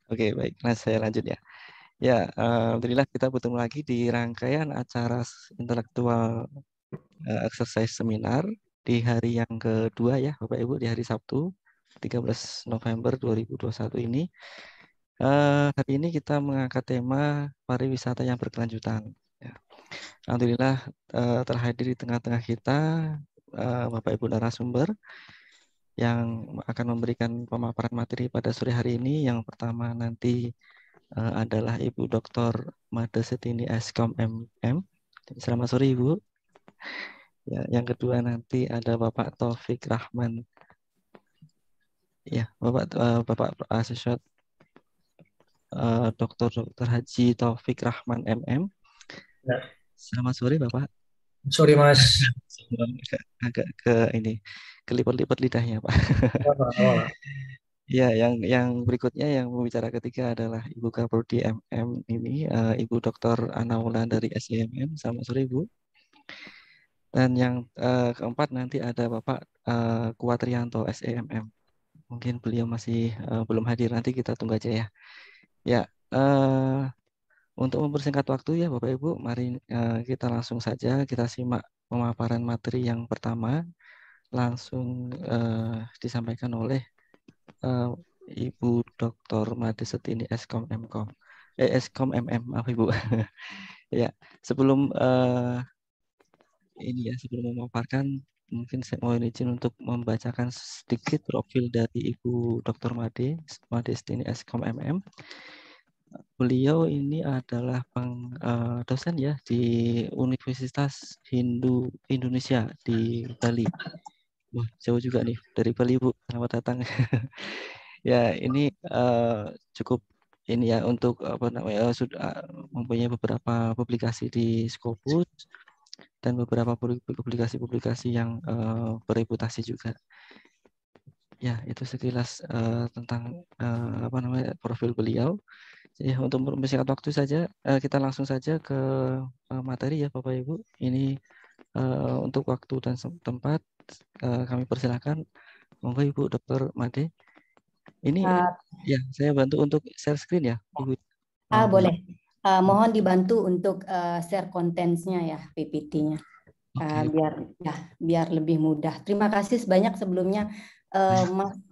Oke, baik. Nah, saya lanjut ya. Ya, alhamdulillah kita bertemu lagi di rangkaian acara intelektual exercise seminar di hari yang kedua ya, Bapak Ibu, di hari Sabtu 13 November 2021 ini. Hari ini kita mengangkat tema pariwisata yang berkelanjutan. Ya. Alhamdulillah terhadir di tengah-tengah kita Bapak Ibu narasumber yang akan memberikan pemaparan materi pada sore hari ini. Yang pertama nanti adalah Ibu Dr. Made Setini Eskom MM. Selamat sore Ibu. Ya, yang kedua nanti ada Bapak Taufik Rahman. Ya, Bapak Asosiat Dr. Haji Taufik Rahman MM. Ya. Selamat sore Bapak. Sorry Mas. Agak ke ini kelipet-lipet lidahnya Pak. Awal. Ya, yang berikutnya yang pembicara ketiga adalah Ibu Kaprodi MM ini, Ibu Dr. Anaula dari SEMM. Selamat sore Ibu. Dan yang keempat nanti ada Bapak Kuatrianto SEMM. Mungkin beliau masih belum hadir, nanti kita tunggu aja ya. Ya, untuk mempersingkat waktu ya Bapak Ibu, mari kita langsung saja kita simak pemaparan materi yang pertama. Langsung disampaikan oleh Ibu Dr. Made Setini Eskom Mkom. Eskom MM, maaf Ibu. Ya, sebelum ini ya, sebelum memaparkan, mungkin saya mau izin untuk membacakan sedikit profil dari Ibu Dr. Made Setini Eskom MM. Beliau ini adalah dosen ya di Universitas Hindu Indonesia di Bali. Wah, jauh juga nih dari Bali, Bu. Selamat datang. Ya, ini cukup ini ya untuk apa namanya sudah mempunyai beberapa publikasi di Scopus dan beberapa publikasi-publikasi yang bereputasi juga. Ya, itu sekilas tentang apa namanya profil beliau. Ya, untuk mempersingkat waktu saja, kita langsung saja ke materi ya Bapak Ibu. Ini untuk waktu dan tempat kami persilakan. Monggo Ibu Dr. Made. Ini ya saya bantu untuk share screen ya Ibu. Boleh. Mohon dibantu untuk share kontennya ya PPT-nya. Oke. biar lebih mudah. Terima kasih sebanyak sebelumnya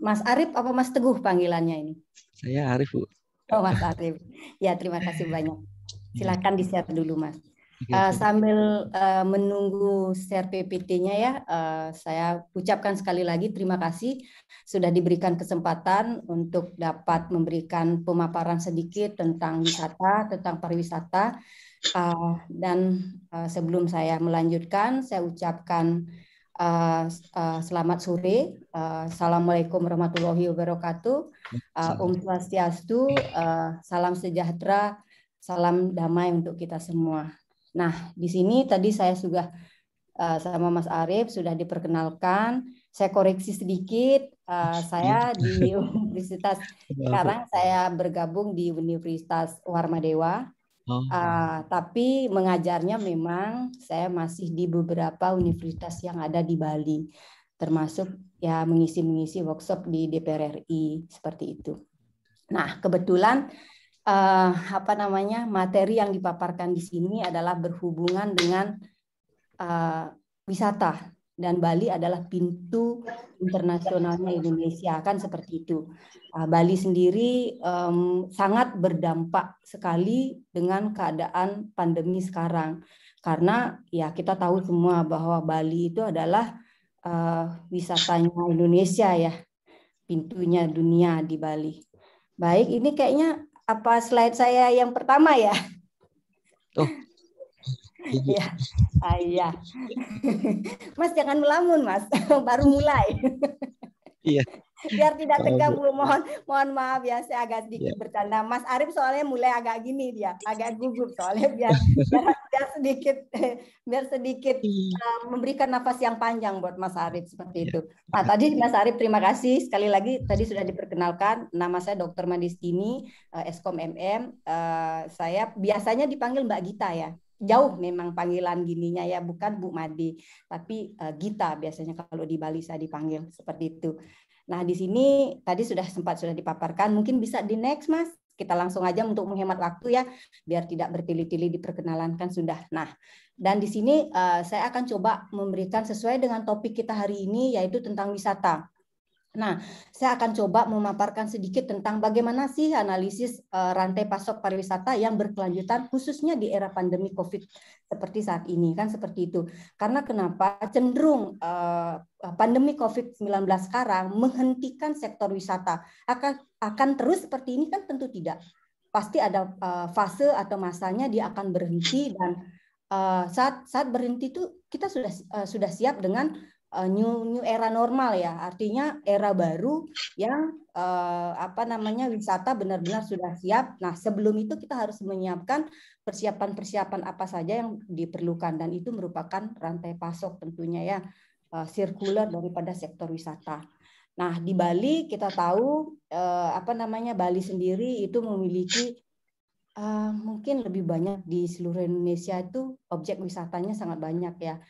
Mas Arif apa Mas Teguh panggilannya ini? Saya Arif, Bu. Oh, Mas Arif. Ya, terima kasih banyak. Silakan di-share dulu, Mas. Oke. Sambil menunggu share PPT-nya ya, saya ucapkan sekali lagi terima kasih sudah diberikan kesempatan untuk dapat memberikan pemaparan sedikit tentang wisata, tentang pariwisata. Dan sebelum saya melanjutkan, saya ucapkan selamat sore. Assalamualaikum warahmatullahi wabarakatuh. Om Swastiastu, salam sejahtera, salam damai untuk kita semua. Nah, di sini tadi saya sudah sama Mas Arif sudah diperkenalkan. Saya koreksi sedikit, saya di Universitas, sekarang saya bergabung di Universitas Warmadewa. Tapi mengajarnya memang saya masih di beberapa universitas yang ada di Bali, termasuk ya mengisi workshop di DPR RI seperti itu. Nah, kebetulan materi yang dipaparkan di sini adalah berhubungan dengan wisata, dan Bali adalah pintu internasionalnya Indonesia, kan seperti itu. Bali sendiri sangat berdampak sekali dengan keadaan pandemi sekarang, karena ya kita tahu semua bahwa Bali itu adalah wisatanya Indonesia ya, pintunya dunia di Bali. Baik, ini kayaknya apa slide saya yang pertama ya? Oh, iya. Iya. Mas jangan melamun, Mas. Baru mulai. iya. Biar tidak tegang, Bu. Mohon maaf ya, saya agak sedikit bercanda. Mas Arif soalnya mulai agak gini dia, agak gugup soalnya biar sedikit memberikan nafas yang panjang buat Mas Arif seperti itu. Nah, tadi Mas Arif terima kasih sekali lagi, tadi sudah diperkenalkan. Nama saya Dr. Made Setini Eskom MM. Saya biasanya dipanggil Mbak Gita ya. Jauh memang panggilan gininya ya, bukan Bu Made, tapi Gita biasanya kalau di Bali saya dipanggil seperti itu. Nah, di sini tadi sudah dipaparkan, mungkin bisa di next Mas. Kita langsung aja untuk menghemat waktu ya, biar tidak bertele-tele di perkenalan kan sudah. Nah, dan di sini saya akan coba memberikan sesuai dengan topik kita hari ini, yaitu tentang wisata. Nah, saya akan coba memaparkan sedikit tentang bagaimana sih analisis rantai pasok pariwisata yang berkelanjutan khususnya di era pandemi COVID seperti saat ini, kan seperti itu. Karena kenapa cenderung pandemi COVID-19 sekarang menghentikan sektor wisata. Akan terus seperti ini kan tentu tidak. Pasti ada fase atau masanya dia akan berhenti, dan saat berhenti itu kita sudah siap dengan new era normal ya, artinya era baru yang wisata benar-benar sudah siap. Nah, sebelum itu kita harus menyiapkan persiapan-persiapan apa saja yang diperlukan, dan itu merupakan rantai pasok tentunya ya, sirkuler daripada sektor wisata. Nah, di Bali kita tahu Bali sendiri itu memiliki mungkin lebih banyak di seluruh Indonesia, itu objek wisatanya sangat banyak ya.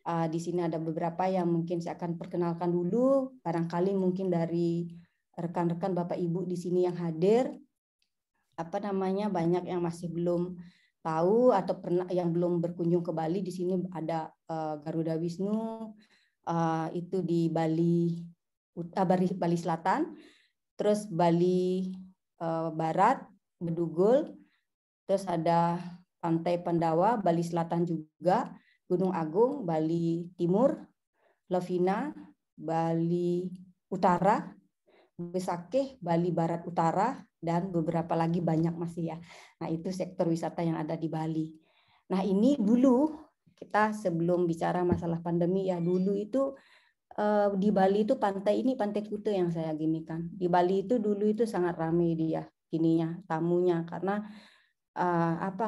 Di sini ada beberapa yang mungkin saya akan perkenalkan dulu, barangkali mungkin dari rekan-rekan Bapak Ibu di sini yang hadir, banyak yang masih belum tahu atau pernah yang belum berkunjung ke Bali. Di sini ada Garuda Wisnu, itu di Bali Selatan, terus Bali Barat, Bedugul, terus ada Pantai Pandawa, Bali Selatan juga, Gunung Agung, Bali Timur, Lovina, Bali Utara, Besakeh, Bali Barat Utara, dan beberapa lagi banyak masih ya. Nah, itu sektor wisata yang ada di Bali. Nah, ini dulu kita sebelum bicara masalah pandemi ya, dulu itu di Bali itu Pantai Kute yang saya ginikan. Di Bali itu dulu itu sangat ramai dia tamunya, karena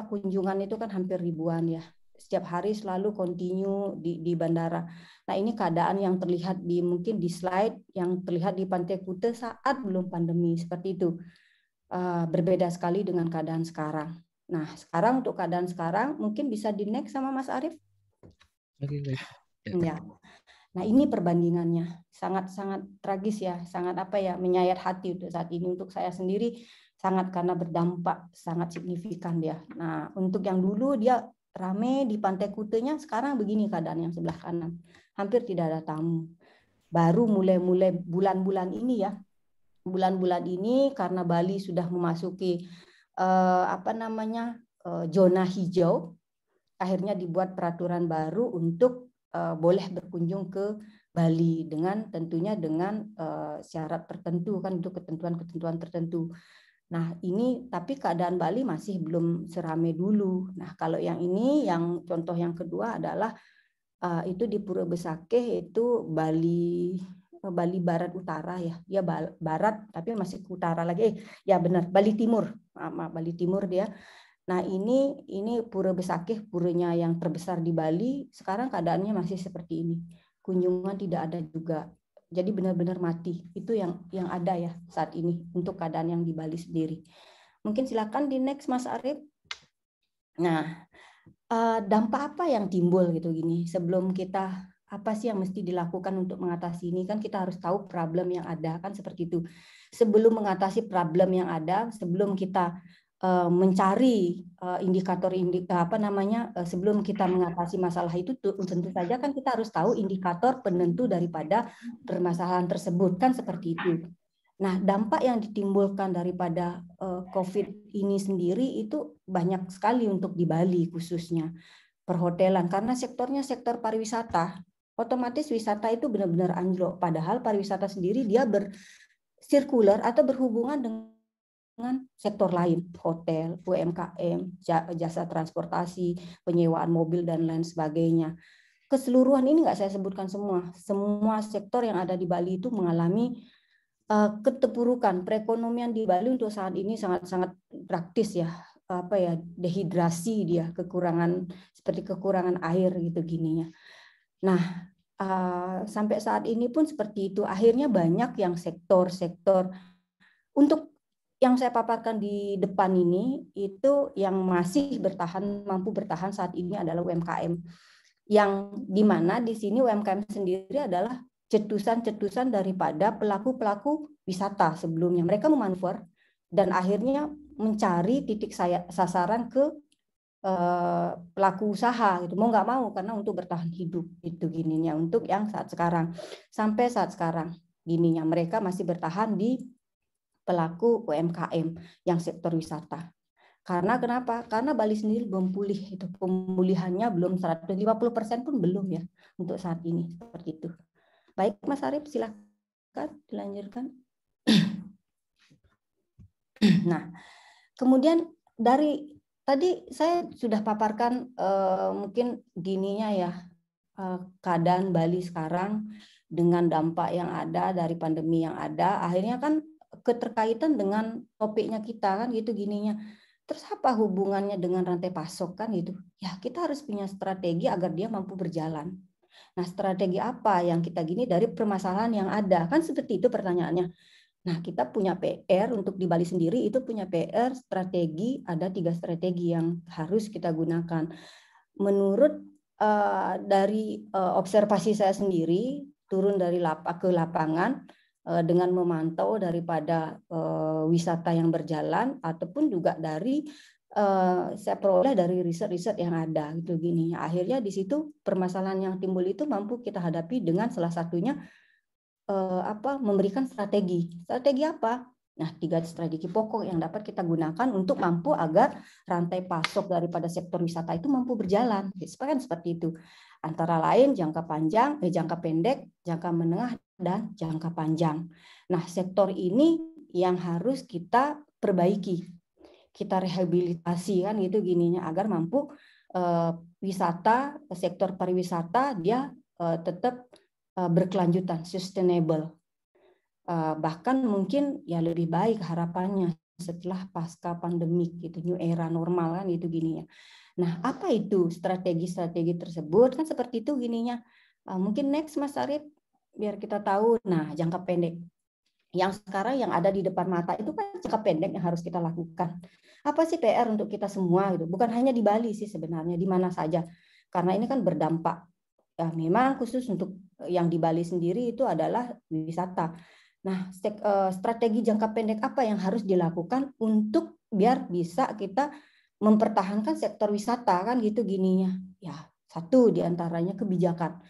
kunjungan itu kan hampir ribuan ya. Setiap hari selalu continue di bandara. Nah, ini keadaan yang terlihat mungkin di slide yang terlihat di Pantai Kute saat belum pandemi, seperti itu. Berbeda sekali dengan keadaan sekarang. Nah, sekarang untuk keadaan sekarang mungkin bisa di next sama Mas Arief. Oke, baik. Ya. Nah, ini perbandingannya sangat-sangat tragis ya, sangat menyayat hati untuk saat ini. Untuk saya sendiri sangat, karena berdampak sangat signifikan dia. Nah, untuk yang dulu dia rame di Pantai Kutenya, sekarang begini keadaan yang sebelah kanan. Hampir tidak ada tamu. Baru mulai bulan-bulan ini ya. Bulan-bulan ini karena Bali sudah memasuki zona hijau, akhirnya dibuat peraturan baru untuk boleh berkunjung ke Bali, dengan tentunya dengan syarat tertentu kan, untuk ketentuan-ketentuan tertentu. Nah, ini tapi keadaan Bali masih belum seramai dulu. Nah, kalau yang ini, yang contoh yang kedua adalah itu di Pura Besakeh, itu Bali Barat Utara ya. Dia barat tapi masih ke utara lagi. Ya benar, Bali Timur. Maaf, Bali Timur dia. Nah, ini Pura Besakeh, puranya yang terbesar di Bali. Sekarang keadaannya masih seperti ini. Kunjungan tidak ada juga. Jadi benar-benar mati. Itu yang ada ya saat ini untuk keadaan yang di Bali sendiri. Mungkin silakan di next Mas Arief. Nah, dampak apa yang timbul gitu gini? Sebelum kita, apa sih yang mesti dilakukan untuk mengatasi ini? Kan kita harus tahu problem yang ada, kan seperti itu. Sebelum mengatasi problem yang ada, sebelum kita mencari sebelum kita mengatasi masalah itu, tentu saja kan kita harus tahu indikator penentu daripada permasalahan tersebut, kan seperti itu. Nah, dampak yang ditimbulkan daripada COVID ini sendiri itu banyak sekali untuk di Bali khususnya perhotelan, karena sektornya sektor pariwisata, otomatis wisata itu benar-benar anjlok. Padahal pariwisata sendiri dia bersirkuler atau berhubungan dengan sektor lain, hotel, UMKM, jasa transportasi, penyewaan mobil, dan lain sebagainya. Keseluruhan ini nggak saya sebutkan semua. Semua sektor yang ada di Bali itu mengalami keterpurukan. Perekonomian di Bali untuk saat ini sangat-sangat praktis ya. Dehidrasi dia, seperti kekurangan air gitu gininya. Nah, sampai saat ini pun seperti itu. Akhirnya banyak yang sektor-sektor, untuk yang saya paparkan di depan ini, itu yang masih mampu bertahan saat ini adalah UMKM. Yang dimana di sini UMKM sendiri adalah cetusan-cetusan daripada pelaku-pelaku wisata sebelumnya. Mereka memanuver dan akhirnya mencari titik sasaran ke pelaku usaha gitu, mau nggak mau, karena untuk bertahan hidup itu gininya. Untuk yang saat sekarang, sampai saat sekarang gininya mereka masih bertahan di pelaku UMKM yang sektor wisata. Karena kenapa? Karena Bali sendiri belum pulih, itu pemulihannya belum 150% pun belum ya untuk saat ini, seperti itu. Baik Mas Arief, silakan dilanjutkan. Nah, kemudian dari tadi saya sudah paparkan mungkin gininya ya, keadaan Bali sekarang dengan dampak yang ada dari pandemi yang ada, akhirnya kan keterkaitan dengan topiknya kita kan gitu gininya. Terus apa hubungannya dengan rantai pasok kan gitu? Ya kita harus punya strategi agar dia mampu berjalan. Nah strategi apa yang kita gini dari permasalahan yang ada? Kan seperti itu pertanyaannya. Nah, kita punya PR untuk di Bali sendiri, itu punya PR strategi, ada 3 strategi yang harus kita gunakan. Menurut dari observasi saya sendiri, turun dari ke lapangan dengan memantau daripada wisata yang berjalan, ataupun juga dari saya peroleh dari riset-riset yang ada gitu gini. Akhirnya di situ permasalahan yang timbul itu mampu kita hadapi dengan salah satunya memberikan strategi. Strategi apa? Nah, 3 strategi pokok yang dapat kita gunakan untuk mampu agar rantai pasok daripada sektor wisata itu mampu berjalan. Kan seperti itu. Antara lain jangka panjang, jangka pendek, jangka menengah, dan jangka panjang. Nah, sektor ini yang harus kita perbaiki. Kita rehabilitasi kan gitu gininya agar mampu wisata, sektor pariwisata dia tetap berkelanjutan, sustainable. Bahkan mungkin ya lebih baik harapannya setelah pasca pandemik gitu, new era normal kan itu gini ya. Nah, apa itu strategi-strategi tersebut? Kan seperti itu gininya. Mungkin next Mas Arief biar kita tahu. Nah, jangka pendek. Yang sekarang yang ada di depan mata itu kan jangka pendek yang harus kita lakukan. Apa sih PR untuk kita semua gitu? Bukan hanya di Bali sih sebenarnya, di mana saja. Karena ini kan berdampak. Ya, memang khusus untuk yang di Bali sendiri itu adalah wisata. Nah, strategi jangka pendek apa yang harus dilakukan untuk biar bisa kita mempertahankan sektor wisata kan gitu gininya. Ya, satu diantaranya kebijakan.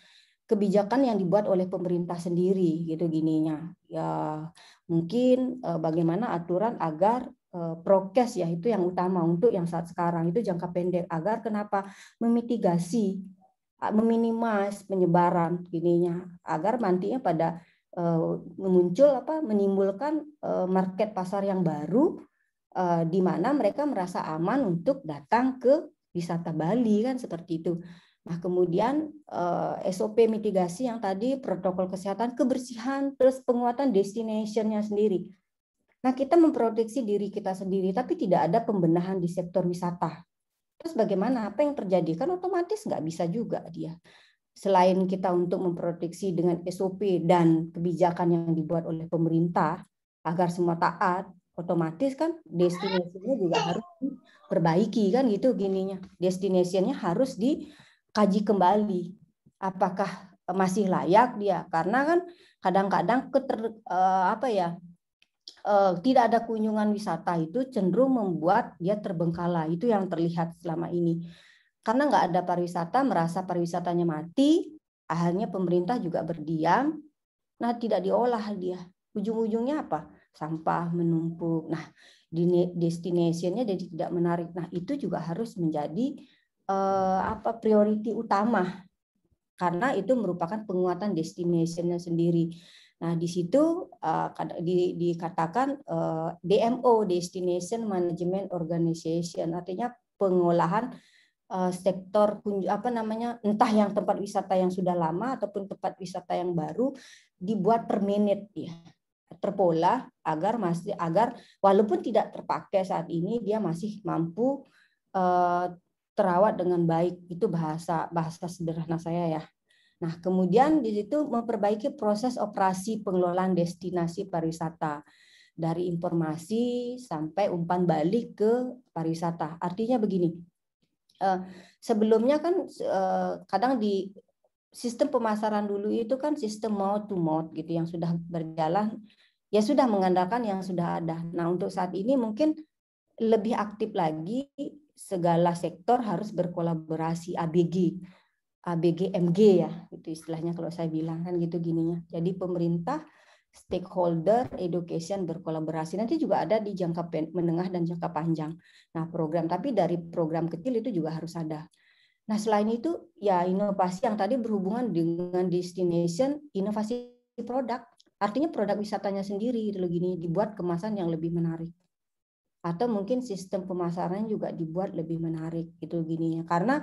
Kebijakan yang dibuat oleh pemerintah sendiri gitu gininya. Ya, mungkin bagaimana aturan agar prokes ya itu yang utama untuk yang saat sekarang itu jangka pendek agar kenapa memitigasi meminimais penyebaran gininya agar nantinya pada menimbulkan market pasar yang baru di mana mereka merasa aman untuk datang ke wisata Bali kan seperti itu. Nah, kemudian SOP mitigasi yang tadi protokol kesehatan, kebersihan, terus penguatan destination-nya sendiri. Nah, kita memproteksi diri kita sendiri tapi tidak ada pembenahan di sektor wisata. Terus bagaimana? Apa yang terjadi? Kan otomatis nggak bisa juga dia. Selain kita untuk memproteksi dengan SOP dan kebijakan yang dibuat oleh pemerintah agar semua taat, otomatis kan destinasinya juga harus diperbaiki kan gitu gininya. Destinasinya harus dikaji kembali. Apakah masih layak dia? Karena kan kadang-kadang tidak ada kunjungan wisata itu cenderung membuat dia terbengkalai. Itu yang terlihat selama ini. Karena nggak ada pariwisata, merasa pariwisatanya mati, akhirnya pemerintah juga berdiam. Nah, tidak diolah dia. Ujung-ujungnya apa? Sampah menumpuk. Nah, destination-nya jadi tidak menarik. Nah, itu juga harus menjadi priority utama. Karena itu merupakan penguatan destination-nya sendiri. Nah, di situ dikatakan DMO, Destination Management Organization, artinya pengolahan sektor entah yang tempat wisata yang sudah lama ataupun tempat wisata yang baru dibuat per menit ya, terpola agar walaupun tidak terpakai saat ini dia masih mampu terawat dengan baik. Itu bahasa sederhana saya ya. Nah, kemudian di situ memperbaiki proses operasi pengelolaan destinasi pariwisata dari informasi sampai umpan balik ke pariwisata. Artinya begini, sebelumnya kan kadang sistem pemasaran dulu itu kan sistem mouth to mouth gitu yang sudah berjalan, ya sudah mengandalkan yang sudah ada. Nah, untuk saat ini mungkin lebih aktif lagi, segala sektor harus berkolaborasi, ABG-MG ya, itu istilahnya kalau saya bilang kan gitu gininya. Jadi pemerintah, stakeholder, education berkolaborasi. Nanti juga ada di jangka menengah dan jangka panjang. Nah, program, tapi dari program kecil itu juga harus ada. Nah, selain itu ya inovasi yang tadi berhubungan dengan destination, inovasi produk. Artinya produk wisatanya sendiri gitu gini, dibuat kemasan yang lebih menarik. Atau mungkin sistem pemasaran juga dibuat lebih menarik gitu gini ya. Karena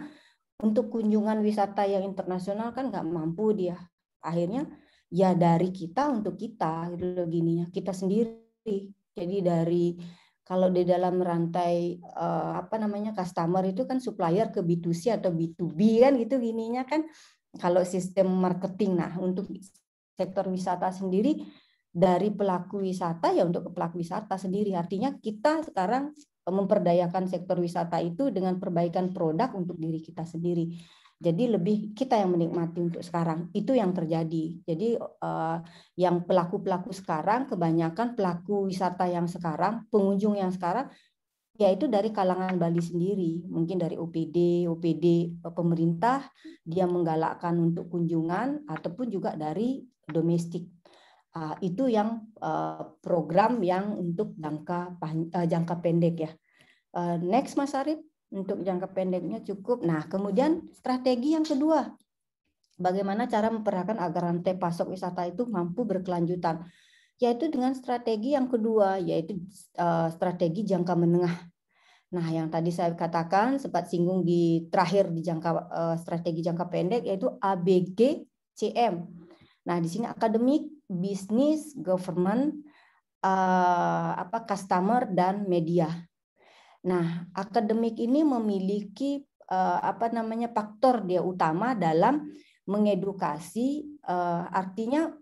untuk kunjungan wisata yang internasional kan nggak mampu dia. Akhirnya ya dari kita untuk kita gitu gini ya, kita sendiri. Jadi dari kalau di dalam rantai customer itu kan supplier ke B2C atau B2B kan gitu gininya kan. Kalau sistem marketing, nah untuk sektor wisata sendiri dari pelaku wisata ya untuk pelaku wisata sendiri. Artinya kita sekarang memperdayakan sektor wisata itu dengan perbaikan produk untuk diri kita sendiri. Jadi lebih kita yang menikmati untuk sekarang. Itu yang terjadi. Jadi yang pelaku-pelaku sekarang, kebanyakan pelaku wisata yang sekarang, pengunjung yang sekarang, yaitu dari kalangan Bali sendiri. Mungkin dari OPD pemerintah, dia menggalakkan untuk kunjungan, ataupun juga dari domestik. Itu yang program yang untuk jangka pendek ya. Next Mas Arif, untuk jangka pendeknya cukup. Nah, kemudian strategi yang kedua, bagaimana cara memperhatikan agar rantai pasok wisata itu mampu berkelanjutan, yaitu dengan strategi yang kedua, yaitu strategi jangka menengah. Nah, yang tadi saya katakan sempat singgung di terakhir di strategi jangka pendek, yaitu ABG-CM. Nah, di sini akademik, bisnis, government, customer, dan media. Nah, akademik ini memiliki faktor dia utama dalam mengedukasi, artinya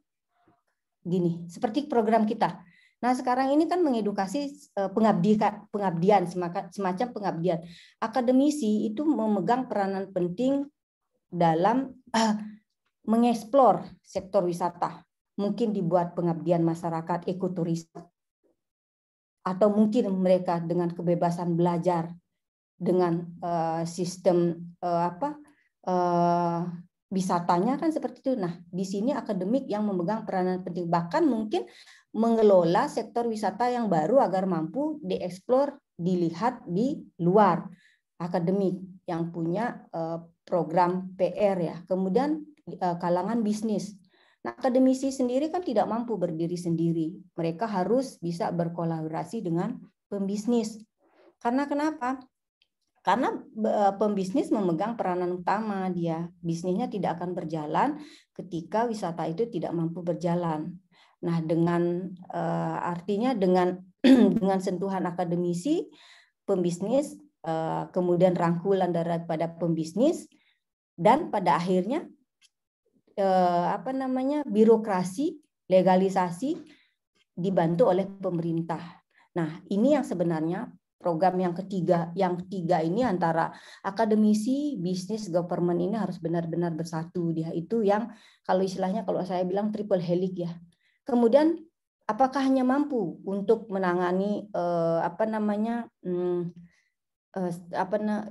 gini, seperti program kita. Nah, sekarang ini kan mengedukasi pengabdian, semacam pengabdian. Akademisi itu memegang peranan penting dalam mengeksplor sektor wisata. Mungkin dibuat pengabdian masyarakat, ekoturisme. Atau mungkin mereka dengan kebebasan belajar, dengan sistem wisatanya kan seperti itu. Nah, di sini akademik yang memegang peranan penting, bahkan mungkin mengelola sektor wisata yang baru agar mampu dieksplor, dilihat di luar. Akademik yang punya program PR ya. Kemudian kalangan bisnis. Nah, akademisi sendiri kan tidak mampu berdiri sendiri. Mereka harus bisa berkolaborasi dengan pembisnis. Karena kenapa? Karena pembisnis memegang peranan utama dia. Bisnisnya tidak akan berjalan ketika wisata itu tidak mampu berjalan. Nah, dengan artinya dengan sentuhan akademisi, pembisnis, kemudian rangkulan daripada pembisnis, dan pada akhirnya birokrasi, legalisasi dibantu oleh pemerintah. Nah, ini yang sebenarnya program yang ketiga ini antara akademisi, bisnis, government ini harus benar-benar bersatu. Dia itu yang kalau istilahnya kalau saya bilang triple helix ya. Kemudian apakah hanya mampu untuk menangani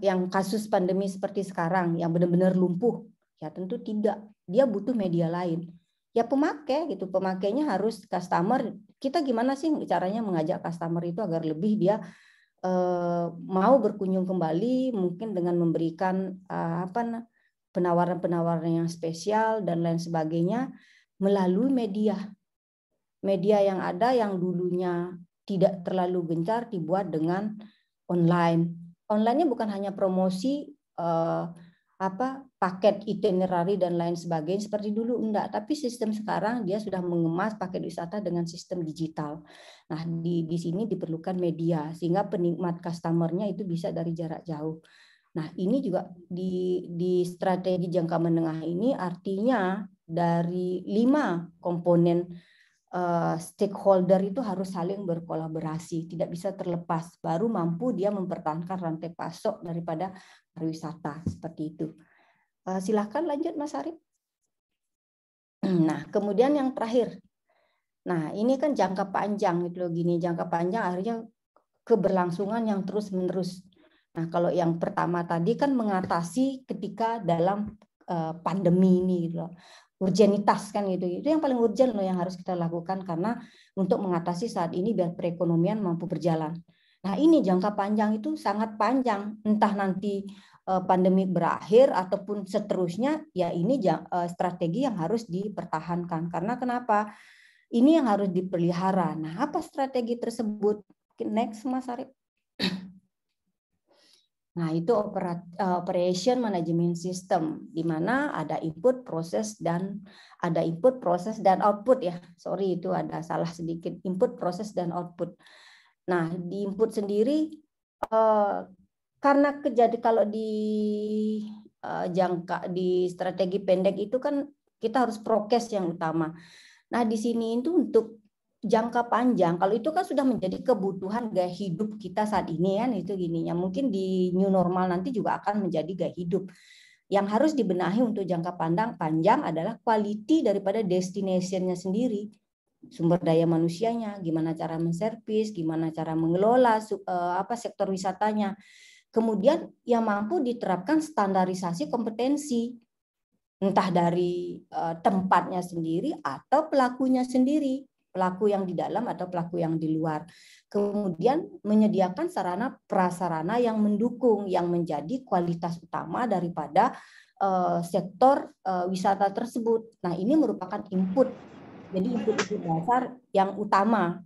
yang kasus pandemi seperti sekarang yang benar-benar lumpuh? Ya tentu tidak. Dia butuh media lain. Ya pemakai gitu, pemakainya harus customer. Kita gimana sih caranya mengajak customer itu agar lebih dia mau berkunjung kembali, mungkin dengan memberikan penawaran-penawaran yang spesial dan lain sebagainya melalui media. Media yang ada yang dulunya tidak terlalu gencar dibuat dengan online. Online-nya bukan hanya promosi paket itinerary dan lain sebagainya seperti dulu, enggak, tapi sistem sekarang dia sudah mengemas paket wisata dengan sistem digital. Nah, di sini diperlukan media sehingga penikmat customer-nya itu bisa dari jarak jauh. Nah, ini juga di strategi jangka menengah ini artinya dari 5 komponen stakeholder itu harus saling berkolaborasi, tidak bisa terlepas, baru mampu dia mempertahankan rantai pasok daripada pariwisata seperti itu. Silahkan lanjut Mas Arif. Nah, kemudian yang terakhir. Nah, ini kan jangka panjang gitu loh, gini, jangka panjang akhirnya keberlangsungan yang terus-menerus. Nah, kalau yang pertama tadi kan mengatasi ketika dalam pandemi ini gitu loh. Urgenitas kan gitu. Itu yang paling urgent loh yang harus kita lakukan karena untuk mengatasi saat ini biar perekonomian mampu berjalan. Nah, ini jangka panjang itu sangat panjang. Entah nanti pandemi berakhir ataupun seterusnya, ya ini strategi yang harus dipertahankan. Karena kenapa? Ini yang harus dipelihara. Nah, apa strategi tersebut? Next, Mas Arif. Nah, itu operation management system, di mana ada input, proses, dan output ya. Sorry, itu ada salah sedikit. Input, proses, dan output. Nah, di input sendiri, karena kalau di strategi pendek itu kan kita harus prokes yang utama. Nah, di sini itu untuk jangka panjang, kalau itu kan sudah menjadi kebutuhan gaya hidup kita saat ini kan, itu gininya. Mungkin di new normal nanti juga akan menjadi gaya hidup. Yang harus dibenahi untuk jangka panjang adalah quality daripada destination-nya sendiri. Sumber daya manusianya, gimana cara menservis, gimana cara mengelola sektor wisatanya. Kemudian yang mampu diterapkan standarisasi kompetensi, entah dari tempatnya sendiri atau pelakunya sendiri, pelaku yang di dalam atau pelaku yang di luar. Kemudian menyediakan sarana prasarana yang mendukung, yang menjadi kualitas utama daripada sektor wisata tersebut. Nah, ini merupakan input. Jadi input dasar yang utama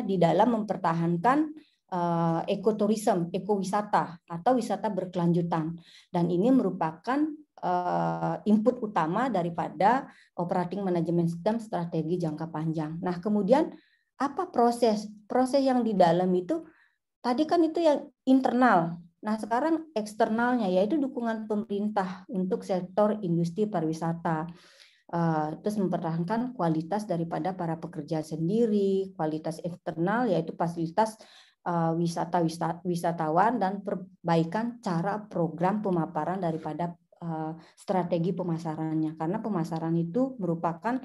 di dalam mempertahankan ekoturism, ekowisata atau wisata berkelanjutan. Dan ini merupakan input utama daripada operating management system strategi jangka panjang. Nah, kemudian apa proses yang di dalam itu? Tadi kan itu yang internal. Nah, sekarang eksternalnya yaitu dukungan pemerintah untuk sektor industri pariwisata. Terus mempertahankan kualitas daripada para pekerja sendiri, kualitas eksternal yaitu fasilitas wisatawan dan perbaikan cara program pemaparan daripada strategi pemasarannya, karena pemasaran itu merupakan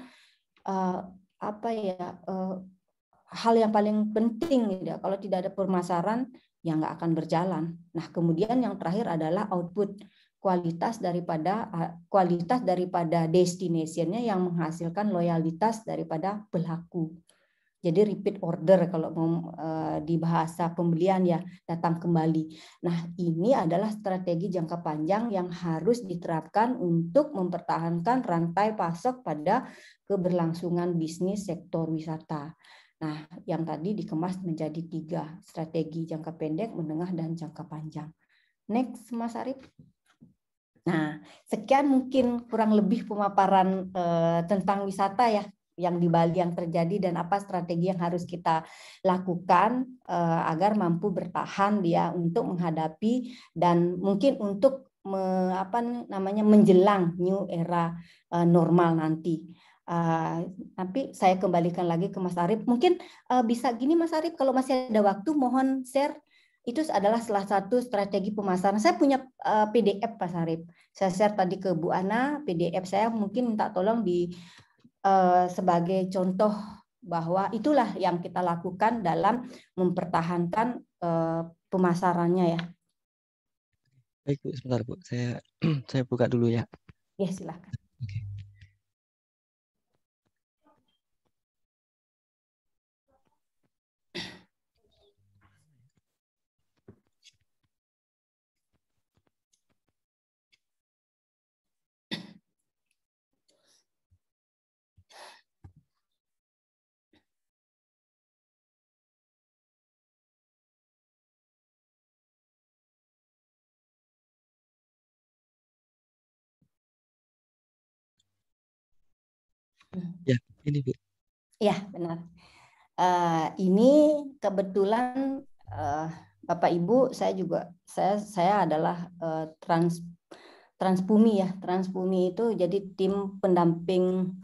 hal yang paling penting ya. Kalau tidak ada pemasaran ya nggak akan berjalan. Nah, kemudian yang terakhir adalah output, kualitas daripada destination-nya yang menghasilkan loyalitas daripada pelaku. Jadi repeat order kalau mau di bahasa pembelian ya, datang kembali. Nah, ini adalah strategi jangka panjang yang harus diterapkan untuk mempertahankan rantai pasok pada keberlangsungan bisnis sektor wisata. Nah, yang tadi dikemas menjadi 3 strategi, jangka pendek, menengah, dan jangka panjang. Next, Mas Arif. Nah, sekian mungkin kurang lebih pemaparan tentang wisata ya, yang di Bali yang terjadi dan apa strategi yang harus kita lakukan agar mampu bertahan dia untuk menghadapi dan mungkin untuk menjelang new era normal nanti. Tapi saya kembalikan lagi ke Mas Arif. Mungkin bisa gini Mas Arif, kalau masih ada waktu mohon share. Itu adalah salah satu strategi pemasaran. Saya punya PDF Mas Arif. Saya share tadi ke Bu Ana, PDF saya mungkin minta tolong sebagai contoh bahwa itulah yang kita lakukan dalam mempertahankan pemasarannya ya. Baik Bu, sebentar Bu. Saya buka dulu ya. Ya, silakan. Oke. Ya, ini Bu. Ya, benar. Ini kebetulan Bapak Ibu, saya adalah Transbumi ya. Transbumi itu jadi tim pendamping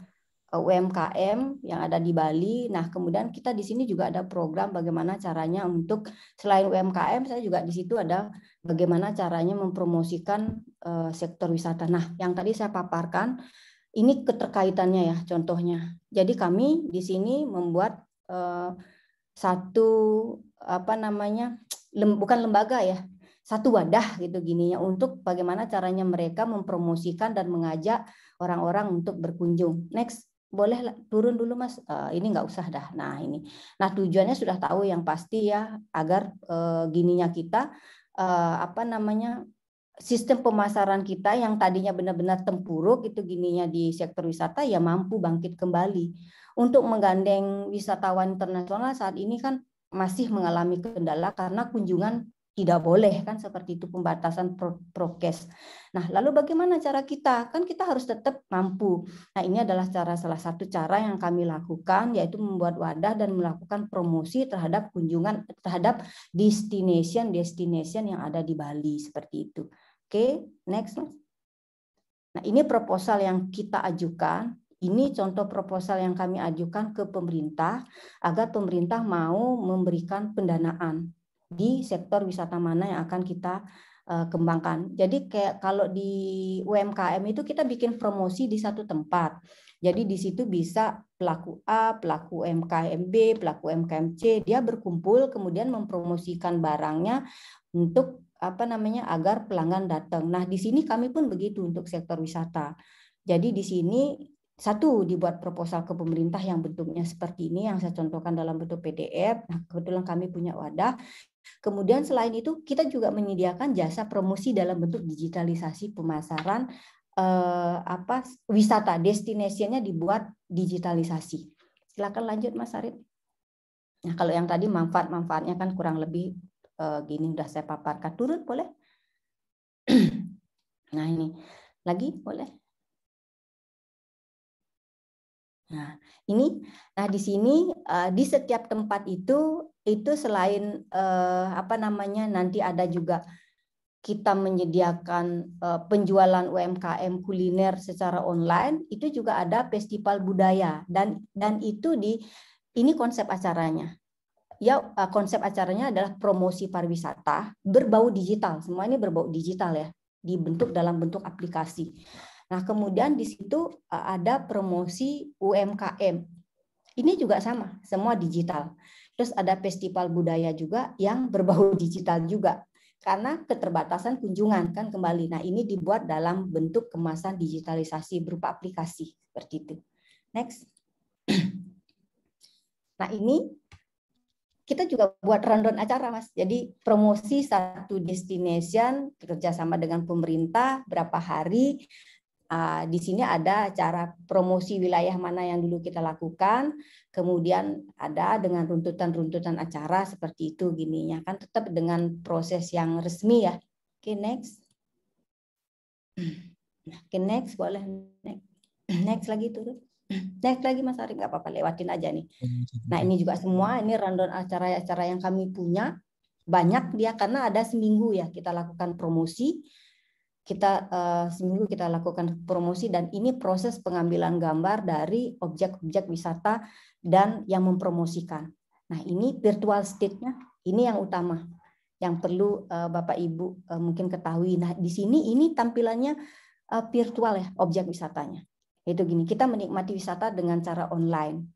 UMKM yang ada di Bali. Nah, kemudian kita di sini juga ada program bagaimana caranya untuk selain UMKM, saya juga di situ ada bagaimana caranya mempromosikan sektor wisata. Nah, yang tadi saya paparkan Ini keterkaitannya ya contohnya. Jadi kami di sini membuat satu bukan lembaga ya, satu wadah gitu gini ya, untuk bagaimana caranya mereka mempromosikan dan mengajak orang-orang untuk berkunjung. Next, boleh turun dulu Mas. Ini nggak usah dah. Nah ini, nah tujuannya sudah tahu yang pasti ya, agar gininya kita sistem pemasaran kita yang tadinya benar-benar tempuruk itu gininya di sektor wisata ya mampu bangkit kembali. Untuk menggandeng wisatawan internasional saat ini kan masih mengalami kendala karena kunjungan tidak boleh kan, seperti itu, pembatasan prokes. Nah, lalu bagaimana cara kita? Kan kita harus tetap mampu. Nah, ini adalah salah satu cara yang kami lakukan, yaitu membuat wadah dan melakukan promosi terhadap kunjungan, terhadap destination yang ada di Bali, seperti itu. Oke, next. Nah, ini proposal yang kita ajukan. Ini contoh proposal yang kami ajukan ke pemerintah agar pemerintah mau memberikan pendanaan di sektor wisata mana yang akan kita kembangkan. Jadi kayak kalau di UMKM itu kita bikin promosi di satu tempat. Jadi di situ bisa pelaku A, pelaku UMKM B, pelaku UMKM C, dia berkumpul kemudian mempromosikan barangnya untuk agar pelanggan datang. Nah, di sini kami pun begitu untuk sektor wisata. Jadi di sini satu, dibuat proposal ke pemerintah yang bentuknya seperti ini, yang saya contohkan dalam bentuk PDF. Nah, kebetulan kami punya wadah. Kemudian selain itu kita juga menyediakan jasa promosi dalam bentuk digitalisasi pemasaran wisata, destinasinya dibuat digitalisasi. Silakan lanjut Mas Arif. Nah, kalau yang tadi manfaat-manfaatnya kan kurang lebih gini udah saya paparkan. Turun boleh? Nah, ini lagi boleh. Nah, di sini di setiap tempat itu selain nanti ada juga kita menyediakan penjualan UMKM kuliner secara online, itu juga ada festival budaya dan itu ini konsep acaranya. Ya, konsep acaranya adalah promosi pariwisata berbau digital. Semua ini berbau digital ya, dalam bentuk aplikasi. Nah, kemudian di situ ada promosi UMKM. Ini juga sama, semua digital. Terus ada festival budaya juga yang berbau digital juga. Karena keterbatasan kunjungan kan kembali. Nah, ini dibuat dalam bentuk kemasan digitalisasi berupa aplikasi seperti itu. Next. Nah, ini kita juga buat rundown acara, Mas. Jadi promosi satu destination kerjasama dengan pemerintah berapa hari. Di sini ada acara promosi wilayah mana yang dulu kita lakukan. Kemudian ada dengan runtutan-runtutan acara seperti itu gininya, kan tetap dengan proses yang resmi ya. Oke, next. Oke, next boleh next. Next lagi turun. Next lagi Mas Ari, nggak apa-apa, lewatin aja nih. Nah, ini juga semua, ini rundown acara-acara yang kami punya. Banyak dia, karena ada seminggu ya kita lakukan promosi. Seminggu kita lakukan promosi, dan ini proses pengambilan gambar dari objek-objek wisata dan yang mempromosikan. Nah, ini virtual stage-nya, ini yang utama. Yang perlu Bapak Ibu mungkin ketahui. Nah, di sini ini tampilannya virtual ya, objek wisatanya. Itu gini, kita menikmati wisata dengan cara online.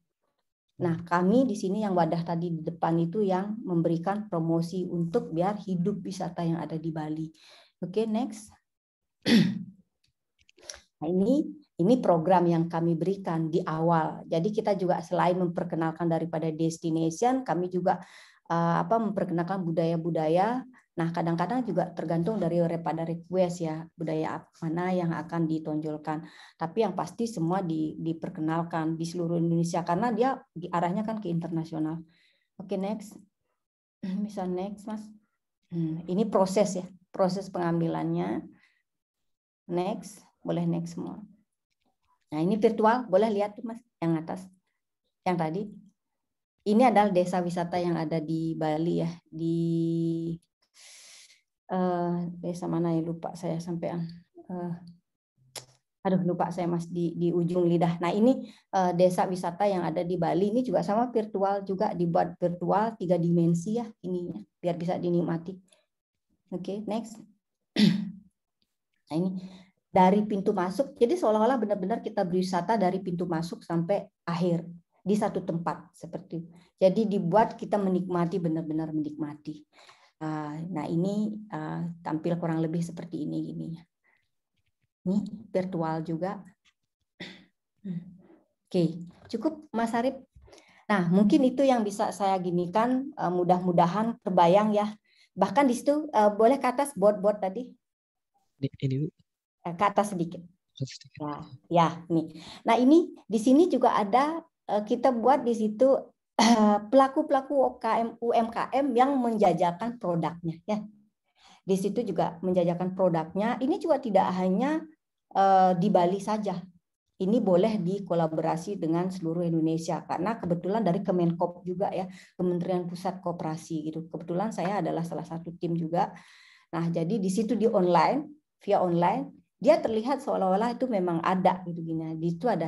Nah, kami di sini yang wadah tadi di depan itu yang memberikan promosi untuk biar hidup wisata yang ada di Bali. Oke, next. Nah, ini program yang kami berikan di awal. Jadi kita juga selain memperkenalkan daripada destination, kami juga memperkenalkan budaya-budaya. Nah, kadang-kadang juga tergantung daripada request ya, budaya mana yang akan ditonjolkan. Tapi yang pasti semua diperkenalkan di seluruh Indonesia karena dia arahnya kan ke internasional. Oke, next. Bisa next, Mas. Ini proses ya, proses pengambilannya. Next, boleh next semua. Nah, ini virtual, boleh lihat tuh Mas, yang atas. Yang tadi. Ini adalah desa wisata yang ada di Bali ya, di desa mana ya, lupa saya sampean. Lupa saya Mas, di ujung lidah. Nah, ini desa wisata yang ada di Bali, ini juga sama virtual juga, dibuat virtual 3 dimensi ya ininya, biar bisa dinikmati. Oke, next. Nah, ini dari pintu masuk. Jadi seolah-olah benar-benar kita berwisata dari pintu masuk sampai akhir di satu tempat seperti itu. Jadi dibuat kita menikmati, benar-benar menikmati. Nah ini tampil kurang lebih seperti ini gininya. Ini virtual juga. Oke, cukup Mas Arif. Nah, mungkin itu yang bisa saya ginikan, mudah-mudahan terbayang ya. Bahkan di situ boleh ke atas board tadi. Ini ke atas sedikit. Ya, nih. Nah, ini di sini juga ada kita buat di situ pelaku-pelaku UMKM yang menjajakan produknya ya. Di situ juga menjajakan produknya. Ini juga tidak hanya di Bali saja. Ini boleh dikolaborasi dengan seluruh Indonesia karena kebetulan dari Kemenkop juga ya, Kementerian Pusat Koperasi gitu. Kebetulan saya adalah salah satu tim juga. Nah, jadi di situ di online, via online, dia terlihat seolah-olah itu memang ada gitu gini. Di itu ada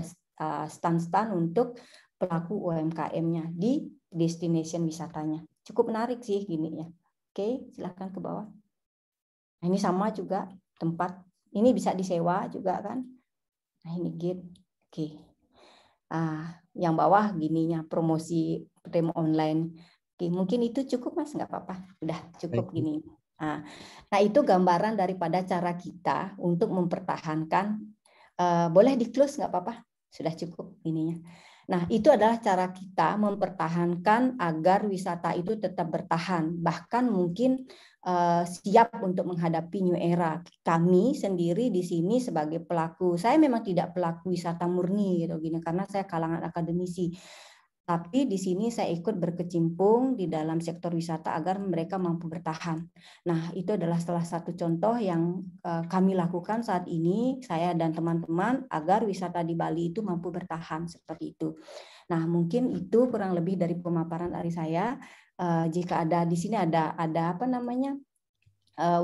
stand-stand untuk pelaku UMKM-nya di destination wisatanya. Cukup menarik sih gini ya. Oke, silakan ke bawah. Nah, ini sama juga tempat. Ini bisa disewa juga kan. Nah, ini gate. Oke. Yang bawah gininya promosi demo online. Oke, mungkin itu cukup Mas, nggak apa-apa. Udah cukup gini. Nah, itu gambaran daripada cara kita untuk mempertahankan. Boleh di-close nggak apa-apa. Sudah cukup ininya. Nah, itu adalah cara kita mempertahankan agar wisata itu tetap bertahan. Bahkan mungkin siap untuk menghadapi new era. Kami sendiri di sini sebagai pelaku, saya memang tidak pelaku wisata murni gitu gini karena saya kalangan akademisi. Tapi di sini saya ikut berkecimpung di dalam sektor wisata agar mereka mampu bertahan. Nah, itu adalah salah satu contoh yang kami lakukan saat ini, saya dan teman-teman, agar wisata di Bali itu mampu bertahan seperti itu. Nah, mungkin itu kurang lebih dari pemaparan dari saya. Jika ada di sini ada apa namanya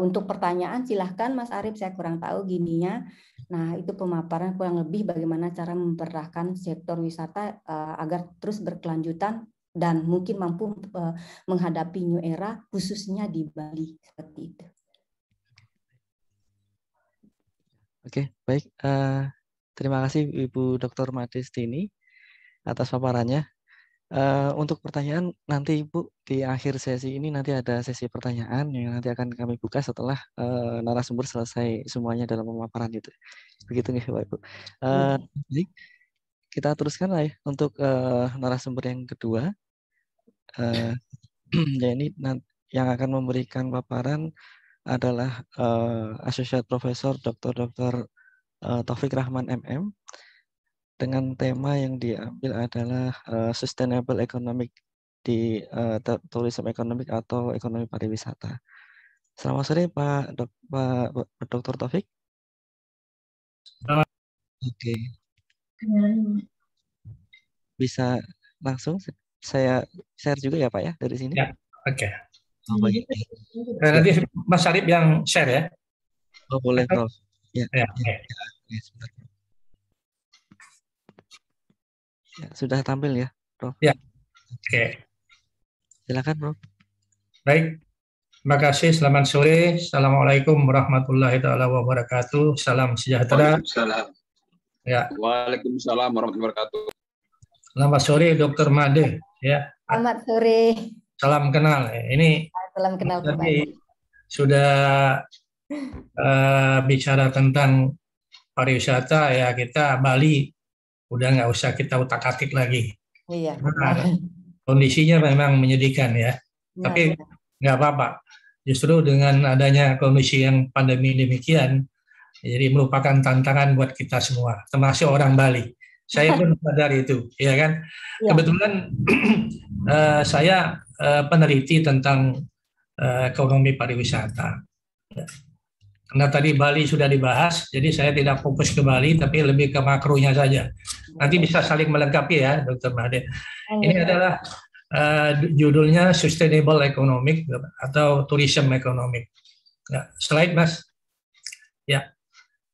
untuk pertanyaan silahkan Mas Arif, saya kurang tahu gininya. Nah, itu pemaparan kurang lebih bagaimana cara mempertahankan sektor wisata agar terus berkelanjutan dan mungkin mampu menghadapi new era khususnya di Bali seperti itu. Oke, baik. Terima kasih Ibu Dr. Madestini atas paparannya. Untuk pertanyaan nanti Ibu di akhir sesi ini nanti ada sesi pertanyaan yang nanti akan kami buka setelah narasumber selesai semuanya dalam pemaparan itu. Begitu nih Bapak Ibu. Baik, kita teruskan lah ya untuk narasumber yang kedua. Ya ini yang akan memberikan paparan adalah Associate Professor Dr. Taufik Rahman MM. Dengan tema yang diambil adalah Sustainable Economic di Tourism Economic atau ekonomi pariwisata. Selamat sore Pak Dr. Taufik. Oke. Bisa langsung saya share juga ya Pak ya dari sini? Ya, oke. Oh, baik. Nanti Mas Arif yang share ya? Oh boleh Prof. Ya. Sebentar. Ya, sudah tampil ya, Prof? Ya, oke. Silakan, Prof. Baik, terima kasih. Selamat sore. Assalamualaikum warahmatullahi wabarakatuh. Salam sejahtera. Waalaikumsalam. Ya. Waalaikumsalam warahmatullahi wabarakatuh. Selamat sore, Dr. Made. Ya. Selamat sore. Salam kenal. Ini salam kenal kembali. Sudah bicara tentang pariwisata ya, kita Bali udah nggak usah kita utak-atik lagi. Iya. Nah, kondisinya memang menyedihkan ya. Tapi nggak apa-apa. Justru dengan adanya kondisi yang pandemi demikian, jadi merupakan tantangan buat kita semua, termasuk orang Bali. Saya pun sadar itu, ya kan. Ya. Kebetulan saya peneliti tentang ekonomi pariwisata. Karena tadi Bali sudah dibahas, jadi saya tidak fokus ke Bali, tapi lebih ke makronya saja. Nanti bisa saling melengkapi ya, Dr. Made. Ini adalah judulnya Sustainable Economic atau Tourism Economic. Ya, slide Mas. Ya,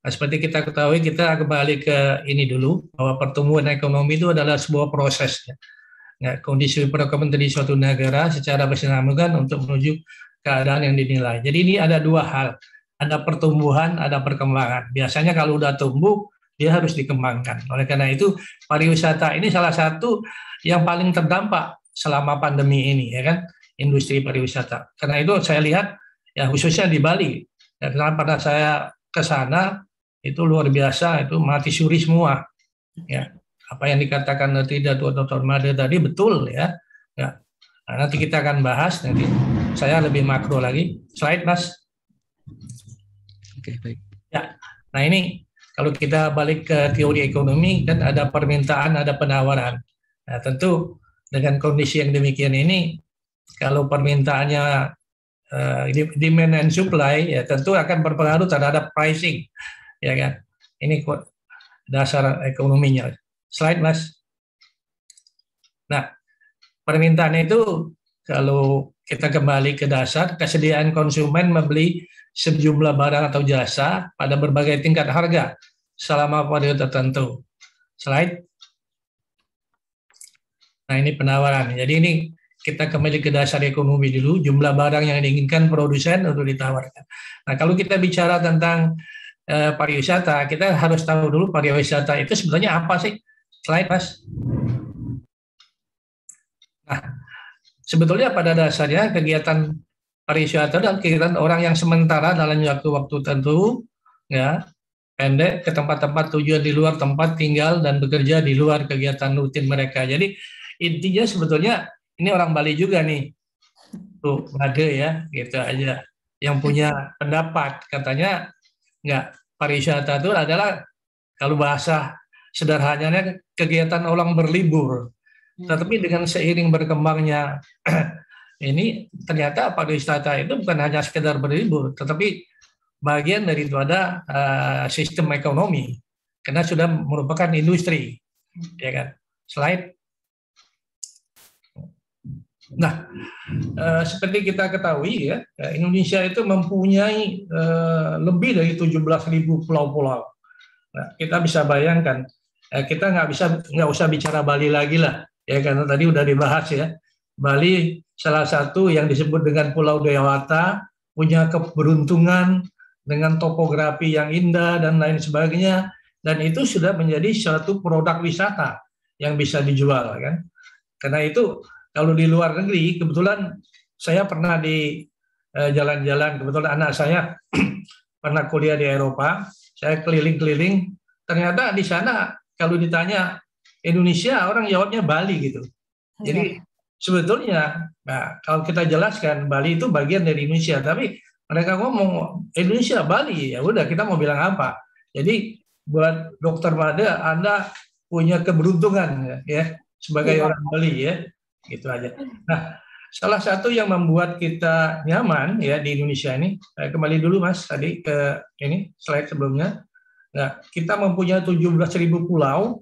nah, seperti kita ketahui, kita kembali ke ini dulu, bahwa pertumbuhan ekonomi itu adalah sebuah proses. Ya, kondisi perekonomian di suatu negara secara berkesinambungan untuk menuju keadaan yang dinilai. Jadi ini ada dua hal. ada pertumbuhan, ada perkembangan. Biasanya kalau udah tumbuh, dia harus dikembangkan. Oleh karena itu, pariwisata ini salah satu yang paling terdampak selama pandemi ini, ya kan, industri pariwisata. Karena itu saya lihat, ya khususnya di Bali, ya, karena pada saya ke sana itu luar biasa, itu mati suri semua. Ya, apa yang dikatakan nanti Dr. Made tadi betul ya. Ya. Nah, nanti kita akan bahas nanti. Saya lebih makro lagi. Slide, Mas. Oke, baik. Ya. Nah, ini kalau kita balik ke teori ekonomi kan ada permintaan, ada penawaran. Nah, tentu dengan kondisi yang demikian ini, kalau permintaannya demand and supply, ya tentu akan berpengaruh terhadap pricing, ya kan? Ini dasar ekonominya. Slide, Mas. Nah, permintaan itu kalau kita kembali ke dasar, kesediaan konsumen membeli sejumlah barang atau jasa pada berbagai tingkat harga selama periode tertentu. Slide. Nah, ini penawaran. Jadi ini kita kembali ke dasar ekonomi dulu, jumlah barang yang diinginkan produsen untuk ditawarkan. Nah, kalau kita bicara tentang pariwisata, kita harus tahu dulu pariwisata itu sebenarnya apa sih? Slide, Mas. Nah, sebetulnya pada dasarnya kegiatan pariwisata adalah kegiatan orang yang sementara dalam waktu-waktu tertentu, ya, pendek ke tempat-tempat tujuan di luar tempat tinggal dan bekerja di luar kegiatan rutin mereka. Jadi intinya sebetulnya ini orang Bali juga nih, tuh Made ya, gitu aja. Yang punya pendapat katanya nggak, pariwisata itu adalah kalau bahasa sederhananya kegiatan orang berlibur. Tetapi dengan seiring berkembangnya ini ternyata pariwisata itu bukan hanya sekedar berlibur, tetapi bagian daripada sistem ekonomi karena sudah merupakan industri, ya kan? Slide. Nah, seperti kita ketahui ya, Indonesia itu mempunyai lebih dari 17.000 pulau-pulau. Nah, kita bisa bayangkan, kita nggak usah bicara Bali lagi lah, ya karena tadi udah dibahas ya. Bali salah satu yang disebut dengan Pulau Dewata, punya keberuntungan dengan topografi yang indah dan lain sebagainya, dan itu sudah menjadi suatu produk wisata yang bisa dijual kan. Karena itu kalau di luar negeri, kebetulan saya pernah di jalan-jalan, kebetulan anak saya pernah kuliah di Eropa, saya keliling-keliling, ternyata di sana kalau ditanya Indonesia, orang jawabnya Bali gitu. Jadi sebetulnya, nah, kalau kita jelaskan Bali itu bagian dari Indonesia, tapi mereka ngomong Indonesia, Bali, ya udah kita mau bilang apa. Jadi buat Dr. Made, Anda punya keberuntungan ya sebagai orang Bali ya. Gitu aja. Nah, salah satu yang membuat kita nyaman ya di Indonesia ini, kembali dulu Mas tadi ke ini slide sebelumnya. Nah, kita mempunyai 17.000 pulau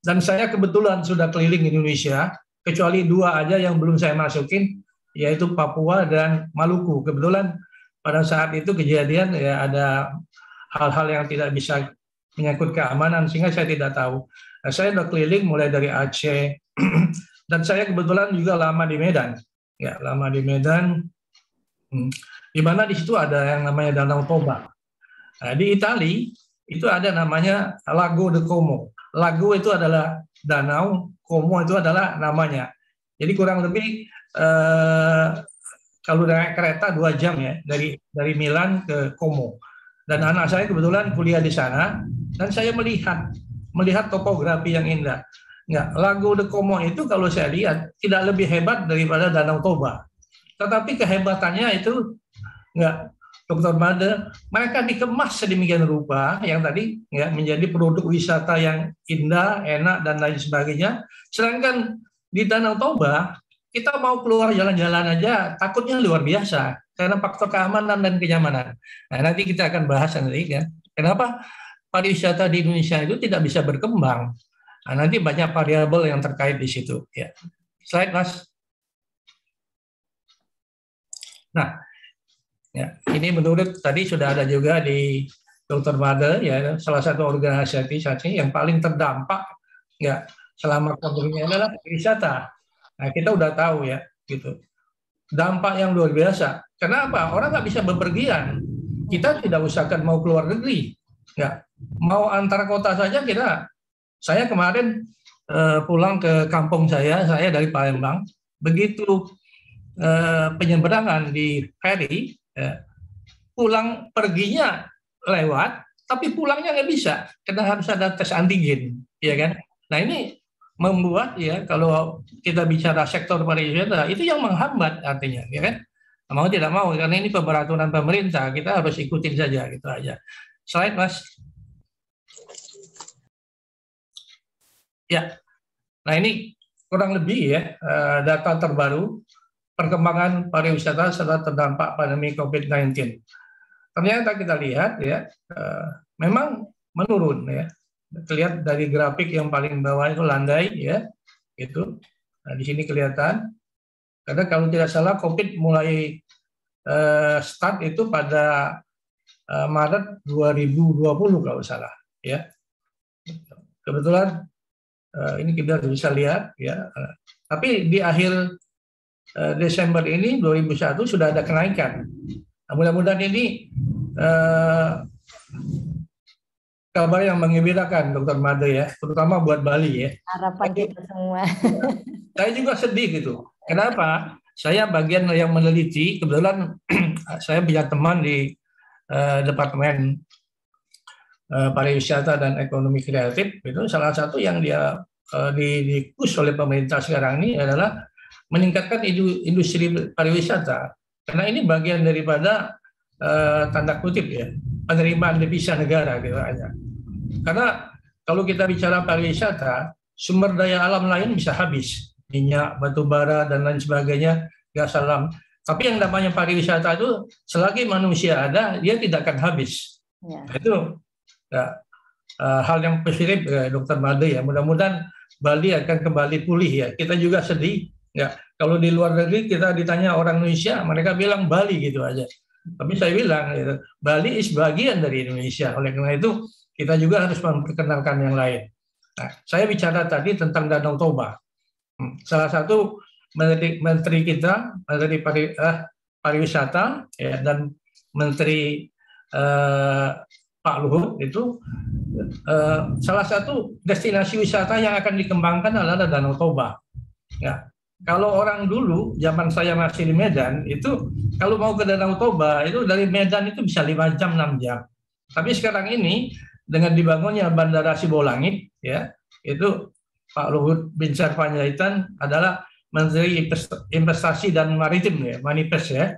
dan saya kebetulan sudah keliling Indonesia, kecuali 2 aja yang belum saya masukin, yaitu Papua dan Maluku. Kebetulan pada saat itu kejadian ya ada hal-hal yang tidak bisa menyangkut keamanan sehingga saya tidak tahu. Nah, saya sudah keliling mulai dari Aceh. Dan saya kebetulan juga lama di Medan, ya lama di Medan, di mana di situ ada yang namanya Danau Toba. Nah, di Itali itu ada namanya Lago de Como. Lago itu adalah danau, Como itu adalah namanya. Jadi kurang lebih kalau naik kereta 2 jam ya dari Milan ke Como. Dan anak saya kebetulan kuliah di sana dan saya melihat topografi yang indah. Enggak, Lago de Como itu kalau saya lihat tidak lebih hebat daripada Danau Toba. Tetapi kehebatannya itu enggak, Dr. Made, mereka dikemas sedemikian rupa yang tadi ya menjadi produk wisata yang indah, enak dan lain sebagainya. Sedangkan di Danau Toba kita mau keluar jalan-jalan aja takutnya luar biasa karena faktor keamanan dan kenyamanan. Nah, nanti kita akan bahas nanti ya. Kenapa pariwisata di Indonesia itu tidak bisa berkembang? Nah, nanti banyak variabel yang terkait di situ. Ya. Slide, Mas. Nah, ya, ini menurut tadi sudah ada juga di Dr. Made, ya, salah satu organisasi yang paling terdampak ya selama pandemi adalah pariwisata. Nah, kita udah tahu ya, gitu. Dampak yang luar biasa. Kenapa? Orang nggak bisa bepergian. Kita tidak usahakan mau keluar negeri, ya. Mau antar kota saja saya kemarin pulang ke kampung saya dari Palembang, begitu penyeberangan di ferry, ya, pulang perginya lewat, tapi pulangnya nggak bisa, karena harus ada tes antigen, ya kan? Nah ini membuat ya kalau kita bicara sektor pariwisata itu yang menghambat artinya, ya kan? Mau tidak mau karena ini peraturan pemerintah kita harus ikutin saja gitu aja. Slide Mas. Ya, nah ini kurang lebih ya data terbaru perkembangan pariwisata setelah terdampak pandemi COVID-19. Ternyata kita lihat ya memang menurun ya. Terlihat dari grafik yang paling bawah itu landai ya, itu. Nah di sini kelihatan. Karena kalau tidak salah COVID mulai start itu pada Maret 2020 kalau salah ya. Kebetulan ini kita bisa lihat ya. Tapi di akhir Desember ini 2001 sudah ada kenaikan. Nah, mudah-mudahan ini kabar yang menggembirakan, Dr. Made ya, terutama buat Bali ya. Harapan kita semua. Saya juga sedih gitu. Kenapa? Saya bagian yang meneliti, kebetulan saya punya teman di Departemen Pariwisata dan Ekonomi Kreatif, itu salah satu yang dia di-push oleh pemerintah sekarang ini adalah meningkatkan industri pariwisata. Karena ini bagian daripada tanda kutip ya, penerimaan devisa negara gitu aja. Karena kalau kita bicara pariwisata, sumber daya alam lain bisa habis, minyak, batu bara dan lain sebagainya, gas alam. Tapi yang namanya pariwisata itu selagi manusia ada, dia tidak akan habis. Ya. Nah, itu ya, hal yang positif Dr. Made ya. Mudah-mudahan Bali akan kembali pulih ya. Kita juga sedih ya. Kalau di luar negeri kita ditanya orang Indonesia, mereka bilang Bali gitu aja. Tapi saya bilang gitu, Bali is bagian dari Indonesia. Oleh karena itu kita juga harus memperkenalkan yang lain. Nah, saya bicara tadi tentang Danau Toba. Salah satu menteri kita, Menteri Pariwisata ya, dan Menteri Pak Luhut itu salah satu destinasi wisata yang akan dikembangkan adalah Danau Toba. Ya. Kalau orang dulu, zaman saya masih di Medan, itu kalau mau ke Danau Toba, itu dari Medan itu bisa 5 jam, 6 jam. Tapi sekarang ini, dengan dibangunnya Bandara Sibolangit, ya, itu Pak Luhut Binsar Panjaitan adalah Menteri Investasi dan Maritim, ya, Manipes, ya.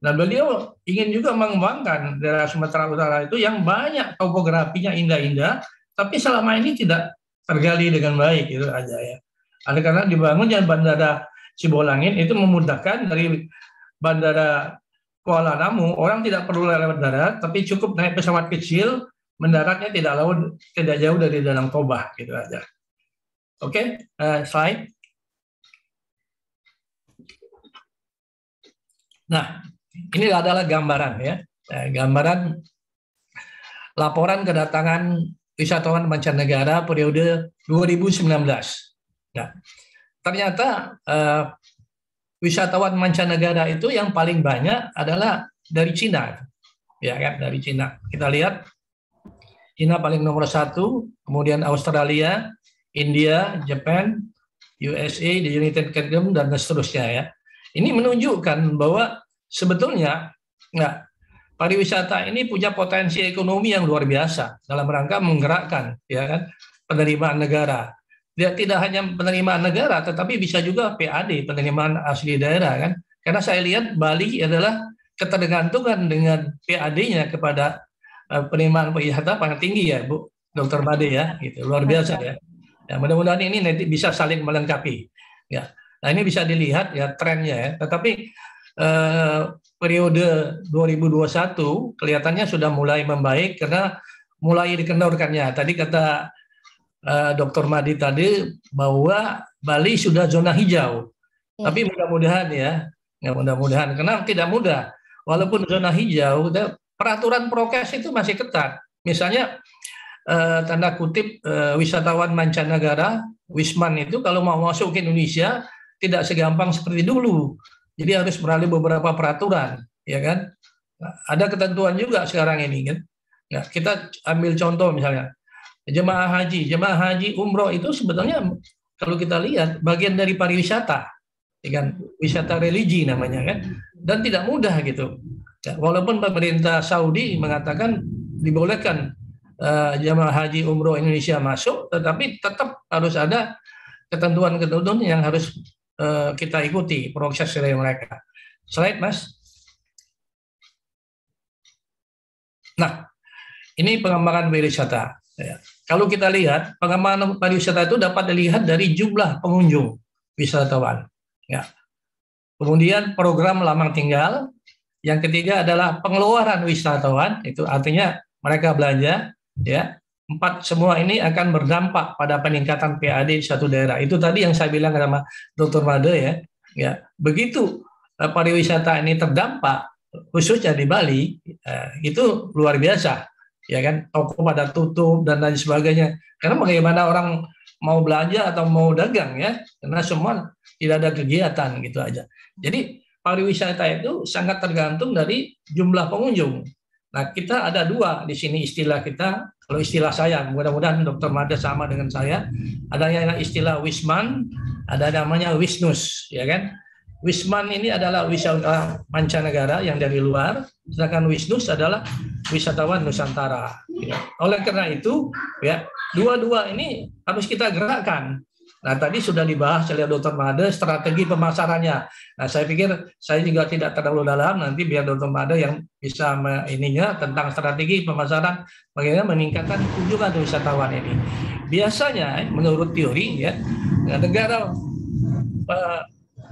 Dan beliau ingin juga mengembangkan daerah Sumatera Utara itu yang banyak topografinya indah-indah, tapi selama ini tidak tergali dengan baik, itu aja ya. Oleh karena dibangunnya Bandara Sibolangit itu memudahkan dari Bandara Kuala Namu, orang tidak perlu lewat darat, tapi cukup naik pesawat kecil, mendaratnya tidak jauh dari Danau Toba, gitu aja. Oke, slide. Nah, ini adalah gambaran ya, gambaran laporan kedatangan wisatawan mancanegara periode 2019. Nah, ternyata wisatawan mancanegara itu yang paling banyak adalah dari Cina, ya kan, dari Cina. Kita lihat Cina paling nomor 1, kemudian Australia, India, Jepang, USA, the United Kingdom dan seterusnya ya. Ini menunjukkan bahwa sebetulnya pariwisata ini punya potensi ekonomi yang luar biasa dalam rangka menggerakkan ya kan penerimaan negara. Dia tidak hanya penerimaan negara, tetapi bisa juga PAD, penerimaan asli daerah kan. Karena saya lihat Bali adalah ketergantungan dengan PAD-nya kepada penerimaan wisata paling tinggi ya, Bu Dr. Made ya, gitu. Luar biasa ya. Ya mudah-mudahan ini nanti bisa saling melengkapi. Ya. Nah ini bisa dilihat ya trennya ya. Tetapi periode 2021 kelihatannya sudah mulai membaik karena mulai dikendorkannya. Tadi kata Dr. Made tadi bahwa Bali sudah zona hijau, tapi mudah-mudahan ya mudah-mudahan karena tidak mudah. Walaupun zona hijau, peraturan prokes itu masih ketat. Misalnya tanda kutip wisatawan mancanegara, Wisman itu kalau mau masuk ke Indonesia tidak segampang seperti dulu. Jadi harus melalui beberapa peraturan, ya kan? Nah, ada ketentuan juga sekarang ini kan. Ya, kita ambil contoh misalnya jemaah haji umroh itu sebetulnya kalau kita lihat bagian dari pariwisata, ya kan, wisata religi namanya kan, dan tidak mudah gitu. Ya, walaupun pemerintah Saudi mengatakan dibolehkan jemaah haji umroh Indonesia masuk, tetapi tetap harus ada ketentuan-ketentuan yang harus kita ikuti proses dari mereka. Slide, Mas. Nah, ini pengembangan pariwisata. Ya. Kalau kita lihat, pengembangan pariwisata itu dapat dilihat dari jumlah pengunjung wisatawan. Ya. Kemudian program lamang tinggal. Yang ketiga adalah pengeluaran wisatawan, itu artinya mereka belanja. Ya. 4 semua ini akan berdampak pada peningkatan PAD di satu daerah. Itu tadi yang saya bilang sama Dr. Made ya. Ya. Begitu pariwisata ini terdampak, khususnya di Bali, itu luar biasa, ya kan, toko pada tutup dan lain sebagainya. Karena bagaimana orang mau belanja atau mau dagang ya, karena semua tidak ada kegiatan gitu aja. Jadi pariwisata itu sangat tergantung dari jumlah pengunjung. Nah, kita ada 2 di sini istilah kita. Kalau istilah saya, mudah-mudahan Dr. Made sama dengan saya, ada yang istilah Wisman, ada namanya Wisnus, ya kan. Wisman ini adalah wisata mancanegara yang dari luar, sedangkan Wisnus adalah wisatawan Nusantara. Ya. Oleh karena itu, ya, dua-dua ini harus kita gerakkan. Nah, tadi sudah dibahas oleh Dr. Made strategi pemasarannya. Nah, saya pikir saya juga tidak terlalu dalam, nanti biar Dr. Made yang bisa ininya tentang strategi pemasaran, bagaimana meningkatkan kunjungan wisatawan ini. Biasanya, menurut teori, ya, negara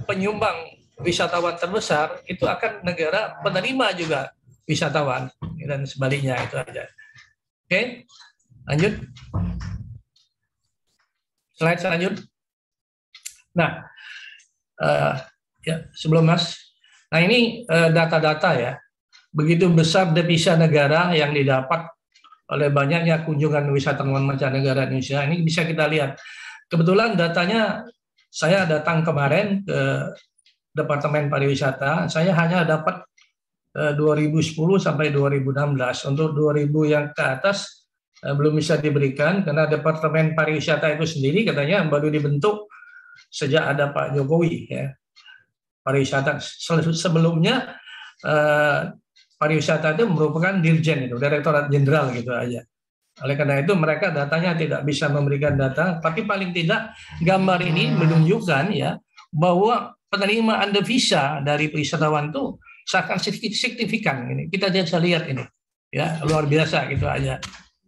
penyumbang wisatawan terbesar itu akan negara penerima juga wisatawan dan sebaliknya, itu aja. Oke, lanjut. Slide selanjut. Nah, ya sebelum Mas. Nah, ini data-data ya. Begitu besar devisa negara yang didapat oleh banyaknya kunjungan wisatawan mancanegara Indonesia. Ini bisa kita lihat. Kebetulan datanya, saya datang kemarin ke Departemen Pariwisata, saya hanya dapat 2010 sampai 2016. Untuk 2000 yang ke atas belum bisa diberikan karena Departemen Pariwisata itu sendiri katanya baru dibentuk sejak ada Pak Jokowi ya. Pariwisata sebelumnya pariwisata itu merupakan dirjen, itu Direktorat Jenderal gitu aja. Oleh karena itu mereka datanya tidak bisa memberikan data, tapi paling tidak gambar ini menunjukkan ya bahwa penerimaan devisa dari wisatawan itu sangat signifikan. Ini kita bisa lihat ini, ya luar biasa gitu aja.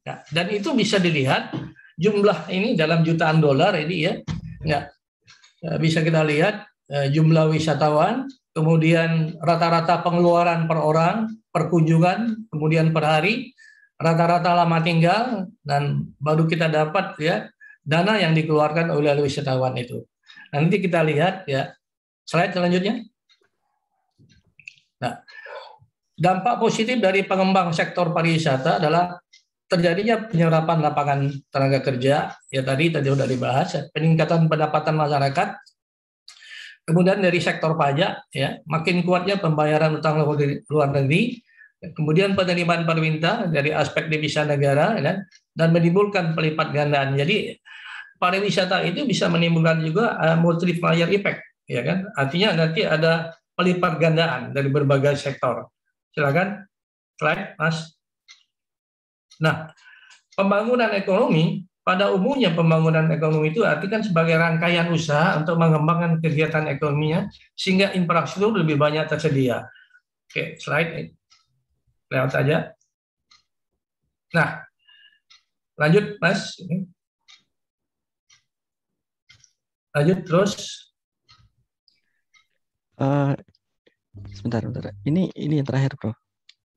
Ya, dan itu bisa dilihat jumlah ini dalam jutaan dolar ini ya bisa kita lihat jumlah wisatawan, kemudian rata-rata pengeluaran per orang, per kunjungan, kemudian per hari. Rata-rata lama tinggal, dan baru kita dapat ya dana yang dikeluarkan oleh wisatawan itu. Nanti kita lihat ya slide selanjutnya. Nah, dampak positif dari pengembang sektor pariwisata adalah terjadinya penyerapan lapangan tenaga kerja. Ya tadi sudah dibahas, ya, peningkatan pendapatan masyarakat. Kemudian dari sektor pajak, ya makin kuatnya pembayaran utang luar negeri. Kemudian penerimaan pemerintah dari aspek devisa negara dan menimbulkan pelipat gandaan. Jadi pariwisata itu bisa menimbulkan juga multiplier effect, ya kan? Artinya nanti ada pelipat gandaan dari berbagai sektor. Silakan slide, Mas. Nah, pembangunan ekonomi pada umumnya pembangunan ekonomi itu artikan sebagai rangkaian usaha untuk mengembangkan kegiatan ekonominya sehingga infrastruktur lebih banyak tersedia. Oke, slide. Lewat saja. Nah, lanjut Mas. Lanjut terus. Sebentar. Ini yang terakhir, Bro.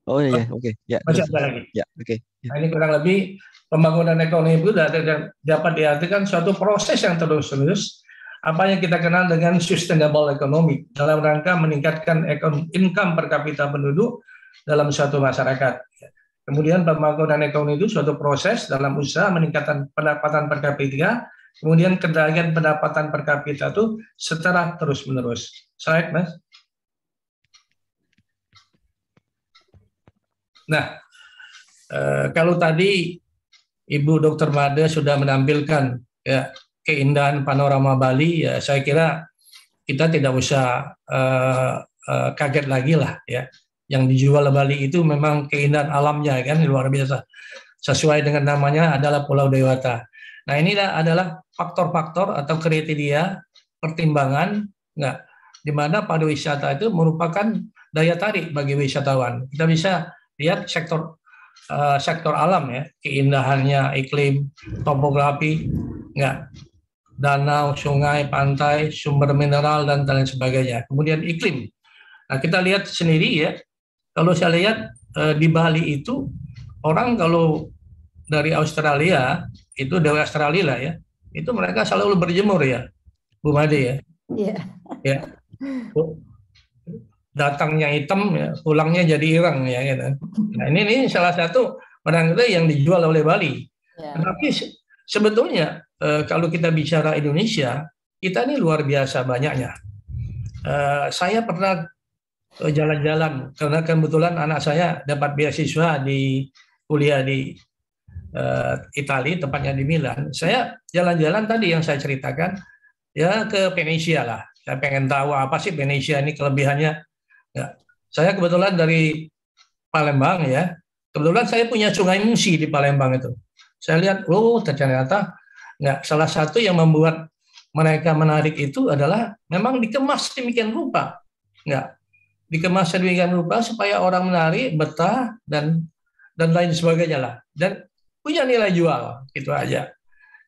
Oh iya, oke. Ya, masih ada lagi. Ya, oke. Nah, ini kurang lebih pembangunan ekonomi itu dapat diartikan suatu proses yang terus-menerus, apa yang kita kenal dengan sustainable economy, dalam rangka meningkatkan income per kapita penduduk dalam suatu masyarakat. Kemudian pembangunan ekonomi itu suatu proses dalam usaha meningkatkan pendapatan per kapita, kemudian kenaikan pendapatan per kapita itu secara terus-menerus. Slide, Mas. Nah, kalau tadi Ibu Dr. Made sudah menampilkan ya keindahan panorama Bali, ya saya kira kita tidak usah kaget lagi lah ya. Yang dijual Bali itu memang keindahan alamnya kan luar biasa. Sesuai dengan namanya adalah Pulau Dewata. Nah, ini adalah faktor-faktor atau kriteria pertimbangan di mana pariwisata itu merupakan daya tarik bagi wisatawan. Kita bisa lihat sektor alam ya, keindahannya, iklim, topografi, danau, sungai, pantai, sumber mineral dan lain sebagainya. Kemudian iklim. Nah, kita lihat sendiri ya, kalau saya lihat di Bali itu orang kalau dari Australia itu dari Australia lah ya, itu mereka selalu berjemur ya, Bu Made ya. Iya. Ya. Datangnya hitam ya, pulangnya jadi ireng ya gitu. Nah, ini salah satu barang yang dijual oleh Bali. Ya. Tapi sebetulnya kalau kita bicara Indonesia, kita ini luar biasa banyaknya. Saya pernah jalan-jalan karena kebetulan anak saya dapat beasiswa di kuliah di Italia, tepatnya di Milan. Saya jalan-jalan tadi yang saya ceritakan ya ke Venesia lah. Saya pengen tahu apa sih Venesia ini kelebihannya. Ya, saya kebetulan dari Palembang ya. Kebetulan saya punya Sungai Musi di Palembang itu. Saya lihat, ternyata salah satu yang membuat mereka menarik itu adalah memang dikemas demikian rupa. Dikemas sedemikian rupa supaya orang menarik, betah dan lain sebagainya lah. Dan punya nilai jual, gitu aja.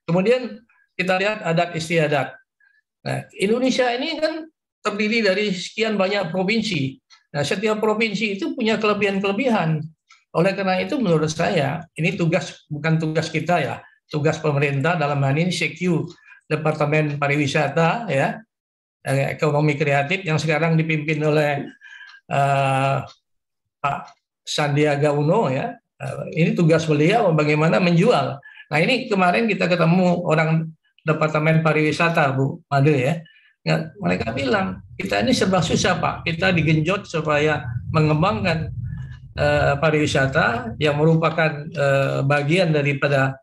Kemudian kita lihat adat istiadat. Nah, Indonesia ini kan terdiri dari sekian banyak provinsi. Nah, setiap provinsi itu punya kelebihan-kelebihan. Oleh karena itu menurut saya, ini bukan tugas kita ya, tugas pemerintah dalam hal ini CQ, Departemen Pariwisata ya, Ekonomi Kreatif yang sekarang dipimpin oleh Pak Sandiaga Uno ya. Ini tugas beliau bagaimana menjual. Nah, ini kemarin kita ketemu orang Departemen Pariwisata, Bu Made ya. Mereka bilang, kita ini serba susah Pak, kita digenjot supaya mengembangkan pariwisata yang merupakan bagian daripada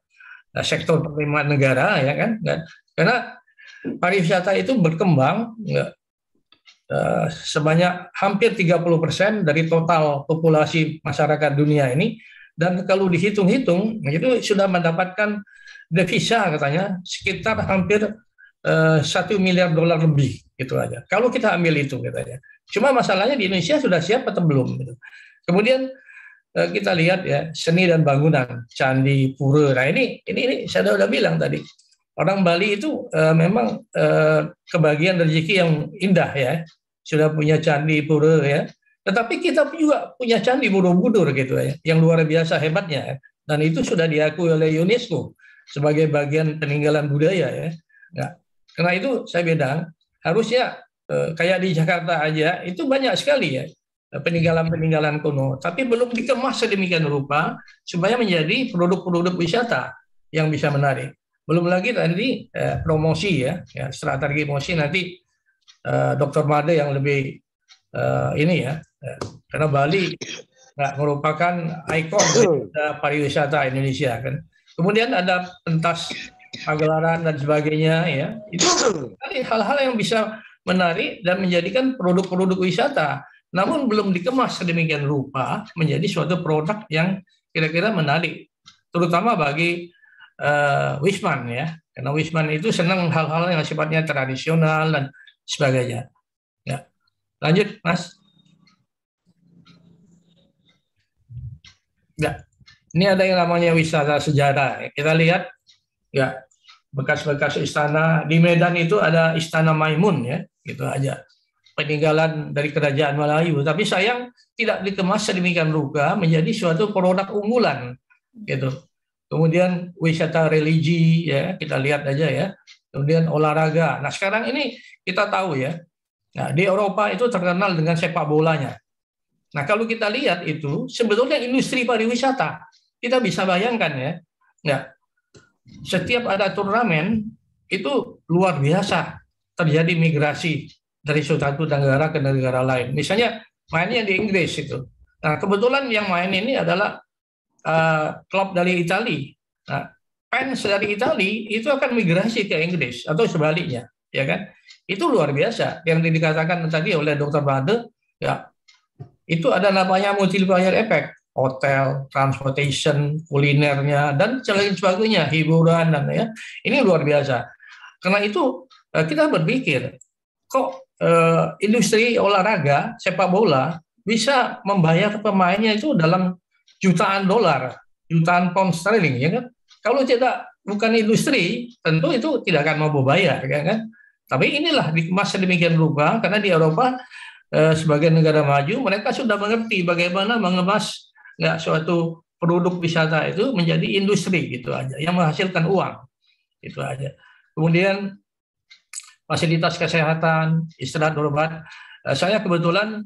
sektor penerimaan negara ya kan. Karena pariwisata itu berkembang sebanyak hampir 30% dari total populasi masyarakat dunia ini, dan kalau dihitung-hitung itu sudah mendapatkan devisa katanya sekitar hampir 1 miliar dolar lebih gitu aja. Kalau kita ambil itu katanya. Cuma masalahnya di Indonesia sudah siap atau belum gitu. Kemudian kita lihat ya seni dan bangunan, candi, pura. Nah, ini saya sudah bilang tadi. Orang Bali itu memang kebagian rezeki yang indah ya. Sudah punya candi, pura ya. Tetapi kita juga punya candi Borobudur gitu ya, yang luar biasa hebatnya. Dan itu sudah diakui oleh UNESCO sebagai bagian peninggalan budaya ya. Nah, karena itu saya bilang harusnya kayak di Jakarta aja itu banyak sekali ya peninggalan-peninggalan kuno, tapi belum dikemas sedemikian rupa supaya menjadi produk-produk wisata yang bisa menarik. Belum lagi tadi promosi ya, strategi promosi nanti Dr. Made yang lebih ini ya, karena Bali merupakan ikon pariwisata Indonesia kan. Kemudian ada pentas pagelaran dan sebagainya ya. Itu hal-hal yang bisa menarik dan menjadikan produk-produk wisata. Namun belum dikemas sedemikian rupa menjadi suatu produk yang kira-kira menarik, terutama bagi Wisman ya, karena Wisman itu senang hal-hal yang sifatnya tradisional dan sebagainya. Ya, lanjut Mas. Ya, ini ada yang namanya wisata sejarah. Kita lihat ya bekas-bekas istana di Medan itu ada Istana Maimun ya, gitu aja. Peninggalan dari kerajaan Melayu, tapi sayang tidak dikemas sedemikian rupa menjadi suatu produk unggulan gitu. Kemudian wisata religi ya, kita lihat aja ya. Kemudian olahraga. Nah, sekarang ini kita tahu ya. Nah, di Eropa itu terkenal dengan sepak bolanya. Nah, kalau kita lihat itu sebetulnya industri pariwisata. Kita bisa bayangkan ya. Nah, setiap ada turnamen itu luar biasa terjadi migrasi dari suatu negara ke negara lain. Misalnya mainnya di Inggris itu. Nah, kebetulan yang main ini adalah klub dari Italia. Nah, fans dari Italia itu akan migrasi ke Inggris atau sebaliknya, ya kan? Itu luar biasa. Yang dikatakan tadi oleh Dr. Bade, ya, itu ada namanya multiplier effect. Hotel, transportation, kulinernya, dan lain sebagainya, hiburan, dan ya, ini luar biasa. Karena itu kita berpikir, kok industri olahraga sepak bola bisa membayar pemainnya itu dalam jutaan dolar, jutaan pound sterling, ya kan? Kalau bukan industri, tentu itu tidak akan mau bayar, ya kan? Tapi inilah dikemas sedemikian rupa, karena di Eropa sebagai negara maju, mereka sudah mengerti bagaimana mengemas suatu produk wisata itu menjadi industri gitu aja, yang menghasilkan uang, itu aja. Kemudian fasilitas kesehatan, istirahat, berobat. Saya kebetulan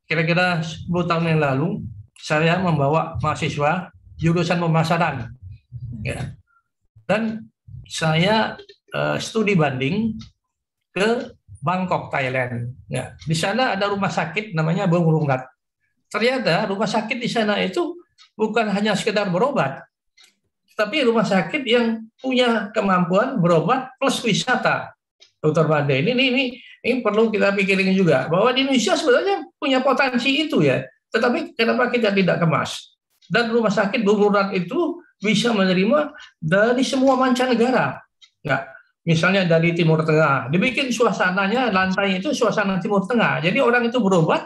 kira-kira 10 tahun yang lalu saya membawa mahasiswa jurusan pemasaran, ya. Dan saya studi banding ke Bangkok, Thailand. Ya. Di sana ada rumah sakit namanya Bumrungat. Ternyata rumah sakit di sana itu bukan hanya sekedar berobat, tapi rumah sakit yang punya kemampuan berobat plus wisata. Dr. Bade, ini perlu kita pikirin juga, bahwa di Indonesia sebenarnya punya potensi itu ya, tetapi kenapa kita tidak kemas? Dan rumah sakit Bumrungat itu bisa menerima dari semua mancanegara. Nggak, misalnya dari Timur Tengah, dibikin suasananya, lantai itu suasana Timur Tengah, jadi orang itu berobat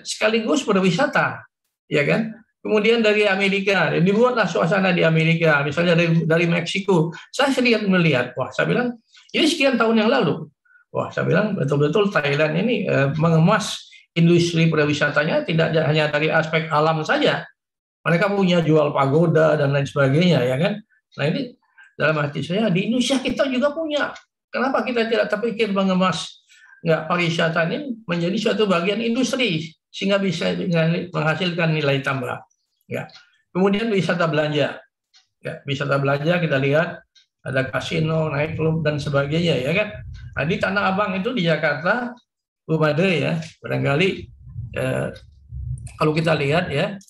sekaligus berwisata, ya kan? Kemudian dari Amerika, dibuatlah suasana di Amerika, misalnya dari Meksiko. Saya sedikit melihat, wah, saya bilang, ini sekian tahun yang lalu. Wah, saya bilang betul-betul Thailand ini mengemas industri pariwisatanya tidak hanya dari aspek alam saja. Mereka punya jual pagoda dan lain sebagainya, ya kan? Nah, ini dalam hati saya, di Indonesia kita juga punya. Kenapa kita tidak terpikir mengemas pariwisata ini menjadi suatu bagian industri sehingga bisa menghasilkan nilai tambah? Ya. Kemudian wisata belanja. Ya, wisata belanja kita lihat ada kasino, nightclub dan sebagainya, ya kan? Nah, di Tanah Abang itu di Jakarta, Bu Made ya, barangkali kalau kita lihat ya,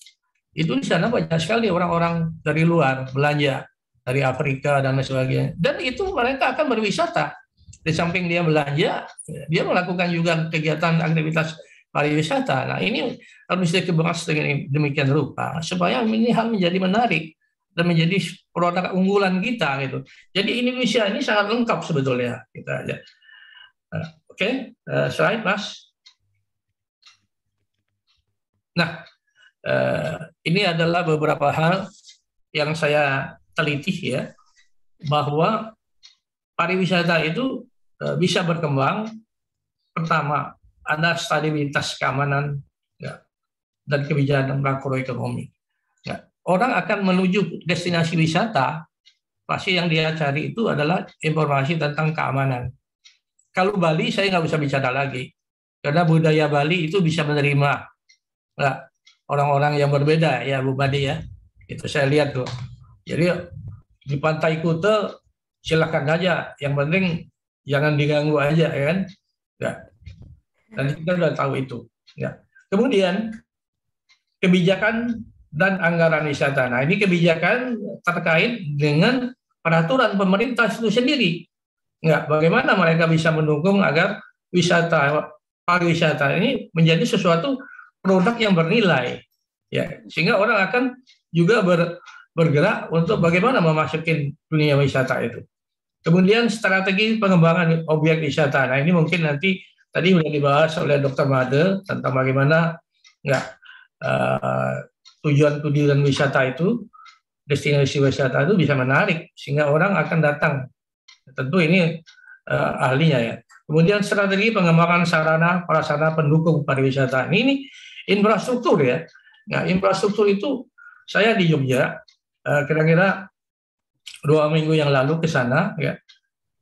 itu di sana banyak sekali orang-orang dari luar belanja, dari Afrika dan lain sebagainya. Dan itu mereka akan berwisata. Di samping dia belanja, dia melakukan juga kegiatan aktivitas pariwisata. Nah, ini harus dikemas dengan demikian rupa supaya ini hal menjadi menarik dan menjadi produk unggulan kita gitu. Jadi Indonesia ini sangat lengkap sebetulnya kita aja. Oke, slide Mas. Nah, ini adalah beberapa hal yang saya teliti ya, bahwa pariwisata itu bisa berkembang. Pertama, ada stabilitas keamanan ya, dan kebijakan makroekonomi. Ya. Orang akan menuju destinasi wisata, pasti yang dia cari itu adalah informasi tentang keamanan. Kalau Bali, saya nggak bisa bicara lagi, karena budaya Bali itu bisa menerima orang-orang yang berbeda, ya Bu Badi ya. Itu saya lihat tuh. Jadi di Pantai Kuta silakan aja, yang penting jangan diganggu aja, ya kan? Ya. Dan kita sudah tahu itu. Ya. Kemudian kebijakan dan anggaran wisata. Nah, ini kebijakan terkait dengan peraturan pemerintah itu sendiri. Bagaimana mereka bisa mendukung agar pariwisata ini menjadi sesuatu produk yang bernilai, ya, sehingga orang akan juga bergerak untuk bagaimana memasukin dunia wisata itu. Kemudian strategi pengembangan objek wisata. Nah, ini mungkin nanti tadi sudah dibahas oleh Dr. Made tentang bagaimana tujuan wisata itu, destinasi wisata itu bisa menarik sehingga orang akan datang. Tentu ini ahlinya ya. Kemudian strategi pengembangan sarana prasarana pendukung pariwisata. Ini infrastruktur ya. Nah, infrastruktur itu saya di Jogja kira-kira 2 minggu yang lalu ke sana ya.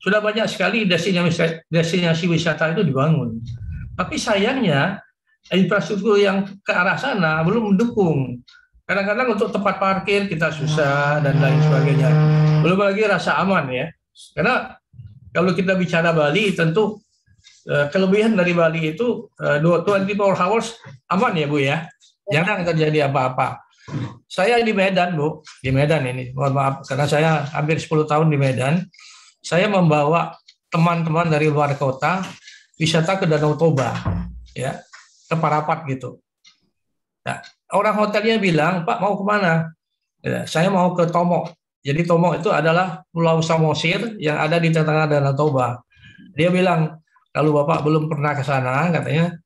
Sudah banyak sekali destinasi wisata itu dibangun. Tapi sayangnya infrastruktur yang ke arah sana belum mendukung. Kadang-kadang untuk tempat parkir kita susah dan lain sebagainya. Belum lagi rasa aman ya. Karena kalau kita bicara Bali, tentu kelebihan dari Bali itu 24 hours aman ya Bu ya. jarang terjadi apa-apa. Saya di Medan, Bu, di Medan ini, mohon maaf, karena saya hampir 10 tahun di Medan, saya membawa teman-teman dari luar kota wisata ke Danau Toba, ya, ke Parapat gitu. Nah, orang hotelnya bilang, Pak mau kemana? Ya, saya mau ke Tomok. Jadi Tomok itu adalah Pulau Samosir yang ada di tengah Danau Toba. Dia bilang, kalau Bapak belum pernah ke sana, katanya,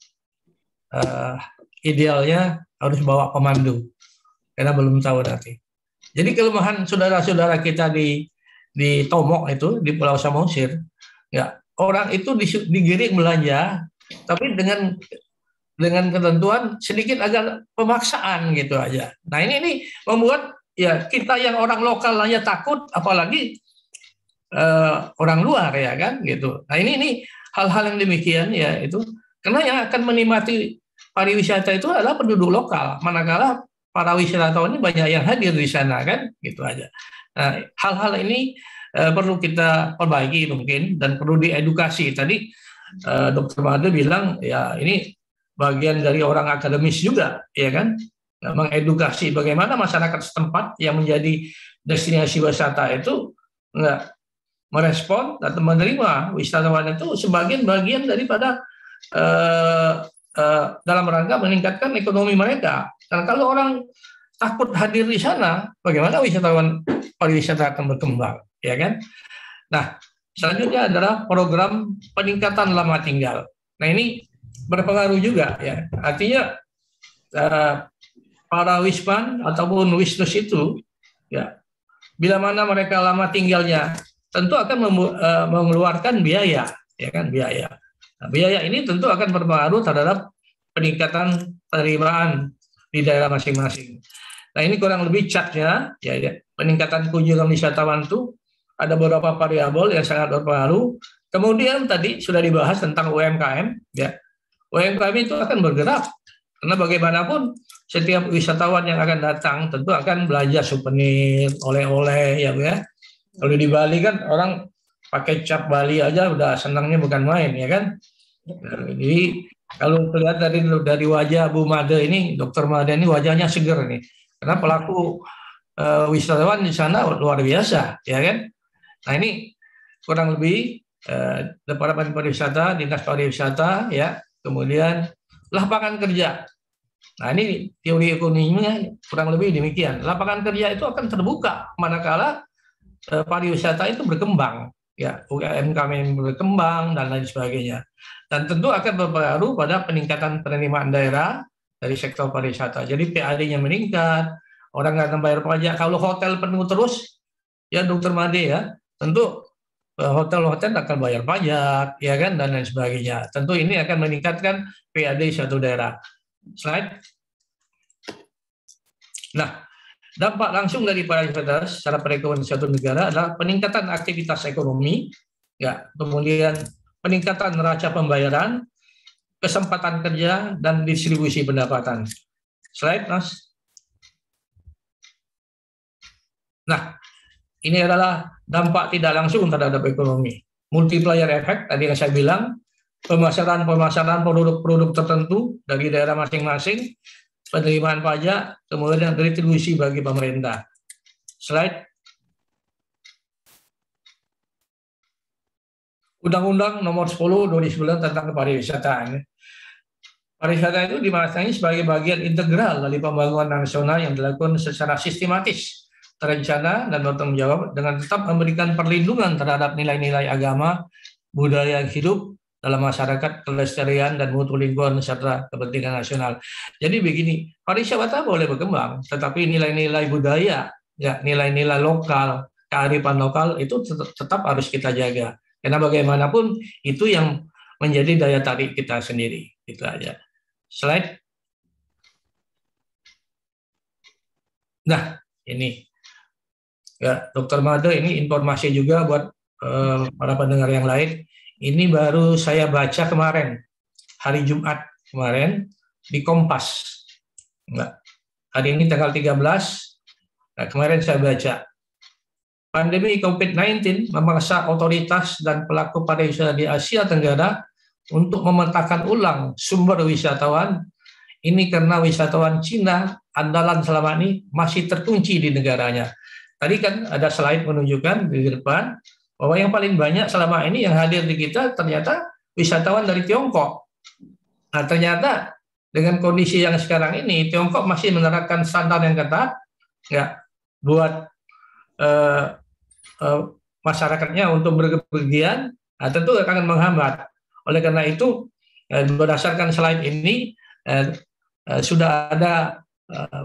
idealnya harus bawa pemandu, karena belum tahu nanti. Jadi kelemahan saudara-saudara kita di Tomok itu, di Pulau Samosir, ya, orang itu digiring belanja, tapi dengan ketentuan sedikit agak pemaksaan gitu aja. Nah ini membuat ya kita yang orang lokal hanya takut, apalagi orang luar ya kan gitu. Nah ini hal-hal yang demikian ya itu karena yang akan menikmati pariwisata itu adalah penduduk lokal, manakala para wisatawan ini banyak yang hadir di sana kan gitu aja. Nah hal-hal ini perlu kita perbaiki mungkin dan perlu diedukasi. Tadi Dr. Made bilang ya ini bagian dari orang akademis juga ya kan, mengedukasi bagaimana masyarakat setempat yang menjadi destinasi wisata itu enggak merespon dan menerima wisatawan itu sebagian bagian daripada dalam rangka meningkatkan ekonomi mereka. Dan kalau orang takut hadir di sana, bagaimana wisatawan pariwisata akan berkembang, ya kan? Nah, selanjutnya adalah program peningkatan lama tinggal. Nah, ini berpengaruh juga, ya. Artinya para wisman ataupun wisnus itu, ya, bila mana mereka lama tinggalnya, tentu akan mengeluarkan biaya, ya kan, biaya. Nah, biaya ini tentu akan berpengaruh terhadap peningkatan penerimaan di daerah masing-masing. Nah ini kurang lebih chartnya, ya, peningkatan kunjungan wisatawan itu ada beberapa variabel yang sangat berpengaruh. Kemudian tadi sudah dibahas tentang UMKM, ya. UMKM itu akan bergerak karena bagaimanapun setiap wisatawan yang akan datang tentu akan belanja souvenir, oleh-oleh, ya, ya. Kalau di Bali kan orang pakai cap Bali aja udah senangnya bukan main, ya kan. Nah, jadi kalau terlihat dari wajah Bu Made ini, Dr. Made ini wajahnya seger nih, karena pelaku wisatawan di sana luar biasa, ya kan. Nah ini kurang lebih Departemen Pariwisata, Dinas Pariwisata, ya, kemudian lapangan kerja. Nah ini teori ekonominya kurang lebih demikian. Lapangan kerja itu akan terbuka manakala pariwisata itu berkembang, ya, UMKM berkembang dan lain sebagainya. Dan tentu akan berpengaruh pada peningkatan penerimaan daerah dari sektor pariwisata. Jadi PAD-nya meningkat, orang nggak bayar pajak. Kalau hotel penuh terus, ya Dr. Made ya, tentu hotel-hotel akan bayar pajak, ya kan, dan lain sebagainya. Tentu ini akan meningkatkan PAD suatu daerah. Slide. Nah, dampak langsung dari pariwisata secara perekonomian suatu negara adalah peningkatan aktivitas ekonomi, ya, kemudian peningkatan neraca pembayaran, kesempatan kerja, dan distribusi pendapatan. Slide, Mas. Nah, ini adalah dampak tidak langsung terhadap ekonomi. Multiplier effect, tadi yang saya bilang, pemasaran produk-produk tertentu dari daerah masing-masing, penerimaan pajak, kemudian retribusi bagi pemerintah. Slide. Undang-Undang Nomor 10 2009 tentang pariwisata. Pariwisata itu dimaknai sebagai bagian integral dari pembangunan nasional yang dilakukan secara sistematis, terencana, dan bertanggung jawab dengan tetap memberikan perlindungan terhadap nilai-nilai agama, budaya yang hidup dalam masyarakat, kelestarian, dan mutu lingkungan serta kepentingan nasional. Jadi begini, pariwisata boleh berkembang, tetapi nilai-nilai budaya, ya, nilai-nilai lokal, kearifan lokal itu tetap harus kita jaga. Karena bagaimanapun itu yang menjadi daya tarik kita sendiri. Itu aja. Slide. Nah, ini ya, Dr. Made, ini informasi juga buat para pendengar yang lain. Ini baru saya baca kemarin, hari Jumat kemarin di Kompas. Nah, hari ini tanggal 13. Nah, kemarin saya baca. Pandemi COVID-19 memaksa otoritas dan pelaku pariwisata di Asia Tenggara untuk memetakan ulang sumber wisatawan Ini karena wisatawan Cina andalan selama ini masih terkunci di negaranya. Tadi kan ada slide menunjukkan di depan bahwa yang paling banyak selama ini yang hadir di kita ternyata wisatawan dari Tiongkok. Nah, ternyata dengan kondisi yang sekarang ini, Tiongkok masih menerapkan standar yang ketat, ya, buat masyarakatnya untuk berpergian, nah, tentu akan menghambat. Oleh karena itu, berdasarkan slide ini, sudah ada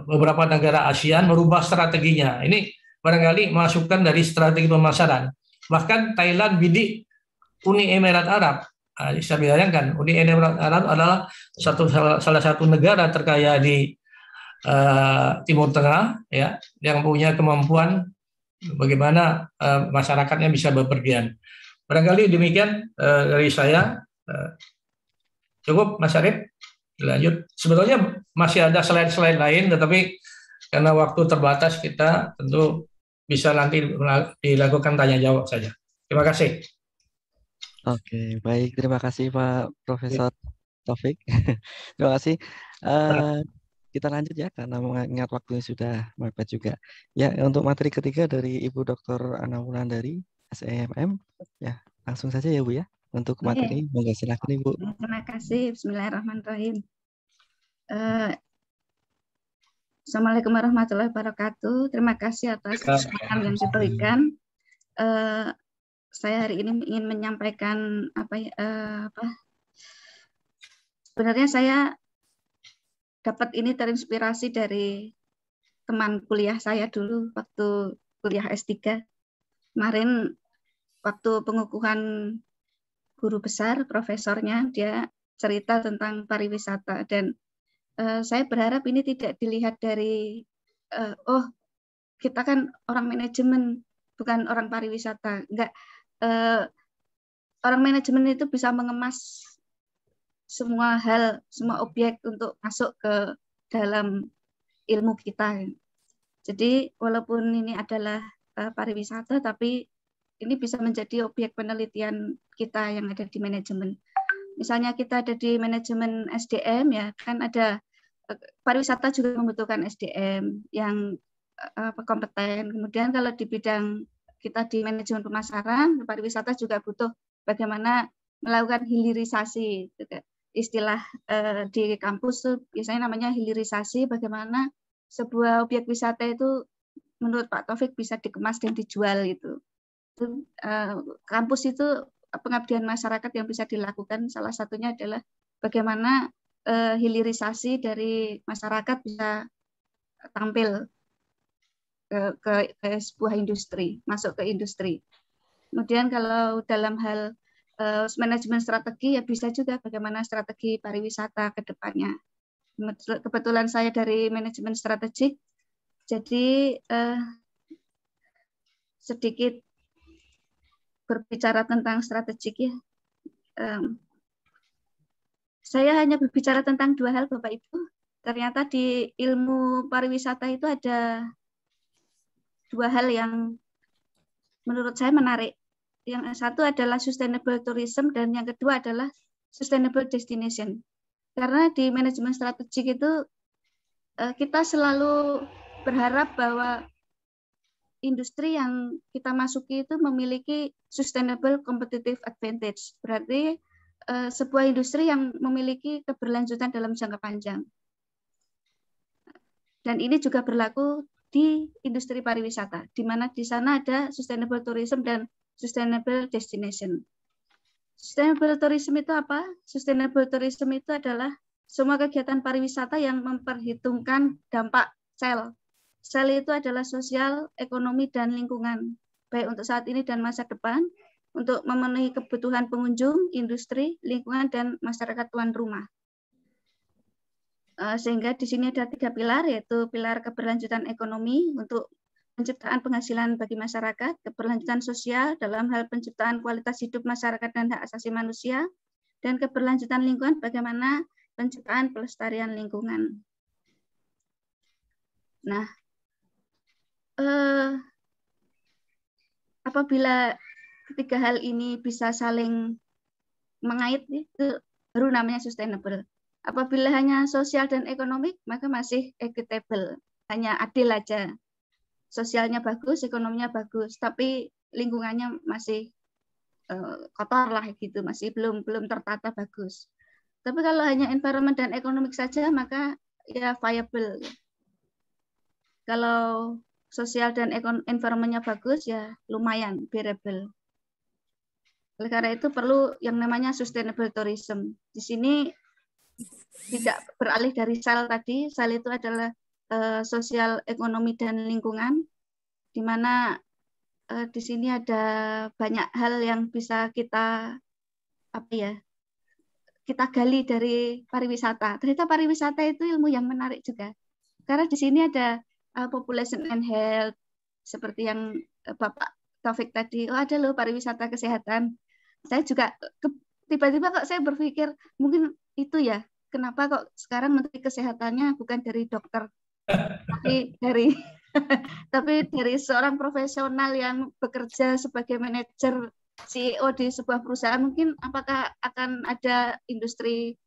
beberapa negara ASEAN merubah strateginya. Ini barangkali masukan dari strategi pemasaran. Bahkan Thailand bidik Uni Emirat Arab. Bisa bayangkan, Uni Emirat Arab adalah salah satu negara terkaya di Timur Tengah, ya, yang punya kemampuan bagaimana masyarakatnya bisa bepergian. Barangkali demikian dari saya. Cukup, Mas Arif? Lanjut. Sebetulnya masih ada slide-slide lain, tetapi karena waktu terbatas kita tentu bisa nanti dilakukan tanya jawab saja. Terima kasih. Oke, baik. Terima kasih Pak Profesor Taufik. Terima kasih. Kita lanjut ya, karena mengingat waktunya sudah mepet juga. Ya, untuk materi ketiga dari Ibu Dr. Ana Wulandari, SEMM, ya langsung saja ya Bu ya. Untuk materi, monggo silakan Ibu. Terima kasih. Bismillahirrahmanirrahim. Assalamualaikum warahmatullahi wabarakatuh. Terima kasih atas kesempatan yang diberikan. Saya hari ini ingin menyampaikan sebenarnya saya dapat ini terinspirasi dari teman kuliah saya dulu waktu kuliah S3. Kemarin waktu pengukuhan guru besar, profesornya, dia cerita tentang pariwisata. Dan saya berharap ini tidak dilihat dari, oh kita kan orang manajemen, bukan orang pariwisata. Enggak, orang manajemen itu bisa mengemas semua hal, semua objek untuk masuk ke dalam ilmu kita. Jadi walaupun ini adalah pariwisata, tapi ini bisa menjadi objek penelitian kita yang ada di manajemen. Misalnya kita ada di manajemen SDM, ya kan ada pariwisata juga membutuhkan SDM yang kompeten. Kemudian kalau di bidang kita di manajemen pemasaran, pariwisata juga butuh bagaimana melakukan hilirisasi. Istilah di kampus tuh biasanya namanya hilirisasi, bagaimana sebuah objek wisata itu menurut Pak Taufik bisa dikemas dan dijual gitu. Kampus itu pengabdian masyarakat yang bisa dilakukan, salah satunya adalah bagaimana hilirisasi dari masyarakat bisa tampil ke sebuah industri, masuk ke industri. Kemudian kalau dalam hal manajemen strategi, ya bisa juga bagaimana strategi pariwisata ke depannya. Kebetulan saya dari manajemen strategik, jadi sedikit berbicara tentang strategik ya. Saya hanya berbicara tentang dua hal, Bapak Ibu. Ternyata di ilmu pariwisata itu ada dua hal yang menurut saya menarik. Yang satu adalah sustainable tourism dan yang kedua adalah sustainable destination. Karena di manajemen strategik itu kita selalu berharap bahwa industri yang kita masuki itu memiliki sustainable competitive advantage. Berarti sebuah industri yang memiliki keberlanjutan dalam jangka panjang. Dan ini juga berlaku di industri pariwisata, di mana di sana ada sustainable tourism dan sustainable destination. Sustainable tourism itu apa? Sustainable tourism itu adalah semua kegiatan pariwisata yang memperhitungkan dampak SEL. SEL itu adalah sosial, ekonomi, dan lingkungan, baik untuk saat ini dan masa depan, untuk memenuhi kebutuhan pengunjung, industri, lingkungan, dan masyarakat tuan rumah. Sehingga di sini ada 3 pilar, yaitu pilar keberlanjutan ekonomi untuk penciptaan penghasilan bagi masyarakat, keberlanjutan sosial dalam hal penciptaan kualitas hidup masyarakat dan hak asasi manusia, dan keberlanjutan lingkungan bagaimana penciptaan pelestarian lingkungan. Nah, apabila ketiga hal ini bisa saling mengait, itu baru namanya sustainable. Apabila hanya sosial dan ekonomi, maka masih equitable, hanya adil aja. Sosialnya bagus, ekonominya bagus, tapi lingkungannya masih kotor lah gitu, masih belum tertata bagus. Tapi kalau hanya environment dan ekonomi saja, maka ya viable. Kalau sosial dan environment-nya bagus, ya lumayan bearable. Oleh karena itu perlu yang namanya sustainable tourism. Di sini tidak beralih dari SAL tadi. SAL itu adalah sosial, ekonomi, dan lingkungan, di mana di sini ada banyak hal yang bisa kita kita gali dari pariwisata. Ternyata pariwisata itu ilmu yang menarik juga. Karena di sini ada population and health, seperti yang Bapak Taufik tadi. Oh, ada loh pariwisata kesehatan. Saya juga tiba-tiba kok saya berpikir mungkin itu ya. Kenapa kok sekarang Menteri Kesehatannya bukan dari dokter, tapi dari seorang profesional yang bekerja sebagai manajer CEO di sebuah perusahaan. Mungkin apakah akan ada industri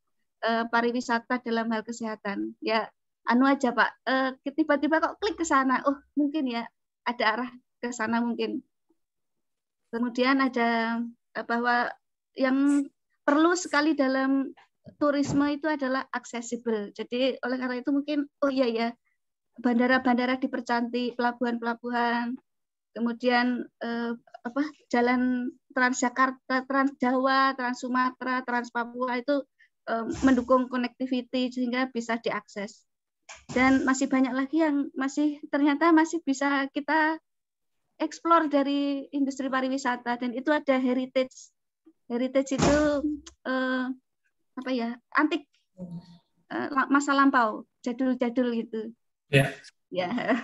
pariwisata dalam hal kesehatan? Ya, anu aja Pak, tiba-tiba kok klik ke sana. Oh, mungkin ya ada arah ke sana mungkin. Kemudian ada bahwa yang perlu sekali dalam turisme itu adalah accessible. Jadi oleh karena itu mungkin oh iya ya, bandara-bandara dipercantik, pelabuhan-pelabuhan, kemudian jalan Transjakarta, Trans Jawa, Trans Sumatera, Trans Papua itu mendukung connectivity sehingga bisa diakses. Dan masih banyak lagi yang ternyata masih bisa kita explore dari industri pariwisata, dan itu ada heritage. Heritage itu antik, masa lampau, jadul-jadul gitu. Ya. Ya.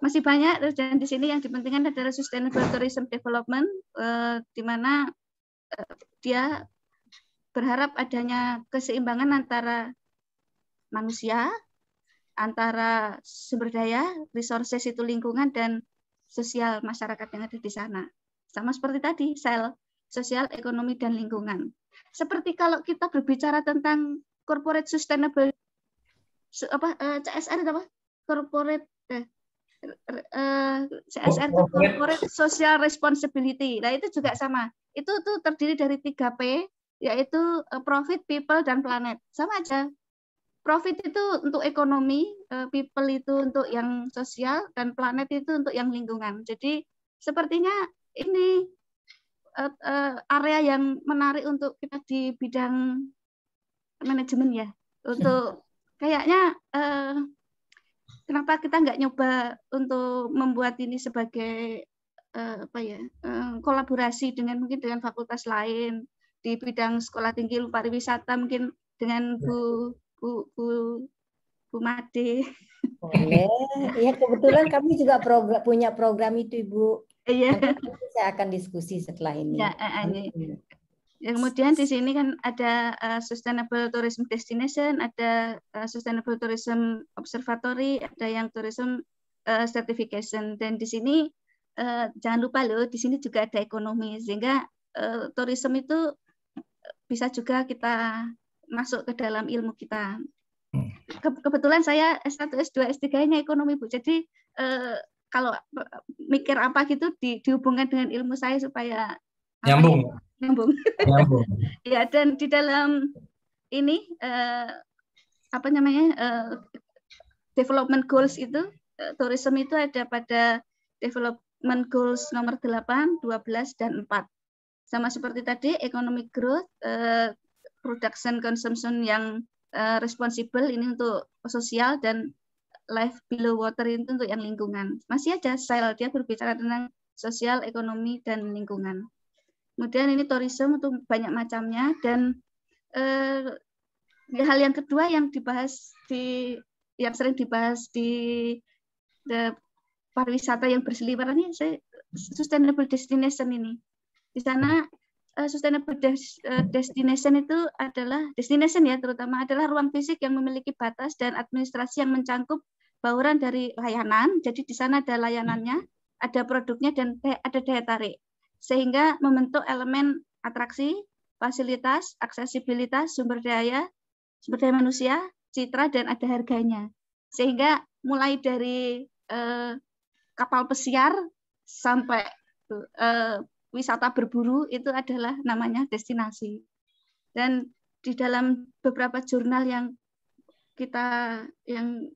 Masih banyak, dan di sini yang dipentingkan adalah sustainable tourism development, di mana dia berharap adanya keseimbangan antara manusia, antara sumber daya, resources itu lingkungan, dan sosial masyarakat yang ada di sana. Sama seperti tadi, sosial, ekonomi, dan lingkungan. Seperti kalau kita berbicara tentang corporate sustainable, CSR apa? Corporate CSR itu corporate social responsibility. Nah, itu juga sama. Itu tuh terdiri dari 3P, yaitu profit, people, dan planet. Sama aja. Profit itu untuk ekonomi, people itu untuk yang sosial, dan planet itu untuk yang lingkungan. Jadi sepertinya ini area yang menarik untuk kita di bidang manajemen ya. Untuk kayaknya kenapa kita nggak nyoba untuk membuat ini sebagai kolaborasi mungkin dengan fakultas lain di bidang sekolah tinggi ilmu pariwisata, mungkin dengan Bu Made. Boleh. Ya, kebetulan kami juga punya program itu, Ibu. Iya. Nanti saya akan diskusi setelah ini. Ya, kemudian di sini kan ada sustainable tourism destination, ada sustainable tourism observatory, ada yang tourism certification, dan di sini jangan lupa loh, di sini juga ada ekonomi, sehingga tourism itu bisa juga kita masuk ke dalam ilmu kita. Kebetulan saya S1, S2, S3-nya ekonomi, Bu. Jadi kalau mikir apa gitu dihubungkan dengan ilmu saya supaya nyambung. Ya, dan di dalam ini development goals itu, tourism itu ada pada development goals nomor 8, 12, dan 4. Sama seperti tadi, economic growth, production consumption yang responsible ini untuk sosial, dan life below water itu untuk yang lingkungan. Masih aja SAIL, dia berbicara tentang sosial, ekonomi, dan lingkungan. Kemudian ini tourism untuk banyak macamnya, dan hal yang kedua yang sering dibahas di pariwisata yang berseliweran ini, sustainable destination ini. Di sana sustainable destination itu adalah destination ya, terutama adalah ruang fisik yang memiliki batas dan administrasi yang mencangkup bauran dari layanan. Jadi di sana ada layanannya, ada produknya, dan ada daya tarik, sehingga membentuk elemen atraksi, fasilitas, aksesibilitas, sumber daya, sumber daya manusia, citra, dan ada harganya. Sehingga mulai dari kapal pesiar sampai wisata berburu itu adalah namanya destinasi. Dan di dalam beberapa jurnal yang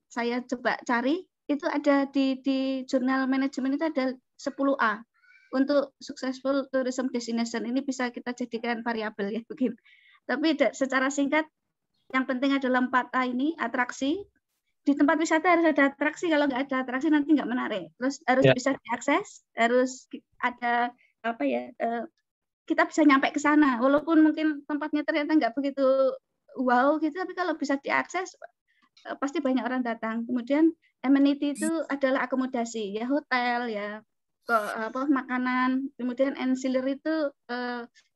saya coba cari, itu ada di jurnal manajemen itu ada 10A untuk successful tourism destination. Ini bisa kita jadikan variabel ya begini. Tapi secara singkat, yang penting adalah 4A ini, atraksi. Di tempat wisata harus ada atraksi, kalau nggak ada atraksi nanti nggak menarik. Terus harus bisa diakses, harus ada kita bisa nyampe ke sana, walaupun mungkin tempatnya ternyata nggak begitu wow gitu, tapi kalau bisa diakses pasti banyak orang datang. Kemudian amenity itu adalah akomodasi, ya hotel, ya makanan. Kemudian ancillary itu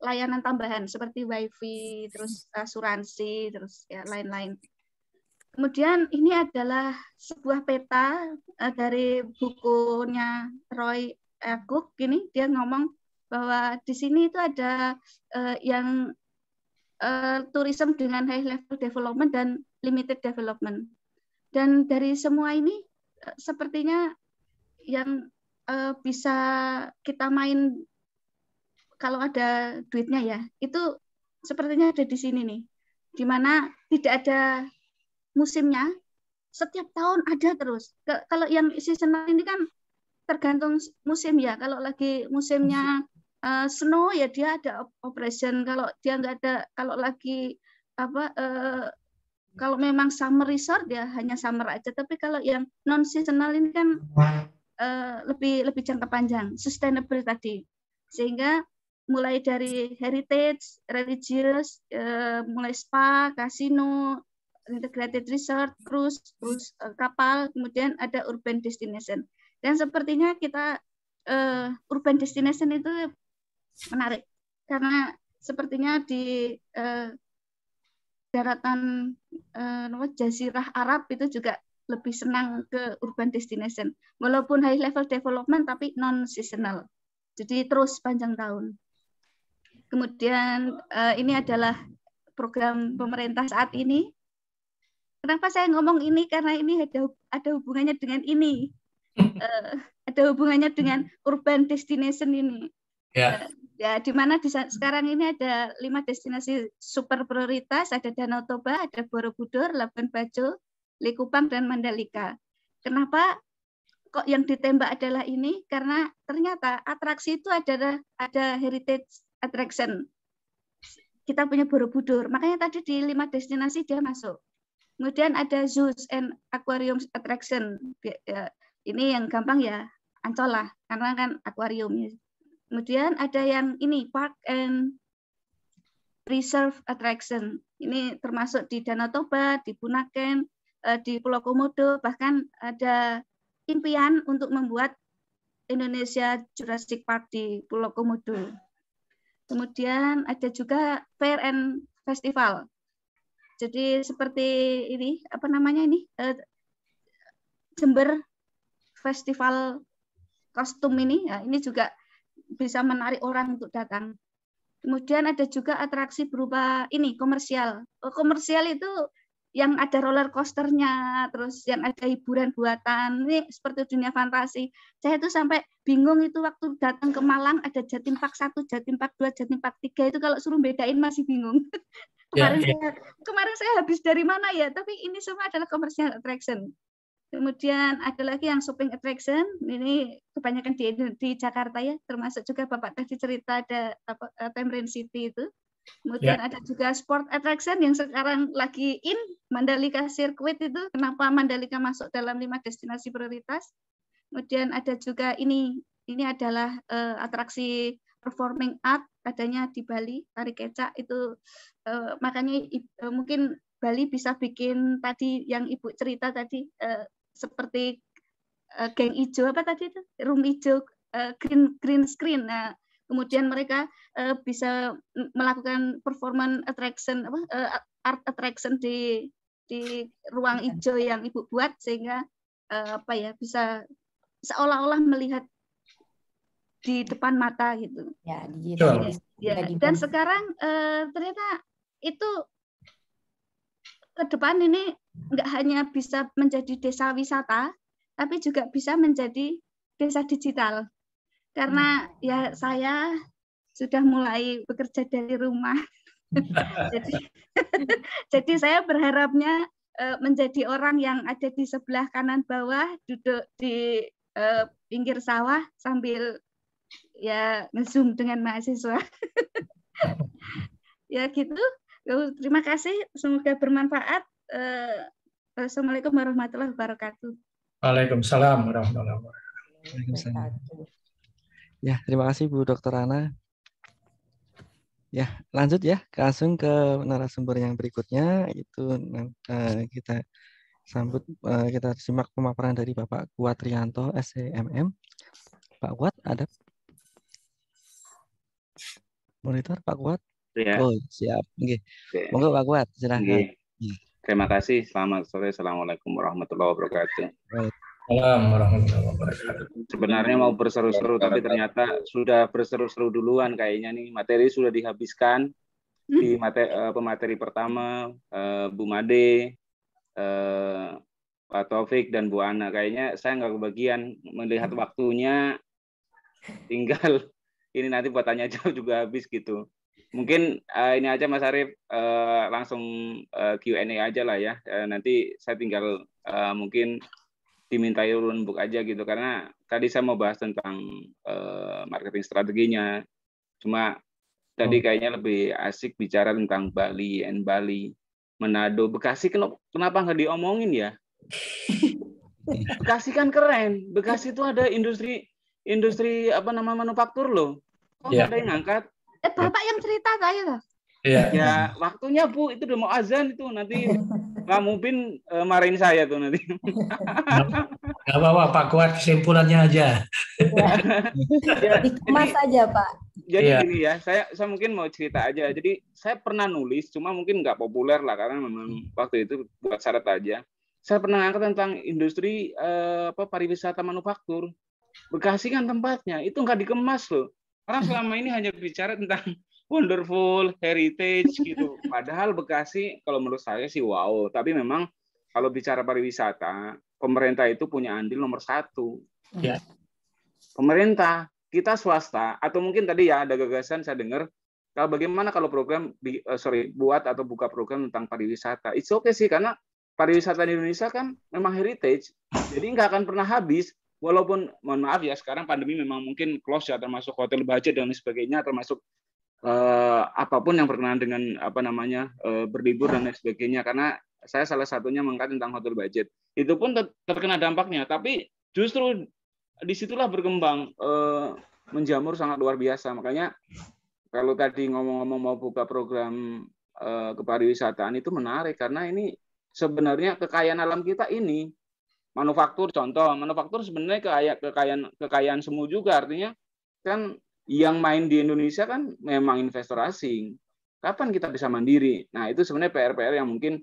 layanan tambahan seperti wifi, terus asuransi, terus ya lain-lain. Kemudian ini adalah sebuah peta dari bukunya Roy Cook. Ini dia ngomong bahwa di sini itu ada yang tourism dengan high level development dan limited development. Dan dari semua ini sepertinya yang bisa kita main kalau ada duitnya ya, itu sepertinya ada di sini nih, di mana tidak ada musimnya, setiap tahun ada terus. Kalau yang seasonal ini kan tergantung musim ya. Kalau lagi musimnya snow ya dia ada operation. Kalau dia nggak ada, kalau lagi kalau memang summer resort ya hanya summer aja. Tapi kalau yang non seasonal ini kan lebih jangka panjang, sustainable tadi. Sehingga mulai dari heritage, religious, mulai spa, kasino, integrated resort, cruise kapal, kemudian ada urban destination. Dan sepertinya kita urban destination itu menarik karena sepertinya di daratan Jazirah Arab itu juga lebih senang ke urban destination, walaupun high level development tapi non seasonal, jadi terus panjang tahun. Kemudian ini adalah program pemerintah saat ini. Kenapa saya ngomong ini? Karena ini ada hubungannya dengan ini. Ada hubungannya dengan urban destination ini. Ya, di mana sekarang ini ada 5 destinasi super prioritas, ada Danau Toba, ada Borobudur, Labuan Bajo, Likupang, dan Mandalika. Kenapa kok yang ditembak adalah ini? Karena ternyata atraksi itu ada heritage attraction. Kita punya Borobudur, makanya tadi di 5 destinasi dia masuk. Kemudian ada zoos and aquarium attraction. Ini yang gampang ya, Ancol lah, karena kan akuarium. Kemudian ada yang ini, park and preserve attraction. Ini termasuk di Danau Toba, di Bunaken, di Pulau Komodo, bahkan ada impian untuk membuat Indonesia Jurassic Park di Pulau Komodo. Kemudian ada juga fair and festival. Jadi seperti ini, apa namanya ini, Jember Festival Kostum ini, ya, ini juga bisa menarik orang untuk datang. Kemudian ada juga atraksi berupa ini komersial. Komersial itu yang ada roller coasternya, terus yang ada hiburan buatan. Ini seperti dunia fantasi. Saya itu sampai bingung itu waktu datang ke Malang ada Jatim Park 1, Jatim Park 2, Jatim Park 3 itu kalau suruh bedain masih bingung. Kemarin saya habis dari mana ya, tapi ini semua adalah commercial attraction. Kemudian ada lagi yang shopping attraction, ini kebanyakan di Jakarta ya, termasuk juga Bapak tadi cerita ada Tamrin City itu. Kemudian ada juga sport attraction yang sekarang lagi in, Mandalika Circuit itu, kenapa Mandalika masuk dalam 5 destinasi prioritas. Kemudian ada juga ini adalah atraksi performing art, adanya di Bali, tari kecak itu, makanya mungkin Bali bisa bikin tadi yang Ibu cerita tadi, seperti geng hijau apa tadi itu, room hijau, green screen. Nah, kemudian mereka bisa melakukan performance attraction, art attraction di ruang hijau yang Ibu buat, sehingga bisa seolah-olah melihat di depan mata gitu. Ya, digital. Ya. Dan sekarang ternyata itu ke depan ini nggak hanya bisa menjadi desa wisata, tapi juga bisa menjadi desa digital. Karena ya saya sudah mulai bekerja dari rumah. Jadi saya berharapnya menjadi orang yang ada di sebelah kanan bawah, duduk di pinggir sawah sambil ya nge-zoom dengan mahasiswa. Ya gitu. Terima kasih, semoga bermanfaat. Assalamualaikum warahmatullahi wabarakatuh. Waalaikumsalam warahmatullahi wabarakatuh. Waalaikumsalam. Ya, terima kasih Bu Dr. Ana. Ya, lanjut ya, langsung ke narasumber yang berikutnya. Itu kita sambut, kita simak pemaparan dari Bapak Kuat Rianto, SCMM. Pak Kuat, ada monitor Pak Kuat? Ya. Oh, siap. Oke. Monggo Pak Kuat, silakan. Terima kasih. Selamat sore. Assalamualaikum warahmatullahi wabarakatuh. Assalamualaikum warahmatullahi wabarakatuh. Sebenarnya mau berseru-seru, tapi ternyata sudah berseru-seru duluan kayaknya nih. Materi sudah dihabiskan di pemateri pertama, Bu Made, Pak Taufik, dan Bu Ana. Kayaknya saya nggak kebagian melihat waktunya. Tinggal ini nanti buat tanya jawab juga habis gitu. Mungkin ini aja Mas Arief, langsung Q&A aja lah ya. Nanti saya tinggal mungkin dimintai run book aja gitu, karena tadi saya mau bahas tentang marketing strateginya. Cuma tadi kayaknya lebih asik bicara tentang Bali and Bali, Manado, Bekasi. Kenapa nggak diomongin ya? Bekasi kan keren. Bekasi itu ada industri manufaktur loh. Kok nggak ada yang ngangkat? Bapak yang cerita saya loh. Iya. Ya waktunya Bu, itu udah mau azan itu, nanti Pak Mubin marahin saya tuh nanti. Nggak apa-apa Pak Kuat, kesimpulannya aja. Ya, dikemas aja Pak. Jadi Iya. gini ya, saya mungkin mau cerita aja. Jadi saya pernah nulis, cuma mungkin nggak populer lah karena memang waktu itu buat syarat aja. Saya pernah ngangkat tentang industri pariwisata manufaktur. Bekasi kan tempatnya, itu nggak dikemas loh. Karena selama ini hanya bicara tentang wonderful, heritage gitu. Padahal Bekasi kalau menurut saya sih wow. Tapi memang kalau bicara pariwisata, pemerintah itu punya andil nomor 1. Ya. Pemerintah, kita swasta, atau mungkin tadi ya ada gagasan saya dengar, kalau bagaimana kalau program buat atau buka program tentang pariwisata. It's okay sih, karena pariwisata di Indonesia kan memang heritage. Jadi nggak akan pernah habis. Walaupun mohon maaf ya sekarang pandemi memang mungkin close ya, termasuk hotel budget dan sebagainya, termasuk apapun yang berkenaan dengan berlibur dan lain sebagainya, karena saya salah satunya mengangkat tentang hotel budget. Itu pun terkena dampaknya, tapi justru disitulah berkembang, menjamur sangat luar biasa. Makanya kalau tadi ngomong-ngomong mau buka program kepariwisataan itu menarik, karena ini sebenarnya kekayaan alam kita ini. Manufaktur contoh, manufaktur sebenarnya kekayaan semu juga, artinya kan yang main di Indonesia kan memang investor asing. Kapan kita bisa mandiri? Nah, itu sebenarnya PR-PR yang mungkin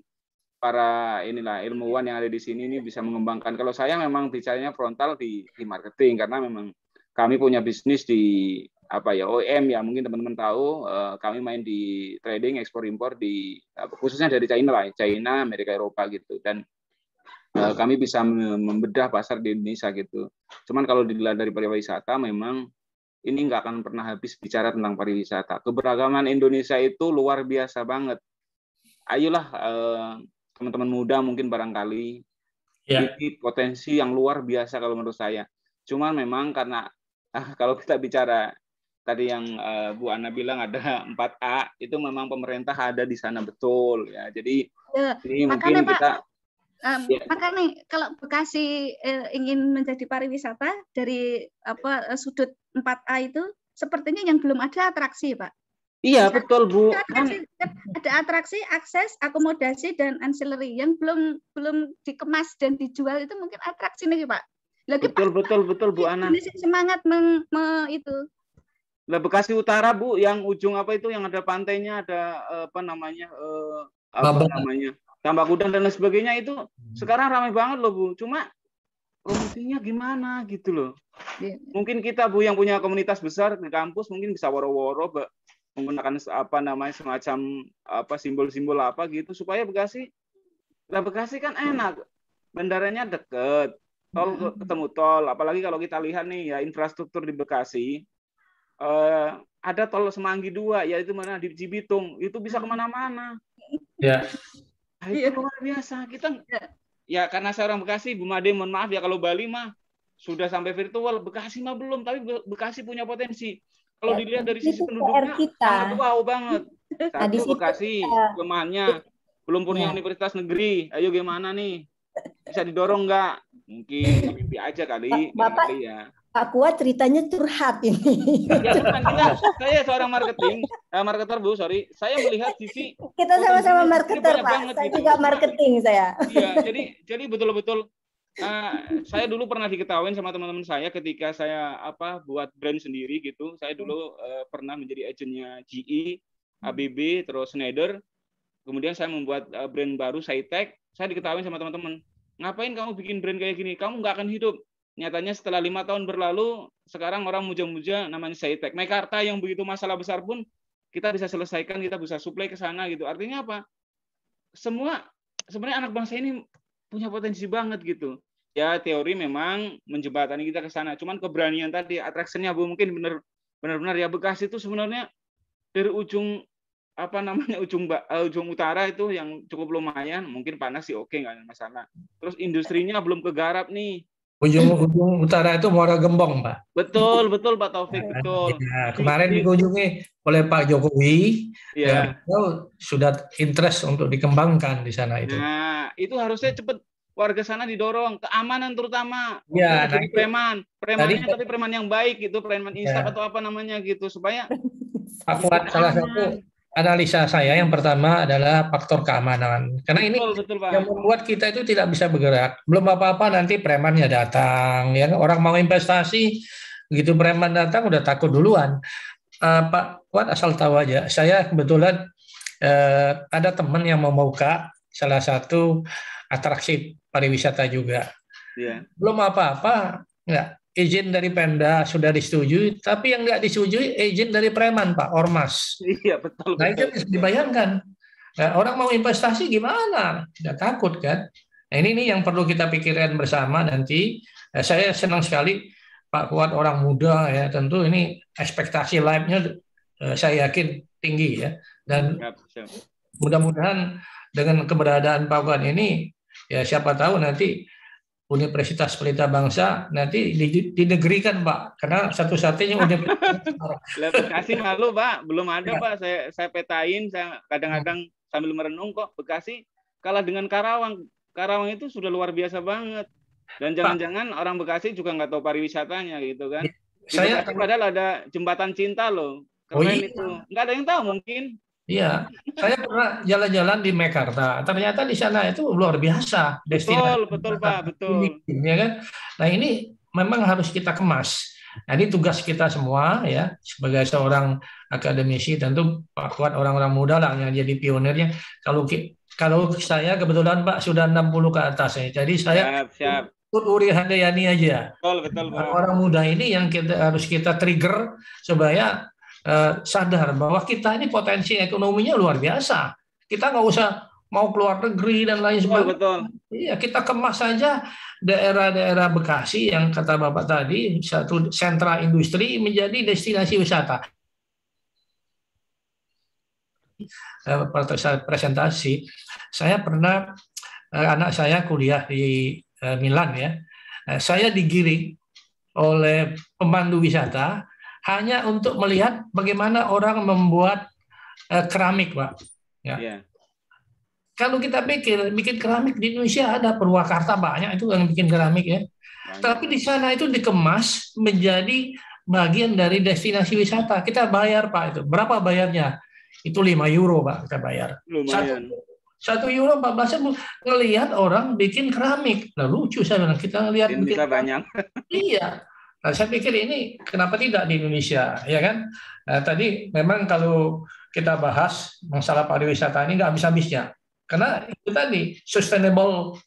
para ilmuwan yang ada di sini ini bisa mengembangkan. Kalau saya memang bicaranya frontal di marketing, karena memang kami punya bisnis di OEM ya, mungkin teman-teman tahu, kami main di trading ekspor impor di khususnya dari China, Amerika, Eropa gitu, dan kami bisa membedah pasar di Indonesia gitu. Cuman kalau dilihat dari pariwisata, memang ini nggak akan pernah habis bicara tentang pariwisata. Keberagaman Indonesia itu luar biasa banget. Ayolah teman-teman muda mungkin barangkali ini potensi yang luar biasa kalau menurut saya. Cuman memang karena kalau kita bicara tadi yang Bu Ana bilang ada 4A, itu memang pemerintah ada di sana betul ya. Jadi ini mungkin kita maka nih kalau Bekasi ingin menjadi pariwisata dari sudut 4A itu sepertinya yang belum ada atraksi, Pak. Iya, betul, Bu. Ada atraksi, akses, akomodasi, dan ancillary yang belum dikemas dan dijual, itu mungkin atraksi nih, Pak. Lagi betul, Bu Ana. Ini semangat itu. Lah Bekasi Utara, Bu, yang ujung itu yang ada pantainya, ada Tambak Udang dan lain sebagainya, itu sekarang ramai banget loh, Bu. Cuma promosinya gimana gitu loh. Mungkin kita, Bu, yang punya komunitas besar di kampus mungkin bisa woro-woro menggunakan semacam simbol-simbol gitu supaya Bekasi Lah Bekasi kan enak, bandaranya deket, tol ketemu tol. Apalagi kalau kita lihat nih ya infrastruktur di Bekasi, ada tol Semanggi 2, yaitu mana di Cibitung, itu bisa kemana-mana. Ya. Nah, itu luar biasa. Kita ya karena saya orang Bekasi, Bu Made, mohon maaf ya kalau Bali mah sudah sampai virtual, Bekasi mah belum, tapi Bekasi punya potensi. Kalau dilihat dari sisi penduduknya, sangat wow banget. Satu, Bekasi kelemahannya belum punya universitas negeri. Ayo gimana nih? Bisa didorong nggak? Mungkin mimpi aja kali. Bapak, ya. Pak Kuat ceritanya curhat ini. Ya, saya seorang marketer Bu, sorry. Saya melihat sisi kita sama-sama marketer Pak. Saya juga marketing saya. Iya, jadi betul-betul saya dulu pernah diketawain sama teman-teman saya ketika saya buat brand sendiri gitu. Saya dulu pernah menjadi agennya GE, ABB, terus Schneider. Kemudian saya membuat brand baru, Saitek. Saya diketawain sama teman-teman. Ngapain kamu bikin brand kayak gini? Kamu nggak akan hidup. Nyatanya setelah 5 tahun berlalu, sekarang orang muja-muja namanya Saitek. Mekarta yang begitu masalah besar pun kita bisa selesaikan, kita bisa supply ke sana gitu. Artinya apa? Sebenarnya anak bangsa ini punya potensi banget gitu. Ya teori memang menjembatani kita ke sana. Cuman keberanian tadi, attraction-nya Bu, mungkin benar-benar ya Bekasi itu sebenarnya dari ujung ujung utara itu yang cukup lumayan, mungkin panas sih oke, nggak ada masalah. Terus industrinya belum kegarap nih. Ujung utara itu Muara Gembong, Pak. Betul Pak Taufik, betul. Ya, kemarin dikunjungi oleh Pak Jokowi, ya. Sudah interest untuk dikembangkan di sana itu. Nah, itu harusnya cepat warga sana didorong, keamanan terutama. Ya, jadi premannya tapi preman yang baik gitu, preman insaf atau apa namanya gitu, supaya Pak Fuad, salah satu analisa saya yang pertama adalah faktor keamanan. Karena ini betul, yang membuat kita itu tidak bisa bergerak. Belum apa-apa nanti premannya datang, ya orang mau investasi, begitu preman datang udah takut duluan. Pak Fuad asal tahu aja, saya kebetulan ada teman yang mau buka salah satu atraksi pariwisata juga. Yeah. Belum apa-apa, enggak. Izin dari Pemda sudah disetujui, tapi yang nggak disetujui izin dari preman, Pak, ormas. Iya, betul. Nah, itu bisa dibayangkan. Nah, orang mau investasi gimana? Nggak takut, kan? Nah, ini yang perlu kita pikirkan bersama nanti. Saya senang sekali, Pak Fuad orang muda, ya. Tentu ini ekspektasi life-nya saya yakin tinggi, ya. Dan mudah-mudahan dengan keberadaan Pak Fuad ini, ya siapa tahu nanti Universitas Pelita Bangsa nanti dinegerikan, Pak, karena satu-satunya universitas. Bekasi malu, Pak, belum ada, ya. Pak. Saya petain, saya kadang-kadang sambil merenung kok Bekasi kalah dengan Karawang. Karawang itu sudah luar biasa banget. Dan jangan-jangan orang Bekasi juga nggak tahu pariwisatanya gitu kan. Bekasi padahal ada jembatan cinta loh. Keren itu. Nggak ada yang tahu mungkin. Iya, saya pernah jalan-jalan di Mekarta. Ternyata di sana itu luar biasa destinasi. Betul Pak, betul. Ya kan? Nah ini memang harus kita kemas. Nah, ini tugas kita semua ya sebagai seorang akademisi, tentu Pak Fuad orang-orang muda lah yang jadi pionirnya. Kalau saya kebetulan Pak sudah 60 ke atas ya. Jadi saya ikut Uri Handayani aja. Betul Pak. Orang muda ini yang harus kita trigger supaya sadar bahwa kita ini potensi ekonominya luar biasa. Kita nggak usah mau keluar negeri dan lain sebagainya. Betul. Iya, kita kemas saja daerah-daerah Bekasi yang kata Bapak tadi, satu sentra industri menjadi destinasi wisata. Pada saat presentasi, saya pernah anak saya kuliah di Milan ya. Saya digiring oleh pemandu wisata hanya untuk melihat bagaimana orang membuat keramik, Pak. Ya. Yeah. Kalau kita bikin keramik di Indonesia ada Purwakarta banyak itu yang bikin keramik ya. Banyak. Tapi di sana itu dikemas menjadi bagian dari destinasi wisata. Kita bayar, Pak, itu. Berapa bayarnya? Itu 5 euro, Pak, kita bayar. Lumayan. 1 euro 14 ngelihat orang bikin keramik. Nah, lucu saya bilang kita ngelihat bikin banyak. Iya. Nah, saya pikir ini kenapa tidak di Indonesia, ya kan? Nah, tadi memang kalau kita bahas masalah pariwisata ini nggak habis-habisnya. Karena itu tadi, sustainable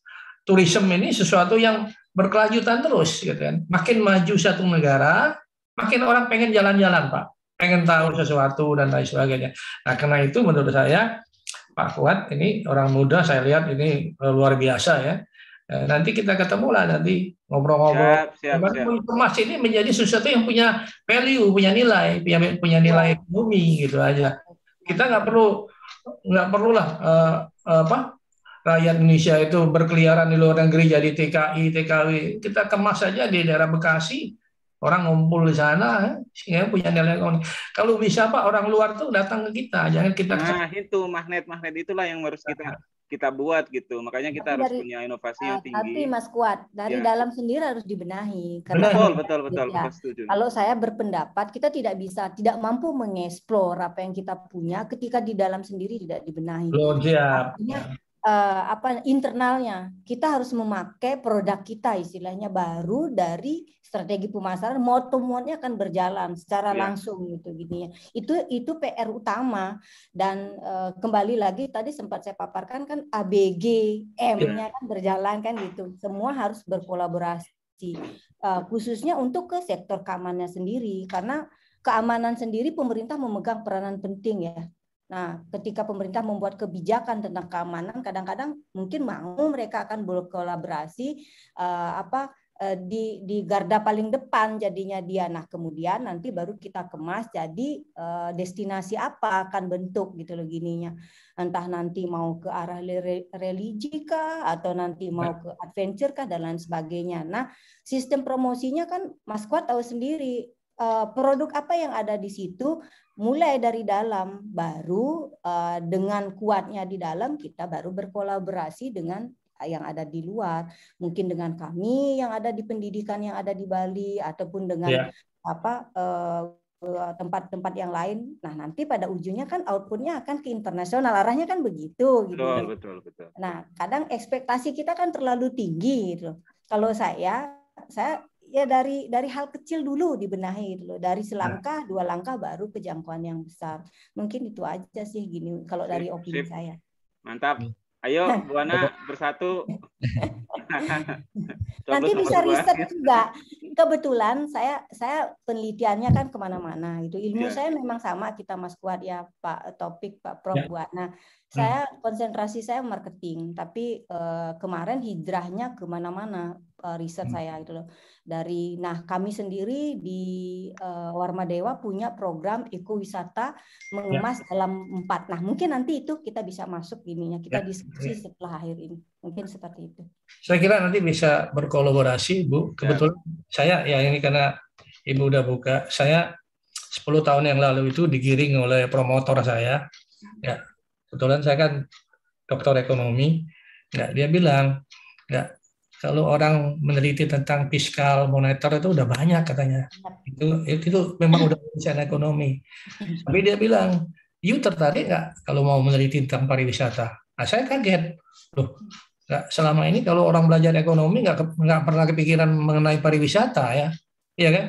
tourism ini sesuatu yang berkelanjutan terus, gitu kan. Makin maju satu negara, makin orang pengen jalan-jalan, Pak. Pengen tahu sesuatu dan lain sebagainya. Nah, karena itu menurut saya, Pak Fuad ini orang muda, saya lihat ini luar biasa ya. Nanti kita ketemu lah nanti ngobrol-ngobrol. Siap. Emas ini menjadi sesuatu yang punya value, punya nilai ekonomi gitu aja. Kita nggak perlulah rakyat Indonesia itu berkeliaran di luar negeri jadi TKI, TKW. Kita kemas saja di daerah Bekasi, orang ngumpul di sana, sehingga punya nilai ekonomi. Kalau bisa Pak, orang luar tuh datang ke kita, jangan kita. Nah itu magnet itulah yang harus kita buat gitu. Makanya kita harus punya inovasi yang tinggi. Tapi Mas Kuat, dari dalam sendiri harus dibenahi. Betul. Setuju. Kalau saya berpendapat kita tidak mampu mengeksplor apa yang kita punya ketika di dalam sendiri tidak dibenahi. Artinya, internalnya kita harus memakai produk kita, istilahnya baru dari strategi pemasaran, muat-muatnya akan berjalan secara langsung gitu gini ya. Itu PR utama. Dan kembali lagi tadi sempat saya paparkan kan ABG M-nya kan berjalan kan gitu. Semua harus berkolaborasi. Khususnya untuk ke sektor keamanan sendiri, karena keamanan sendiri pemerintah memegang peranan penting ya. Nah, ketika pemerintah membuat kebijakan tentang keamanan, kadang-kadang mungkin mereka akan berkolaborasi di garda paling depan jadinya dia. Nah, kemudian nanti baru kita kemas jadi destinasi apa akan bentuk gitu loh gininya. Entah nanti mau ke arah religi kah atau nanti mau ke adventure kah dan lain sebagainya. Nah, sistem promosinya kan Mas Kuat tahu sendiri. Produk apa yang ada di situ mulai dari dalam, baru dengan kuatnya di dalam kita baru berkolaborasi dengan yang ada di luar, mungkin dengan kami yang ada di pendidikan yang ada di Bali ataupun dengan tempat-tempat yang lain. Nah, nanti pada ujungnya kan outputnya akan ke internasional, arahnya kan begitu gitu. Betul. Nah, kadang ekspektasi kita kan terlalu tinggi gitu. Kalau saya ya dari hal kecil dulu dibenahi gitu loh. Dari selangkah, 2 langkah baru ke jangkauan yang besar. Mungkin itu aja sih gini kalau dari opini saya. Mantap. Ayo Bu Ana bersatu. Nanti bisa riset juga. Kebetulan saya penelitiannya kan kemana-mana itu. Ilmu saya memang sama kita Mas Kuat ya Pak Topik, Pak Prof Bu Ana. Saya konsentrasi saya marketing, tapi kemarin hijrahnya kemana-mana riset saya itu loh. Kami sendiri di Warma Dewa punya program ekowisata mengemas dalam 4. Nah, mungkin nanti itu kita bisa masuk ininya, kita diskusi setelah akhir ini. Mungkin seperti itu. Saya kira nanti bisa berkolaborasi, Bu. Kebetulan saya ya ini karena Ibu udah buka, saya 10 tahun yang lalu itu digiring oleh promotor saya. Ya, kebetulan saya kan doktor ekonomi. Ya, dia bilang, ya kalau orang meneliti tentang fiskal moneter itu udah banyak katanya. Itu memang udah urusan ekonomi. Tapi dia bilang, "You tertarik nggak kalau mau meneliti tentang pariwisata?" Nah, saya kaget. Loh, selama ini kalau orang belajar ekonomi nggak pernah kepikiran mengenai pariwisata ya. Iya kan?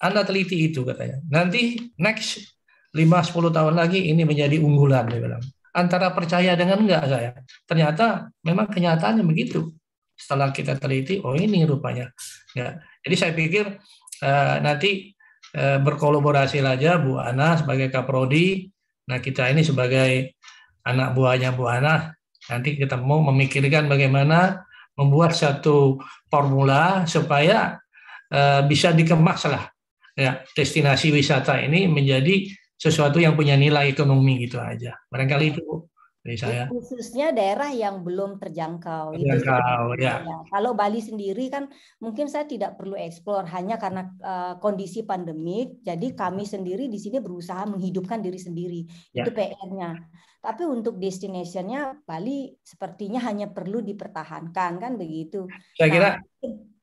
Anda teliti itu katanya. Nanti next 5-10 tahun lagi ini menjadi unggulan dia bilang. Antara percaya dengan enggak saya. Ternyata memang kenyataannya begitu. Setelah kita teliti, oh ini rupanya. Ya. Jadi saya pikir nanti berkolaborasi aja Bu Ana sebagai Kaprodi. Nah, kita ini sebagai anak buahnya Bu Ana, nanti kita mau memikirkan bagaimana membuat satu formula supaya bisa dikemas lah. Ya, destinasi wisata ini menjadi sesuatu yang punya nilai ekonomi gitu aja. Barangkali itu Bu. Saya. Khususnya daerah yang belum terjangkau. Ya. Kalau Bali sendiri kan mungkin saya tidak perlu eksplor hanya karena kondisi pandemik. Jadi kami sendiri di sini berusaha menghidupkan diri sendiri. Itu PR-nya. Tapi untuk destination-nya Bali sepertinya hanya perlu dipertahankan kan begitu. Saya kira